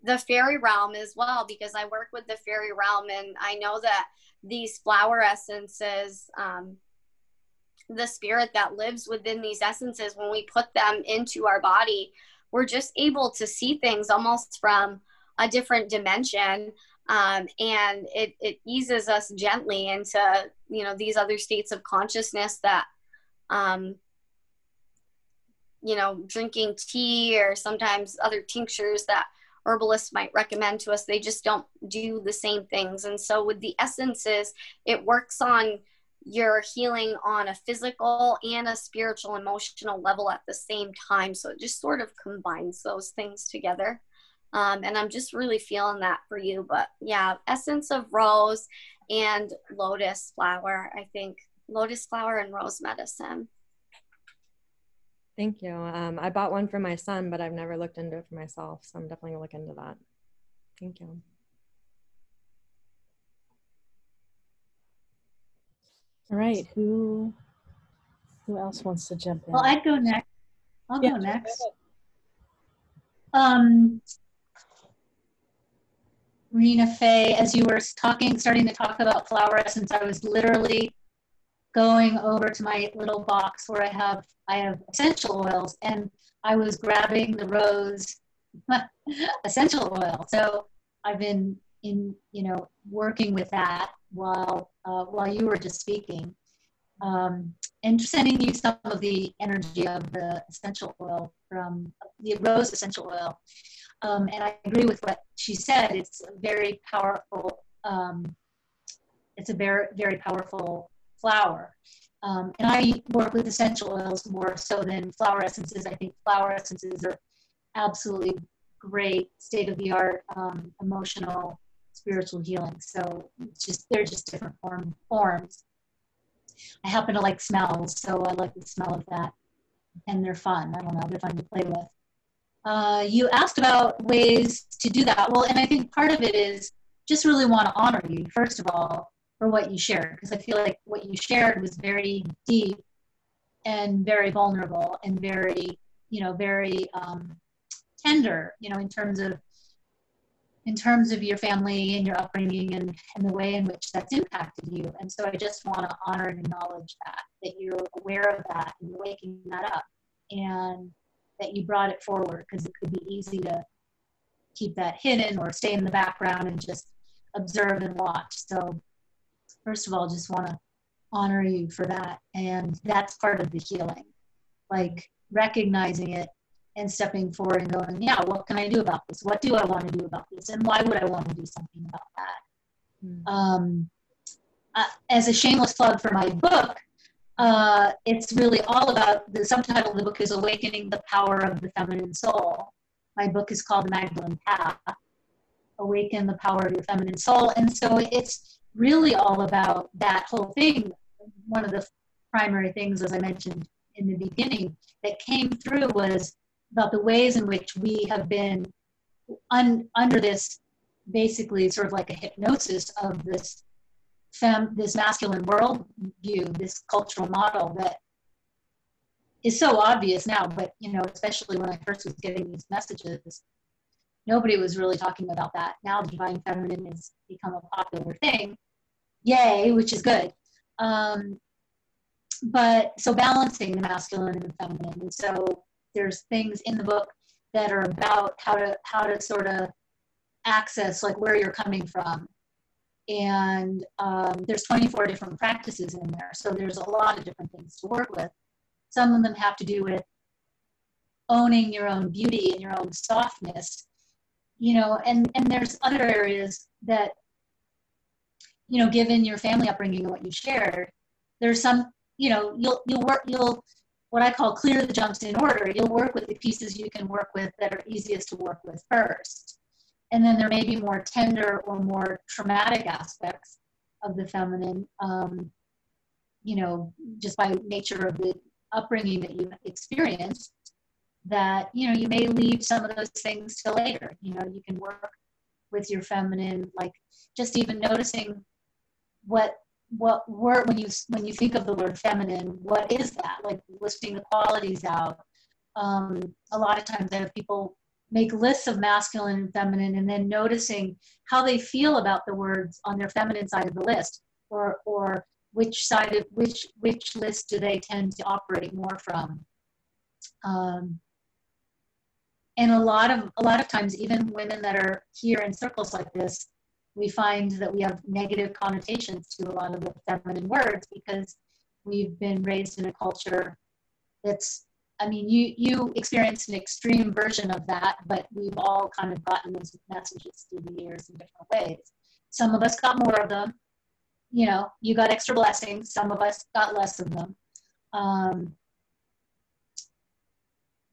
the fairy realm as well, because I work with the fairy realm, and I know that these flower essences, the spirit that lives within these essences, when we put them into our body, we're just able to see things almost from a different dimension. And it eases us gently into, you know, these other states of consciousness that, you know, drinking tea or sometimes other tinctures that herbalists might recommend to us, they just don't do the same things. And so with the essences, it works on your healing on a physical and a spiritual, emotional level at the same time. So it just sort of combines those things together. And I'm just really feeling that for you. But yeah, essence of rose and lotus flower. I think lotus flower and rose medicine. Thank you. I bought one for my son, but I've never looked into it for myself. So I'm definitely gonna look into that. Thank you. All right. Who else wants to jump in? Well, I'd go next. I'll go next. Rena Faye, as you were starting to talk about flower essence, I was literally going over to my little box where I have essential oils, and I was grabbing the rose essential oil. So I've been working with that while you were just speaking, and sending you some of the energy of the essential oil from the rose essential oil. And I agree with what she said. It's very powerful It's a very, very powerful flower. And I work with essential oils more so than flower essences. I think flower essences are absolutely great, state-of-the-art, emotional, spiritual healing. So they're just different forms. I happen to like smells, so I like the smell of that. And they're fun. I don't know, they're fun to play with. You asked about ways to do that. Well, and I think part of it is just really want to honor you, first of all, for what you shared, because I feel like what you shared was very deep and very vulnerable and very, very tender, in terms of your family and your upbringing and the way in which that's impacted you. And so I just want to honor and acknowledge that you're aware of that and you're waking that up, and that you brought it forward, because it could be easy to keep that hidden or stay in the background and just observe and watch. So first of all, just want to honor you for that. And that's part of the healing, like recognizing it and stepping forward and going, yeah, what can I do about this? What do I want to do about this? And why would I want to do something about that? As a shameless plug for my book, it's really all about, the subtitle of the book is Awakening the Power of the Feminine Soul. My book is called The Magdalene Path, Awaken the Power of Your Feminine Soul. And so it's really all about that whole thing. One of the primary things, as I mentioned in the beginning, that came through was about the ways in which we have been under this, basically sort of like a hypnosis of this masculine worldview, this cultural model that is so obvious now, but especially when I first was getting these messages, nobody was really talking about that. Now the divine feminine has become a popular thing, yay, which is good. But so balancing the masculine and the feminine, and so there's things in the book that are about how to sort of access like where you're coming from. And there's 24 different practices in there. So there's a lot of different things to work with. Some of them have to do with owning your own beauty and your own softness, and there's other areas that, given your family upbringing and what you shared, there's some, you'll what I call clear the jumps in order. You'll work with the pieces you can work with that are easiest to work with first. And then there may be more tender or more traumatic aspects of the feminine, just by nature of the upbringing that you experienced, that, you may leave some of those things till later. You can work with your feminine, like just even noticing what word, when you think of the word feminine, what is that? Like listing the qualities out. A lot of times I have people make lists of masculine and feminine, and then noticing how they feel about the words on their feminine side of the list, or which side of which list do they tend to operate more from. And a lot of times, even women that are here in circles like this, we find that we have negative connotations to a lot of the feminine words, because we've been raised in a culture that's, you experienced an extreme version of that, but we've all kind of gotten those messages through the years in different ways. Some of us got more of them. You got extra blessings. Some of us got less of them.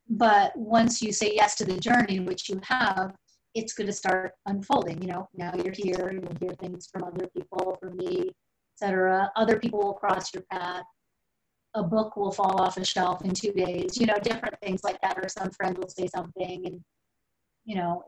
But once you say yes to the journey, which you have, it's going to start unfolding. Now you're here, you'll hear things from other people, from me, etc. Other people will cross your path. A book will fall off a shelf in 2 days, different things like that, or some friend will say something, and,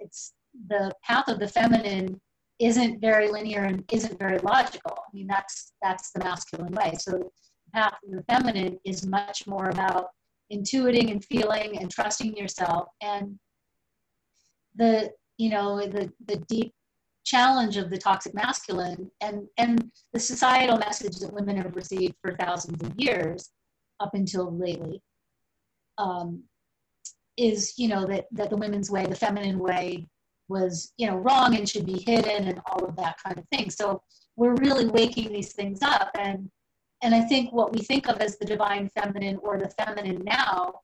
it's the path of the feminine isn't very linear and isn't very logical. That's the masculine way. So the path of the feminine is much more about intuiting and feeling and trusting yourself, and the deep challenge of the toxic masculine and the societal message that women have received for thousands of years up until lately is that the women's way, the feminine way, was wrong and should be hidden and all of that kind of thing. So we're really waking these things up, and I think what we think of as the divine feminine or the feminine now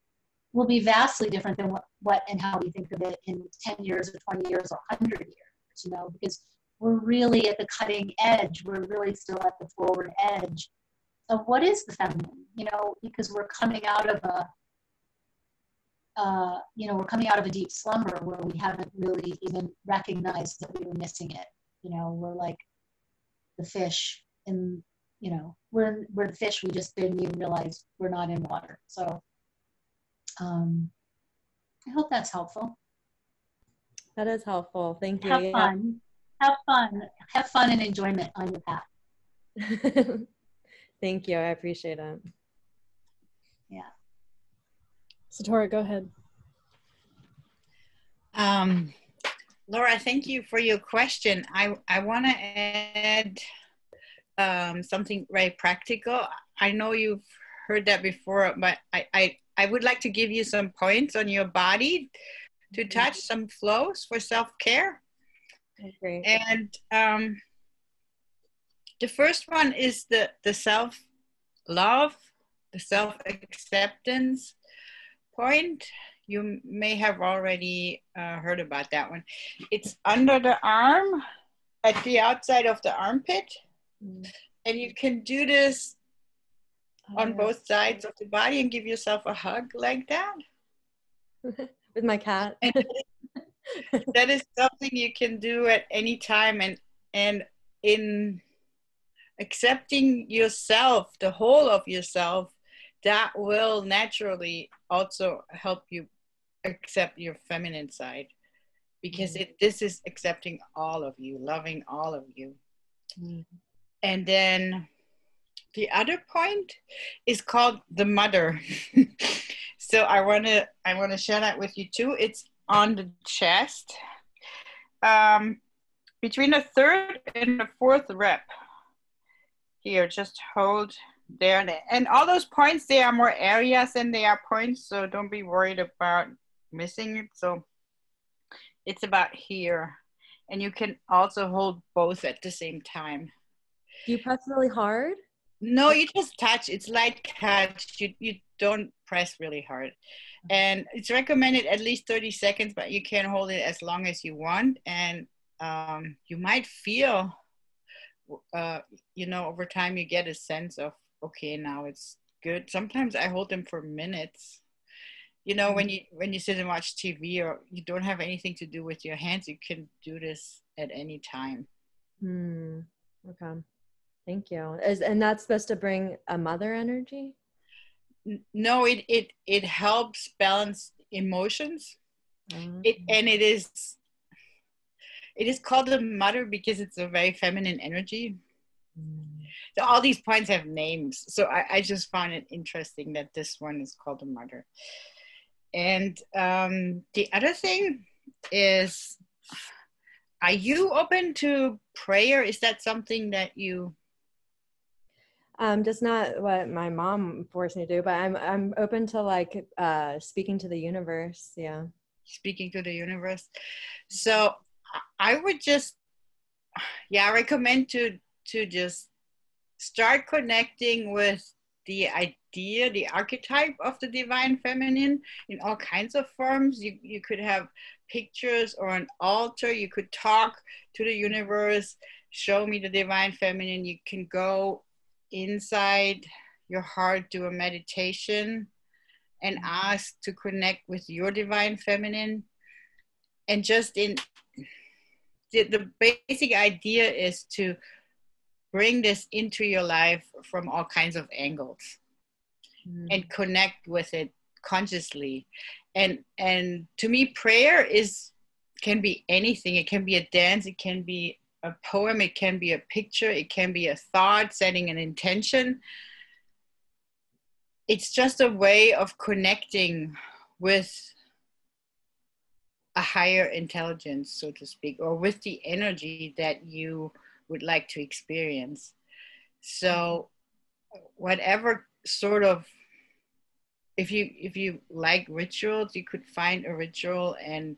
will be vastly different than what and how we think of it in 10 years or 20 years or 100 years, because we're really at the cutting edge. We're really still at the forward edge of what is the feminine, you know, because we're coming out of a, we're coming out of a deep slumber where we haven't really even recognized that we were missing it. You know, we're like the fish in, you know, we're the fish. We just didn't even realize we're not in water. So I hope that's helpful. That is helpful. Thank you. Have fun. Have fun. Have fun and enjoyment on your path. Thank you. I appreciate it. Yeah. Satora, go ahead. Laura, thank you for your question. I want to add something very practical. I know you've heard that before, but I would like to give you some points on your body to touch, some flows for self-care. Okay. And the first one is the self-love, the self-acceptance point. You may have already heard about that one. It's under the arm, at the outside of the armpit. And you can do this on both sides of the body and give yourself a hug like that. With my cat. And that is something you can do at any time. And in accepting yourself, the whole of yourself, that will naturally also help you accept your feminine side, because this is accepting all of you, loving all of you. And then the other point is called the mother. So I want to share that with you too. It's on the chest, between the third and the fourth rep. Here, just hold there. And all those points, they are more areas than they are points, so don't be worried about missing it. So it's about here. And you can also hold both at the same time. Do you press really hard? No, you just touch. It's light touch. You don't press really hard. And it's recommended at least 30 seconds, but you can hold it as long as you want. And you might feel, over time you get a sense of, okay, now it's good. Sometimes I hold them for minutes. When you sit and watch TV or you don't have anything to do with your hands, you can do this at any time. Okay. Thank you. And that's supposed to bring a mother energy? No, it helps balance emotions. It is called the mother because it's a very feminine energy. So all these points have names. So I just found it interesting that this one is called the mother. And the other thing is, are you open to prayer? Is that something that you... Just not what my mom forced me to do, but I'm open to speaking to the universe. Yeah. Speaking to the universe. So I would just, recommend to just start connecting with the idea, the archetype of the divine feminine in all kinds of forms. You could have pictures or an altar. You could talk to the universe, show me the divine feminine. You can go inside your heart, do a meditation and ask to connect with your divine feminine. And just the basic idea is to bring this into your life from all kinds of angles and connect with it consciously. And to me, prayer can be anything. It can be a dance, it can be a poem, it can be a picture, it can be a thought, setting an intention. It's just a way of connecting with a higher intelligence, so to speak, or with the energy that you would like to experience. So whatever sort of, if you like rituals, you could find a ritual and,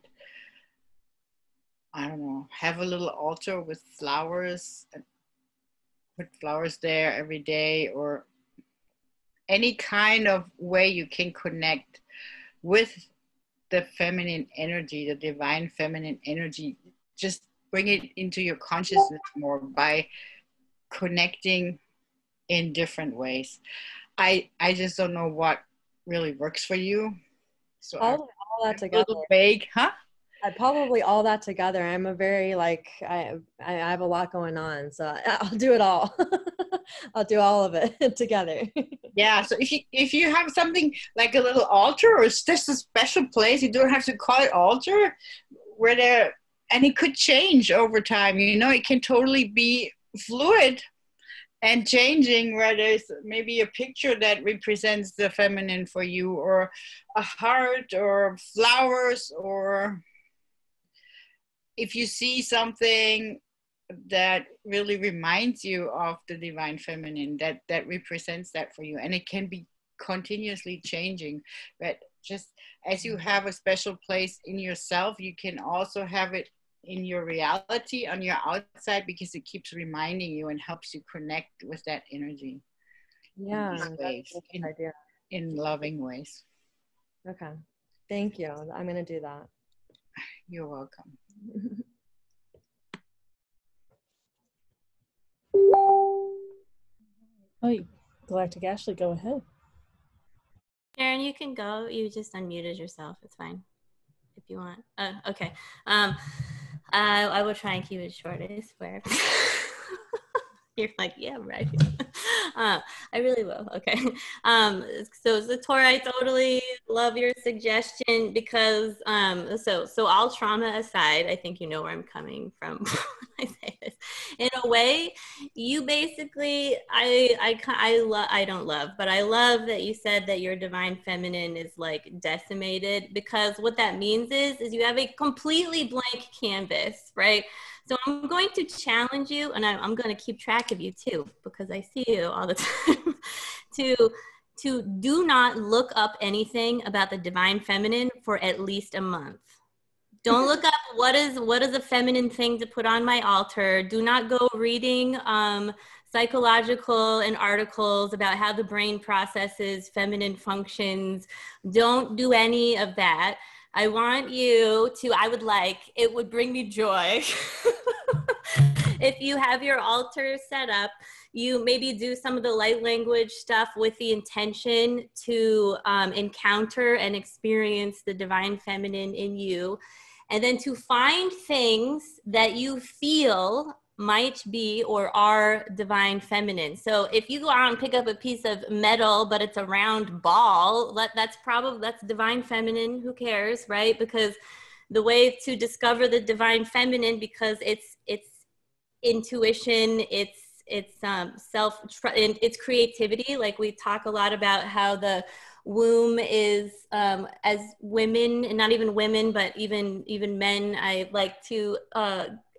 I don't know, have a little altar with flowers, and put flowers there every day, or any kind of way you can connect with the feminine energy, the divine feminine energy. Just bring it into your consciousness more by connecting in different ways. I just don't know what really works for you. So Probably all that I'm a together. little vague, huh? I probably all that together. I'm a very like I have a lot going on, so I'll do it all. I'll do all of it together. Yeah. So if you have something like a little altar or it's just a special place, you don't have to call it altar, where there, and it could change over time. You know, it can totally be fluid and changing, where there's maybe a picture that represents the feminine for you, or a heart, or flowers, or if you see something that really reminds you of the divine feminine, that represents that for you. And it can be continuously changing, but just as you have a special place in yourself, you can also have it in your reality on your outside, because it keeps reminding you and helps you connect with that energy. Yeah, in, ways, idea. In loving ways. Okay, thank you. I'm gonna do that. You're welcome. Oh, Galactic Ashley, go ahead. Sharon, you can go. You just unmuted yourself. It's fine if you want. Okay. I will try and keep it short, I swear. You're like, yeah, right. I really will. Okay. So Zatora, I totally love your suggestion, because so all trauma aside, I think you know where I'm coming from when I say this. In a way, you basically, I don't love, but I love that you said that your divine feminine is like decimated, because what that means is you have a completely blank canvas, right? So I'm going to challenge you, and I'm going to keep track of you too, because I see you all the time, to do not look up anything about the divine feminine for at least a month. Don't look up what is a feminine thing to put on my altar. Do not go reading psychological and articles about how the brain processes feminine functions. Don't do any of that. I want you to, it would bring me joy if you have your altar set up, you maybe do some of the light language stuff with the intention to encounter and experience the divine feminine in you, and then to find things that you feel might be or are divine feminine. So if you go out and pick up a piece of metal, but it's a round ball, that's divine feminine. Who cares, right? Because the way to discover the divine feminine, because it's intuition, it's it's creativity. Like we talk a lot about how the womb is, as women, and not even women, but even men, I like to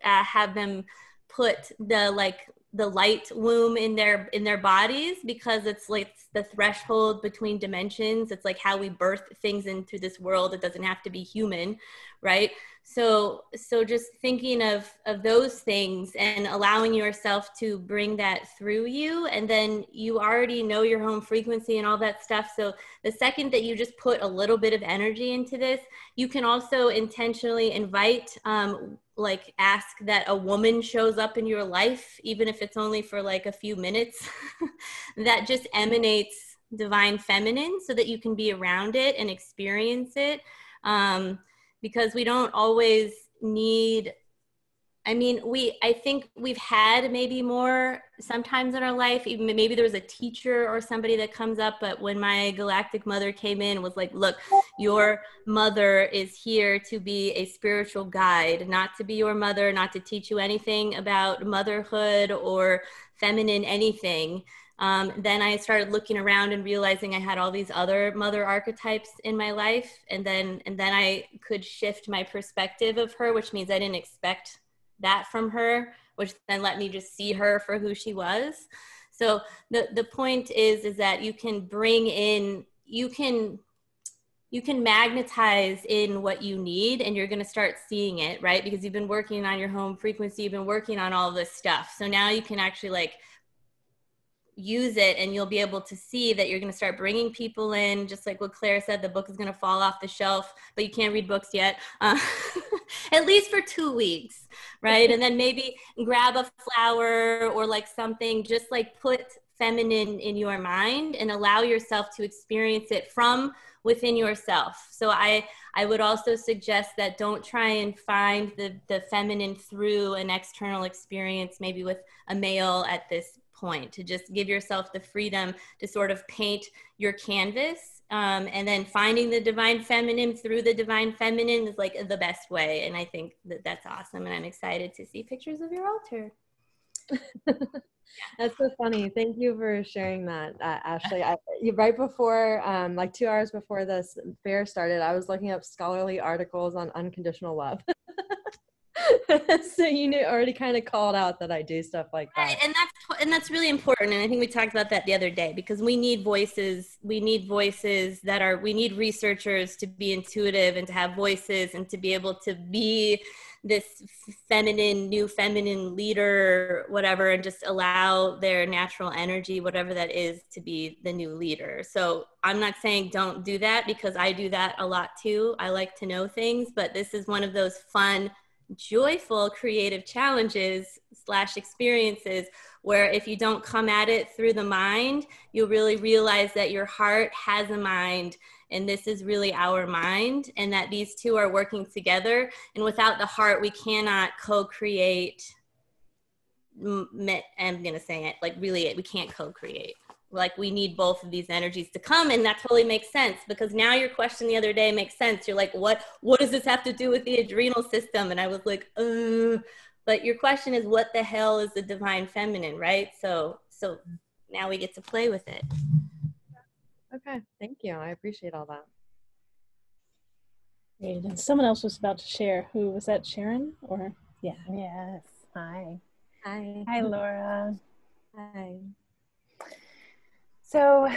have them put the light womb in their bodies, because it's like the threshold between dimensions. It's like how we birth things into this world. It doesn't have to be human, right? So just thinking of those things and allowing yourself to bring that through you, and then you already know your home frequency and all that stuff. So the second that you just put a little bit of energy into this, you can also intentionally invite, ask that a woman shows up in your life, even if it's only for like a few minutes, that just emanates divine feminine, so that you can be around it and experience it. Because we don't always need, I think we've had maybe more sometimes in our life, even maybe there was a teacher or somebody that comes up, but when my galactic mother came in, was like, look, your mother is here to be a spiritual guide, not to be your mother, not to teach you anything about motherhood or feminine anything. Then I started looking around and realizing I had all these other mother archetypes in my life. And then I could shift my perspective of her, which means I didn't expect that from her, which then let me just see her for who she was. So the point is that you can bring in, you can magnetize in what you need, and you're going to start seeing it, right? Because you've been working on your home frequency, you've been working on all this stuff. So now you can actually use it, and you'll be able to see that you're going to start bringing people in, just like what Claire said, the book is going to fall off the shelf, but you can't read books yet, at least for 2 weeks, right? And then maybe grab a flower or like something, just like put feminine in your mind and allow yourself to experience it from within yourself. So I would also suggest that don't try and find the feminine through an external experience, maybe with a male at this point, to just give yourself the freedom to sort of paint your canvas. And then finding the divine feminine through the divine feminine is like the best way. And I think that that's awesome. And I'm excited to see pictures of your altar. That's so funny. Thank you for sharing that, Ashley. Right before, like 2 hours before this fair started, I was looking up scholarly articles on unconditional love. So you knew, already kind of called out that I do stuff like that. Right, and that's really important. And I think we talked about that the other day, because we need voices. We need researchers to be intuitive and to have voices and to be able to be this new feminine leader, whatever, and just allow their natural energy, whatever that is, to be the new leader. So I'm not saying don't do that, because I do that a lot too. I like to know things, but this is one of those fun, joyful, creative challenges / experiences where if you don't come at it through the mind, you'll really realize that your heart has a mind, and this is really our mind, and that these two are working together. And without the heart, we cannot co-create. I'm going to say it, like, really, we can't co-create. Like, we need both of these energies to come, and that totally makes sense, because now your question the other day makes sense. You're like, what does this have to do with the adrenal system? And I was like, but your question is, what the hell is the divine feminine, right? So now we get to play with it. Okay, thank you. I appreciate all that. Great. And someone else was about to share. Who was that? Sharon? Or yeah. Yes. Hi. Hi. Hi, Laura. Hi. So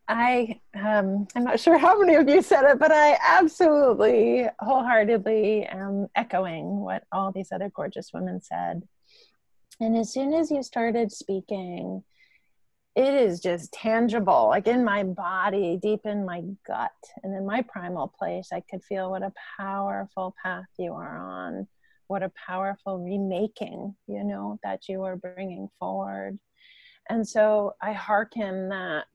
I'm not sure how many of you said it, but I absolutely wholeheartedly am echoing what all these other gorgeous women said. And as soon as you started speaking, it is just tangible, like in my body, deep in my gut and in my primal place. I could feel what a powerful path you are on, what a powerful remaking, that you are bringing forward. And so I hearken that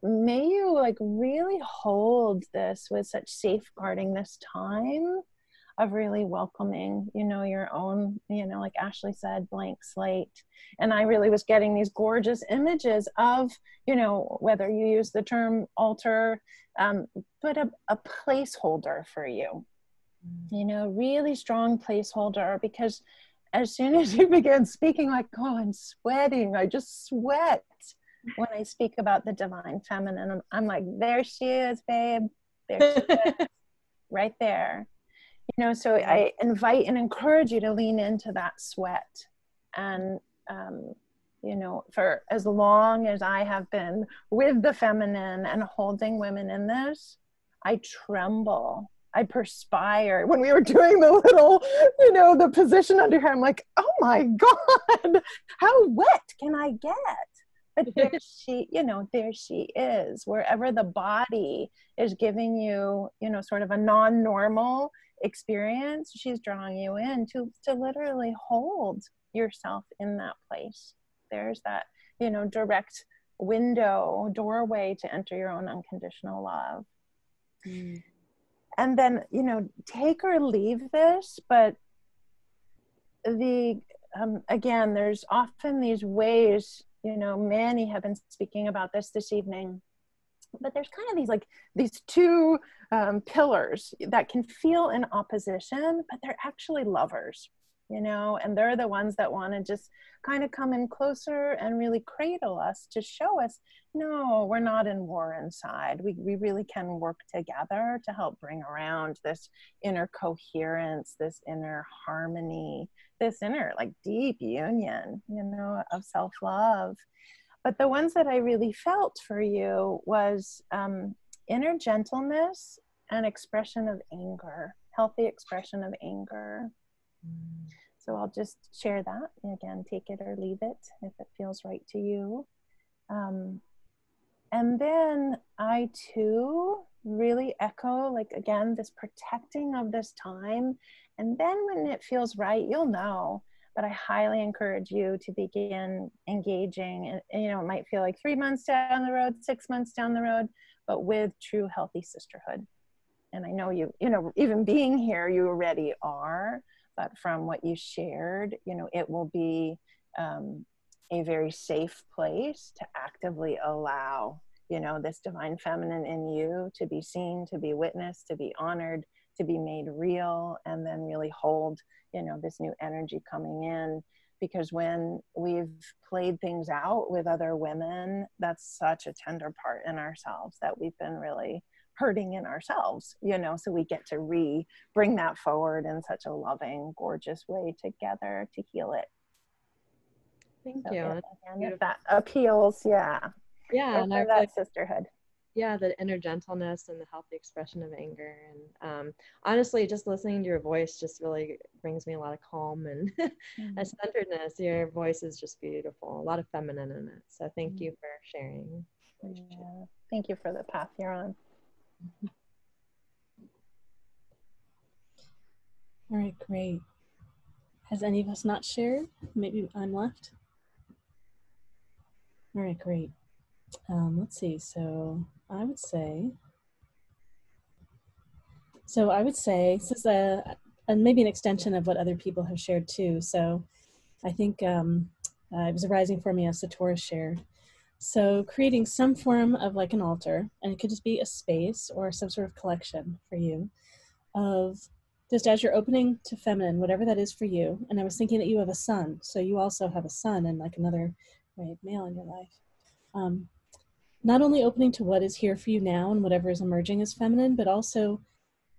may you like really hold this with such safeguarding this time of really welcoming, your own, like Ashley said, blank slate. And I really was getting these gorgeous images of, whether you use the term altar, but a placeholder for you, really strong placeholder, because as soon as you begin speaking, like, oh, I'm sweating, I just sweat when I speak about the divine feminine. I'm like, there she is, babe. There she is, right there. So I invite and encourage you to lean into that sweat. And, for as long as I have been with the feminine and holding women in this, I tremble. I perspire. When we were doing the little, the position under here, I'm like, oh my God, how wet can I get? But there she is, wherever the body is giving you, sort of a non-normal experience, she's drawing you in to literally hold yourself in that place. There's that, direct doorway to enter your own unconditional love. Mm. And then, take or leave this, but again, there's often these ways, many have been speaking about this evening, but there's kind of these two pillars that can feel in opposition, but they're actually lovers, and they're the ones that want to just kind of come in closer and really cradle us to show us, no, we're not in war inside. We really can work together to help bring around this inner coherence, this inner harmony, this inner deep union, of self-love. But the ones that I really felt for you was inner gentleness and expression of anger, healthy expression of anger. Mm. So I'll just share that. Again, take it or leave it if it feels right to you. And then I too really echo, like, again, this protecting of this time. And then when it feels right, you'll know. But I highly encourage you to begin engaging. And you know, it might feel like 3 months down the road, 6 months down the road, but with true healthy sisterhood. And I know you know, even being here, you already are, but from what you shared, you know, it will be a very safe place to actively allow, you know, this divine feminine in you to be seen, to be witnessed, to be honored, to be made real, and then really hold, you know, this new energy coming in. Because when we've played things out with other women, that's such a tender part in ourselves that we've been really hurting in ourselves, you know, so we get to bring that forward in such a loving, gorgeous way together to heal it. Thank So you. if that appeals, yeah. Yeah, and for that sisterhood. Yeah, the inner gentleness and the healthy expression of anger. And honestly, just listening to your voice just really brings me a lot of calm and a centeredness. Your voice is just beautiful, a lot of feminine in it. So thank you for sharing. Yeah. Thank you for the path you're on. All right, great. Has any of us not shared? Maybe I'm left. All right, great. Let's see. So I would say this is maybe an extension of what other people have shared too. So I think it was arising for me as Satora shared. So creating some form of like an altar, and it could just be a space or some sort of collection for you of just as you're opening to feminine, whatever that is for you. And I was thinking that you have a son, so you also have a son and like another male in your life. Not only opening to what is here for you now and whatever is emerging as feminine, but also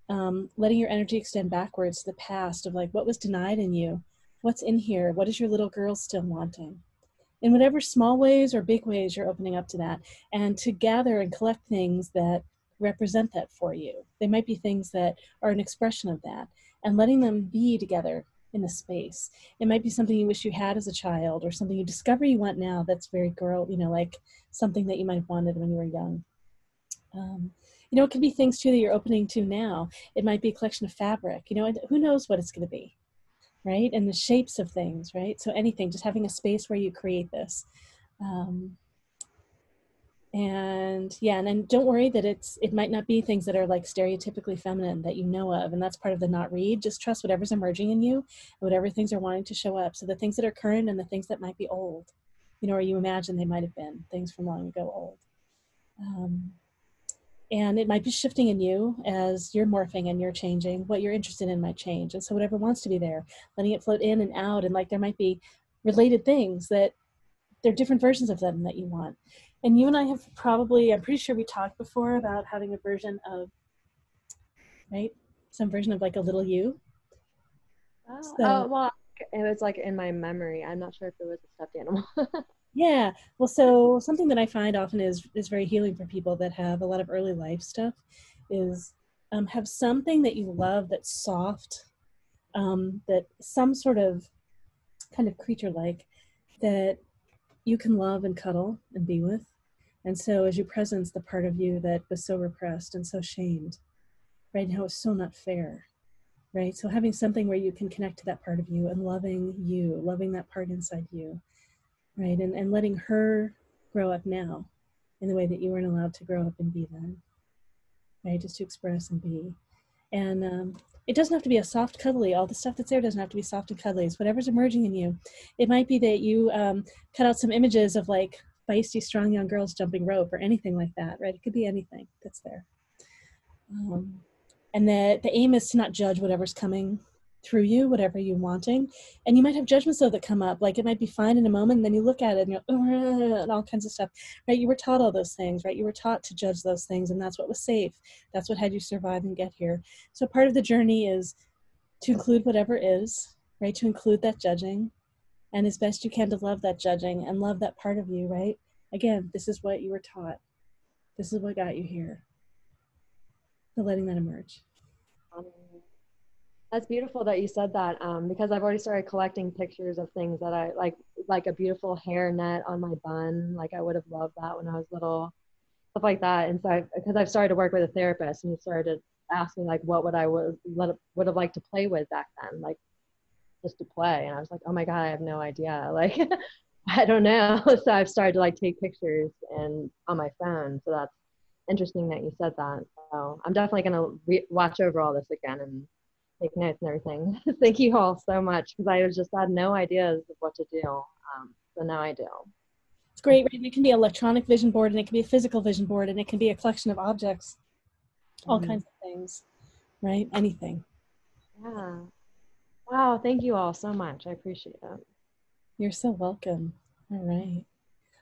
letting your energy extend backwards to the past of like what was denied in you, what's in here, what is your little girl still wanting? In whatever small ways or big ways you're opening up to that, and to gather and collect things that represent that for you. They might be things that are an expression of that, and letting them be together in a space. It might be something you wish you had as a child, or something you discover you want now that's very girl, you know, like something that you might have wanted when you were young. You know, it could be things too that you're opening to now. It might be a collection of fabric, you know, who knows what it's going to be. Right? And the shapes of things, right? So anything, just having a space where you create this. And yeah, and then don't worry that it might not be things that are like stereotypically feminine that you know of, and that's part of the not read. Just trust whatever's emerging in you, whatever things are wanting to show up. So the things that are current and the things that might be old, you know, or you imagine they might have been things from long ago old. And it might be shifting in you as you're morphing and you're changing. What you're interested in might change. And so whatever wants to be there, letting it float in and out. And like there might be related things that they're different versions of them that you want. And you and I have probably, I'm pretty sure we talked before about having a version of, right? Some version of like a little you. Well, it was like in my memory. I'm not sure if it was a stuffed animal. Yeah, well, so something that I find often is very healing for people that have a lot of early life stuff is have something that you love that's soft, that some sort of kind of creature-like that you can love and cuddle and be with. And so as you presence the part of you that was so repressed and so shamed, right now it's so not fair, right? So having something where you can connect to that part of you and loving that part inside you, right? And letting her grow up now in the way that you weren't allowed to grow up and be then, right? Just to express and be. And it doesn't have to be a soft, cuddly, all the stuff that's there doesn't have to be soft and cuddly. It's whatever's emerging in you. It might be that you cut out some images of like feisty, strong young girls jumping rope or anything like that, right? It could be anything that's there. And the aim is to not judge whatever's coming through you, whatever you're wanting. And you might have judgments though that come up, like it might be fine in a moment, and then you look at it and you're and all kinds of stuff, right? You were taught all those things, right? You were taught to judge those things, and that's what was safe. That's what had you survive and get here. So part of the journey is to include whatever is, right? To include that judging, and as best you can to love that judging and love that part of you, right? Again, this is what you were taught. This is what got you here. So letting that emerge. That's beautiful that you said that, because I've already started collecting pictures of things that I like a beautiful hair net on my bun. Like I would have loved that when I was little. stuff like that. And so because I've started to work with a therapist, and he started asking like what would would have liked to play with back then, like just to play. And I was like, oh my God, I have no idea. Like, I don't know. So I've started to like take pictures and on my phone. So that's interesting that you said that. So I'm definitely going to watch over all this again and take notes and everything. Thank you all so much, because I just had no ideas of what to do. So now I do. It's great, right? It can be an electronic vision board, and it can be a physical vision board, and it can be a collection of objects, all kinds of things, right? Anything. Yeah. Wow. Thank you all so much. I appreciate it. You're so welcome. All right.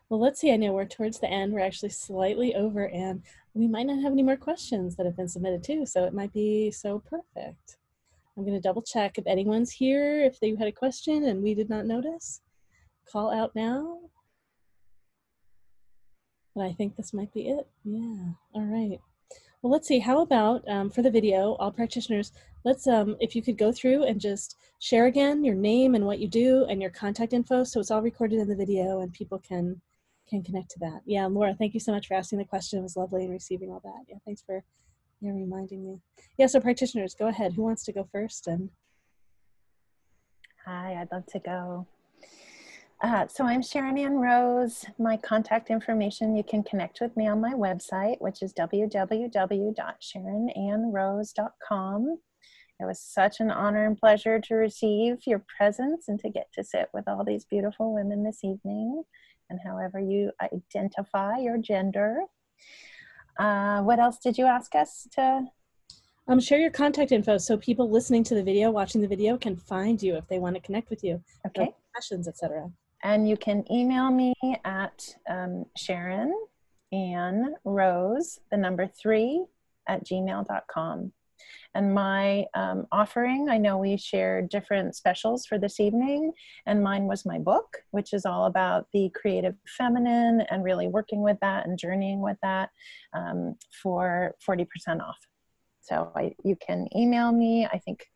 Well, let's see. I know we're towards the end. We're actually slightly over, and we might not have any more questions that have been submitted too, so it might be so perfect. I'm going to double check if anyone's here, if they had a question and we did not notice. Call out now. But I think this might be it. Yeah. All right. Well, let's see. How about for the video, all practitioners, let's, if you could go through and just share again your name and what you do and your contact info, so it's all recorded in the video and people can connect to that. Yeah, Laura, thank you so much for asking the question. It was lovely and receiving all that. Yeah, thanks for reminding me. Yeah, so practitioners, go ahead. Who wants to go first? And hi, I'd love to go. So I'm Sharon Ann Rose. My contact information, you can connect with me on my website, which is www.sharonannrose.com. It was such an honor and pleasure to receive your presence and to get to sit with all these beautiful women this evening, and however you identify your gender. What else did you ask us to? Share your contact info so people listening to the video, watching the video, can find you if they want to connect with you. Okay. Questions, etc. And you can email me at Sharon Ann Rose, the number 3 @gmail.com. And my offering, I know we shared different specials for this evening, and mine was my book, which is all about the creative feminine and really working with that and journeying with that for 40% off. So you can email me. I think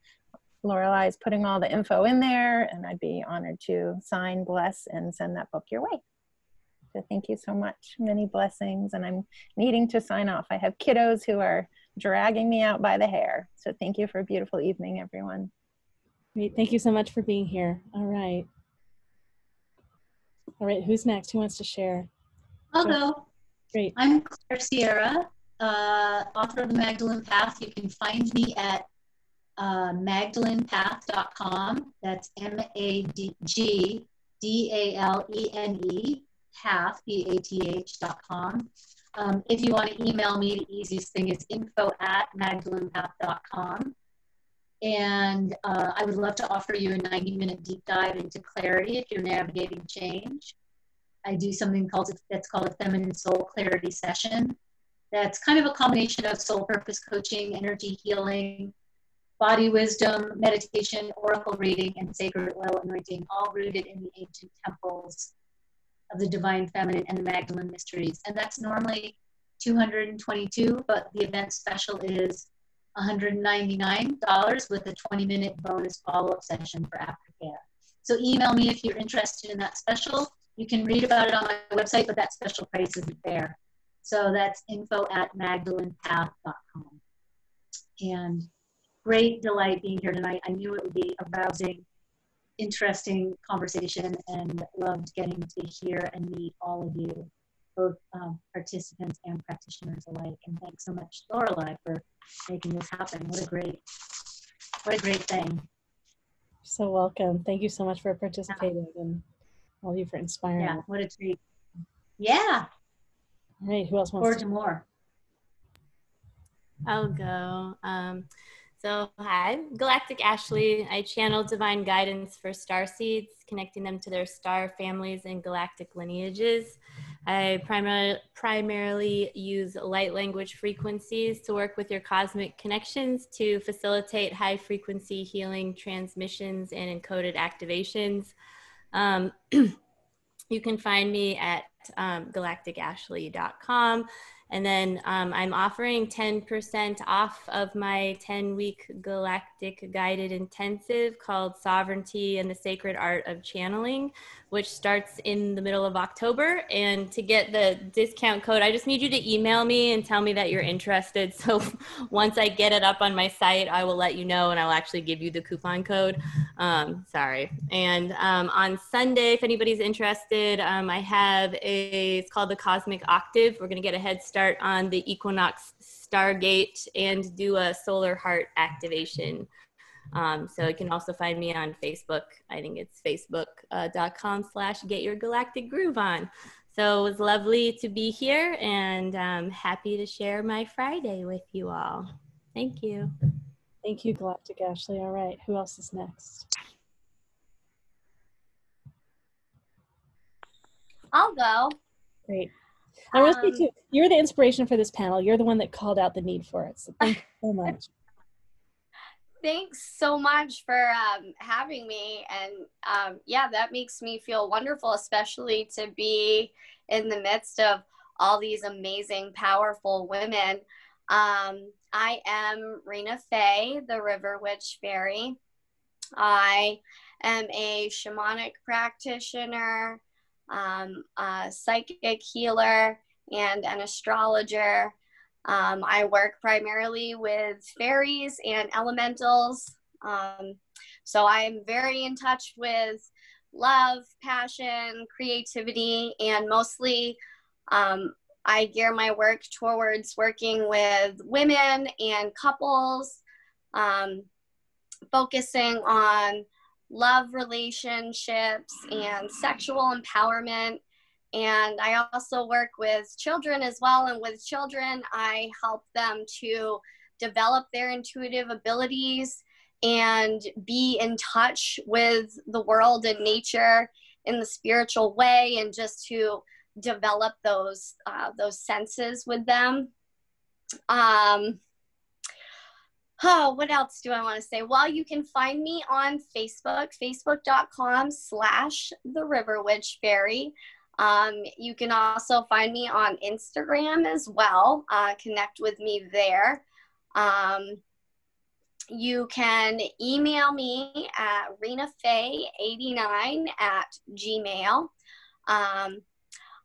Lorelei is putting all the info in there, and I'd be honored to sign, bless, and send that book your way. So thank you so much. Many blessings, and I'm needing to sign off. I have kiddos who are dragging me out by the hair. So thank you for a beautiful evening, everyone. Great. Thank you so much for being here. All right. All right. Who's next? Who wants to share? I'll go. Great. I'm Claire Sierra, author of The Magdalene Path. You can find me at magdalenepath.com. That's MAGDALENE path, PATH.com. If you want to email me, the easiest thing is info@magdalenepath.com. And I would love to offer you a 90-minute deep dive into clarity if you're navigating change. I do something that's called a feminine soul clarity session. That's kind of a combination of soul purpose coaching, energy healing, body wisdom, meditation, oracle reading, and sacred oil anointing, all rooted in the ancient temples of the divine feminine and the Magdalene mysteries. And that's normally $222, but the event special is $199 with a 20-minute bonus follow-up session for aftercare. So email me if you're interested in that special. You can read about it on my website, but that special price isn't there. So that's info@magdalenepath.com. And great delight being here tonight. I knew it would be a rousing, interesting conversation, and loved getting to hear and meet all of you, both participants and practitioners alike. And thanks so much, Lorelei, for making this happen. What a great thing. So welcome. Thank you so much for participating, and all of you for inspiring. Yeah, what a treat. Yeah. All right, who else wants Forward to more? I'll go. So hi, Galactic Ashley. I channel divine guidance for star seeds, connecting them to their star families and galactic lineages. I primarily use light language frequencies to work with your cosmic connections to facilitate high frequency healing transmissions and encoded activations. You can find me at galacticashley.com. And then I'm offering 10% off of my 10-week galactic guided intensive called Sovereignty and the Sacred Art of Channeling, which starts in the middle of October. And to get the discount code, I just need you to email me and tell me that you're interested. So once I get it up on my site, I will let you know, and I'll actually give you the coupon code. Sorry. And on Sunday, if anybody's interested, I have it's called the Cosmic Octave. We're going to get a head start on the equinox stargate and do a solar heart activation. So you can also find me on Facebook. I think it's facebook.com/getyourgalacticgroove-on. So it was lovely to be here, and I'm happy to share my Friday with you all. Thank you. Thank you, Galactic Ashley. All right, who else is next? I'll go. Great. I want to say too, you're the inspiration for this panel. You're the one that called out the need for it. So thank you so much. Thanks so much for having me. And yeah, that makes me feel wonderful, especially to be in the midst of all these amazing, powerful women. I am Rena Faye, the River Witch Fairy. I am a shamanic practitioner, a psychic healer, and an astrologer. I work primarily with fairies and elementals. So I'm very in touch with love, passion, creativity, and mostly I gear my work towards working with women and couples, focusing on love relationships and sexual empowerment. And I also work with children as well. And with children, I help them to develop their intuitive abilities and be in touch with the world and nature in the spiritual way, and just to develop those senses with them. Oh, what else do I want to say? Well, you can find me on Facebook, facebook.com/theriverwitchfairy. You can also find me on Instagram as well. Connect with me there. You can email me at renafay89@gmail.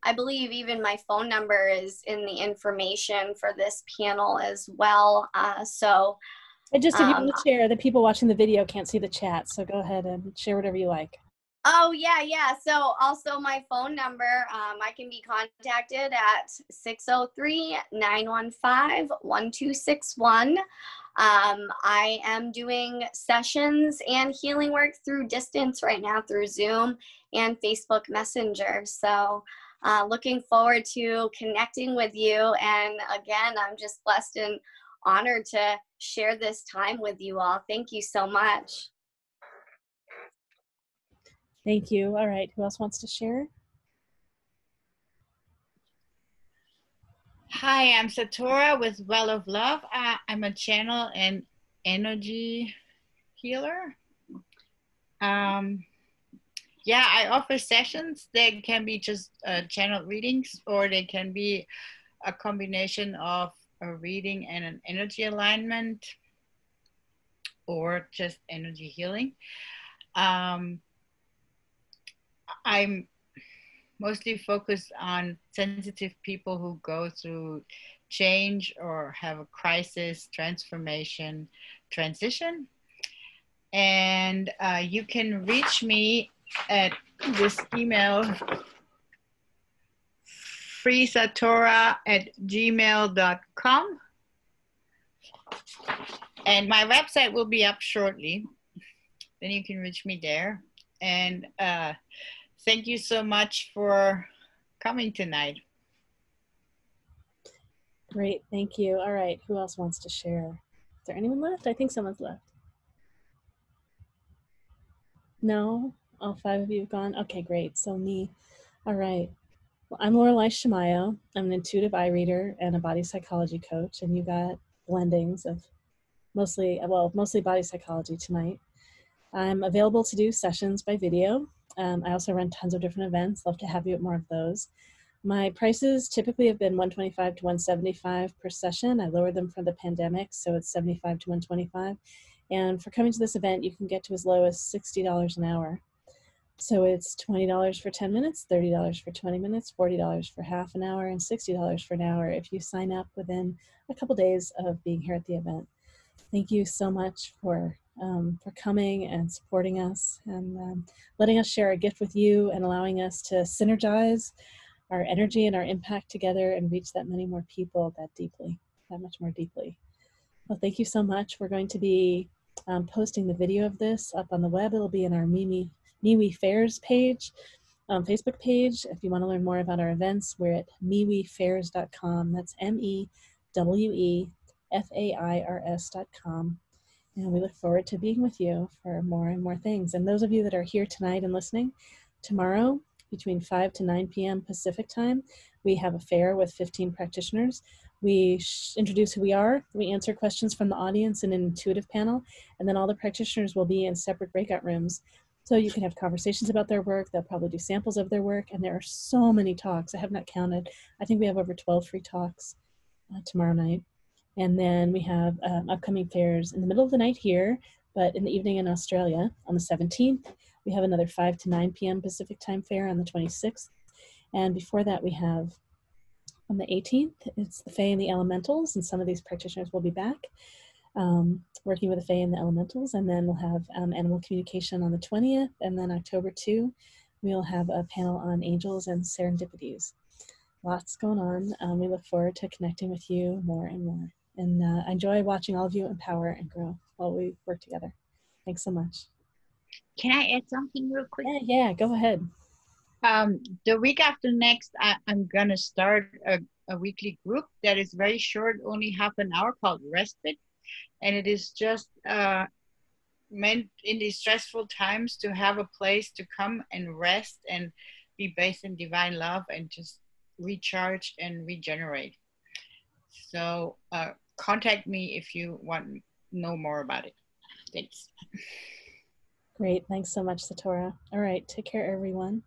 I believe even my phone number is in the information for this panel as well. So I just, if you want to share, the people watching the video can't see the chat, so go ahead and share whatever you like. Oh, yeah. So also my phone number, I can be contacted at 603-915-1261. I am doing sessions and healing work through distance right now through Zoom and Facebook Messenger. So looking forward to connecting with you. And again, I'm just blessed and honored to share this time with you all. Thank you so much. Thank you. All right, who else wants to share? Hi, I'm Satora with Well of Love. I'm a channel and energy healer. Yeah, I offer sessions. They can be just channel readings, or they can be a combination of a reading and an energy alignment, or just energy healing. I'm mostly focused on sensitive people who go through change or have a crisis, transformation, transition. And you can reach me at this email, freesatora@gmail.com. And my website will be up shortly. Then you can reach me there. And thank you so much for coming tonight. Great, thank you. All right, who else wants to share? Is there anyone left? I think someone's left. No? All 5 of you have gone? Okay, great. So me. All right. Well, I'm Lorelei Shamayo. I'm an intuitive eye reader and a body psychology coach, and you got blendings of mostly body psychology tonight. I'm available to do sessions by video. I also run tons of different events. Love to have you at more of those. My prices typically have been $125 to $175 per session. I lowered them for the pandemic, so it's $75 to $125. And for coming to this event, you can get to as low as $60 an hour. So it's $20 for 10 minutes, $30 for 20 minutes, $40 for half an hour, and $60 for an hour if you sign up within a couple days of being here at the event. Thank you so much for coming and supporting us and letting us share a gift with you and allowing us to synergize our energy and our impact together and reach that many more people that much more deeply. Well, thank you so much. We're going to be posting the video of this up on the web. It'll be in our MeWe Fairs page, Facebook page. If you want to learn more about our events, we're at MeWeFairs.com. That's MEWEFAIRS.com. And we look forward to being with you for more and more things. And those of you that are here tonight and listening, tomorrow between 5 to 9 p.m. Pacific time, we have a fair with 15 practitioners. We introduce who we are, we answer questions from the audience in an intuitive panel, and then all the practitioners will be in separate breakout rooms. So you can have conversations about their work, they'll probably do samples of their work, and there are so many talks, I have not counted. I think we have over 12 free talks tomorrow night. And then we have upcoming fairs in the middle of the night here, but in the evening in Australia on the 17th. We have another 5 to 9 p.m. Pacific time fair on the 26th. And before that, we have on the 18th, it's the Fae and the Elementals, and some of these practitioners will be back working with the Fae and the Elementals. And then we'll have animal communication on the 20th. And then October 2, we'll have a panel on angels and serendipities. Lots going on. We look forward to connecting with you more and more. And I enjoy watching all of you empower and grow while we work together. Thanks so much. Can I add something real quick? Yeah, go ahead. The week after next, I'm going to start a weekly group that is very short, only half an hour, called Respite. And it is just meant in these stressful times to have a place to come and rest and be based in divine love and just recharge and regenerate. So contact me if you want to know more about it. Thanks. Great. Thanks so much, Satora. All right. Take care, everyone.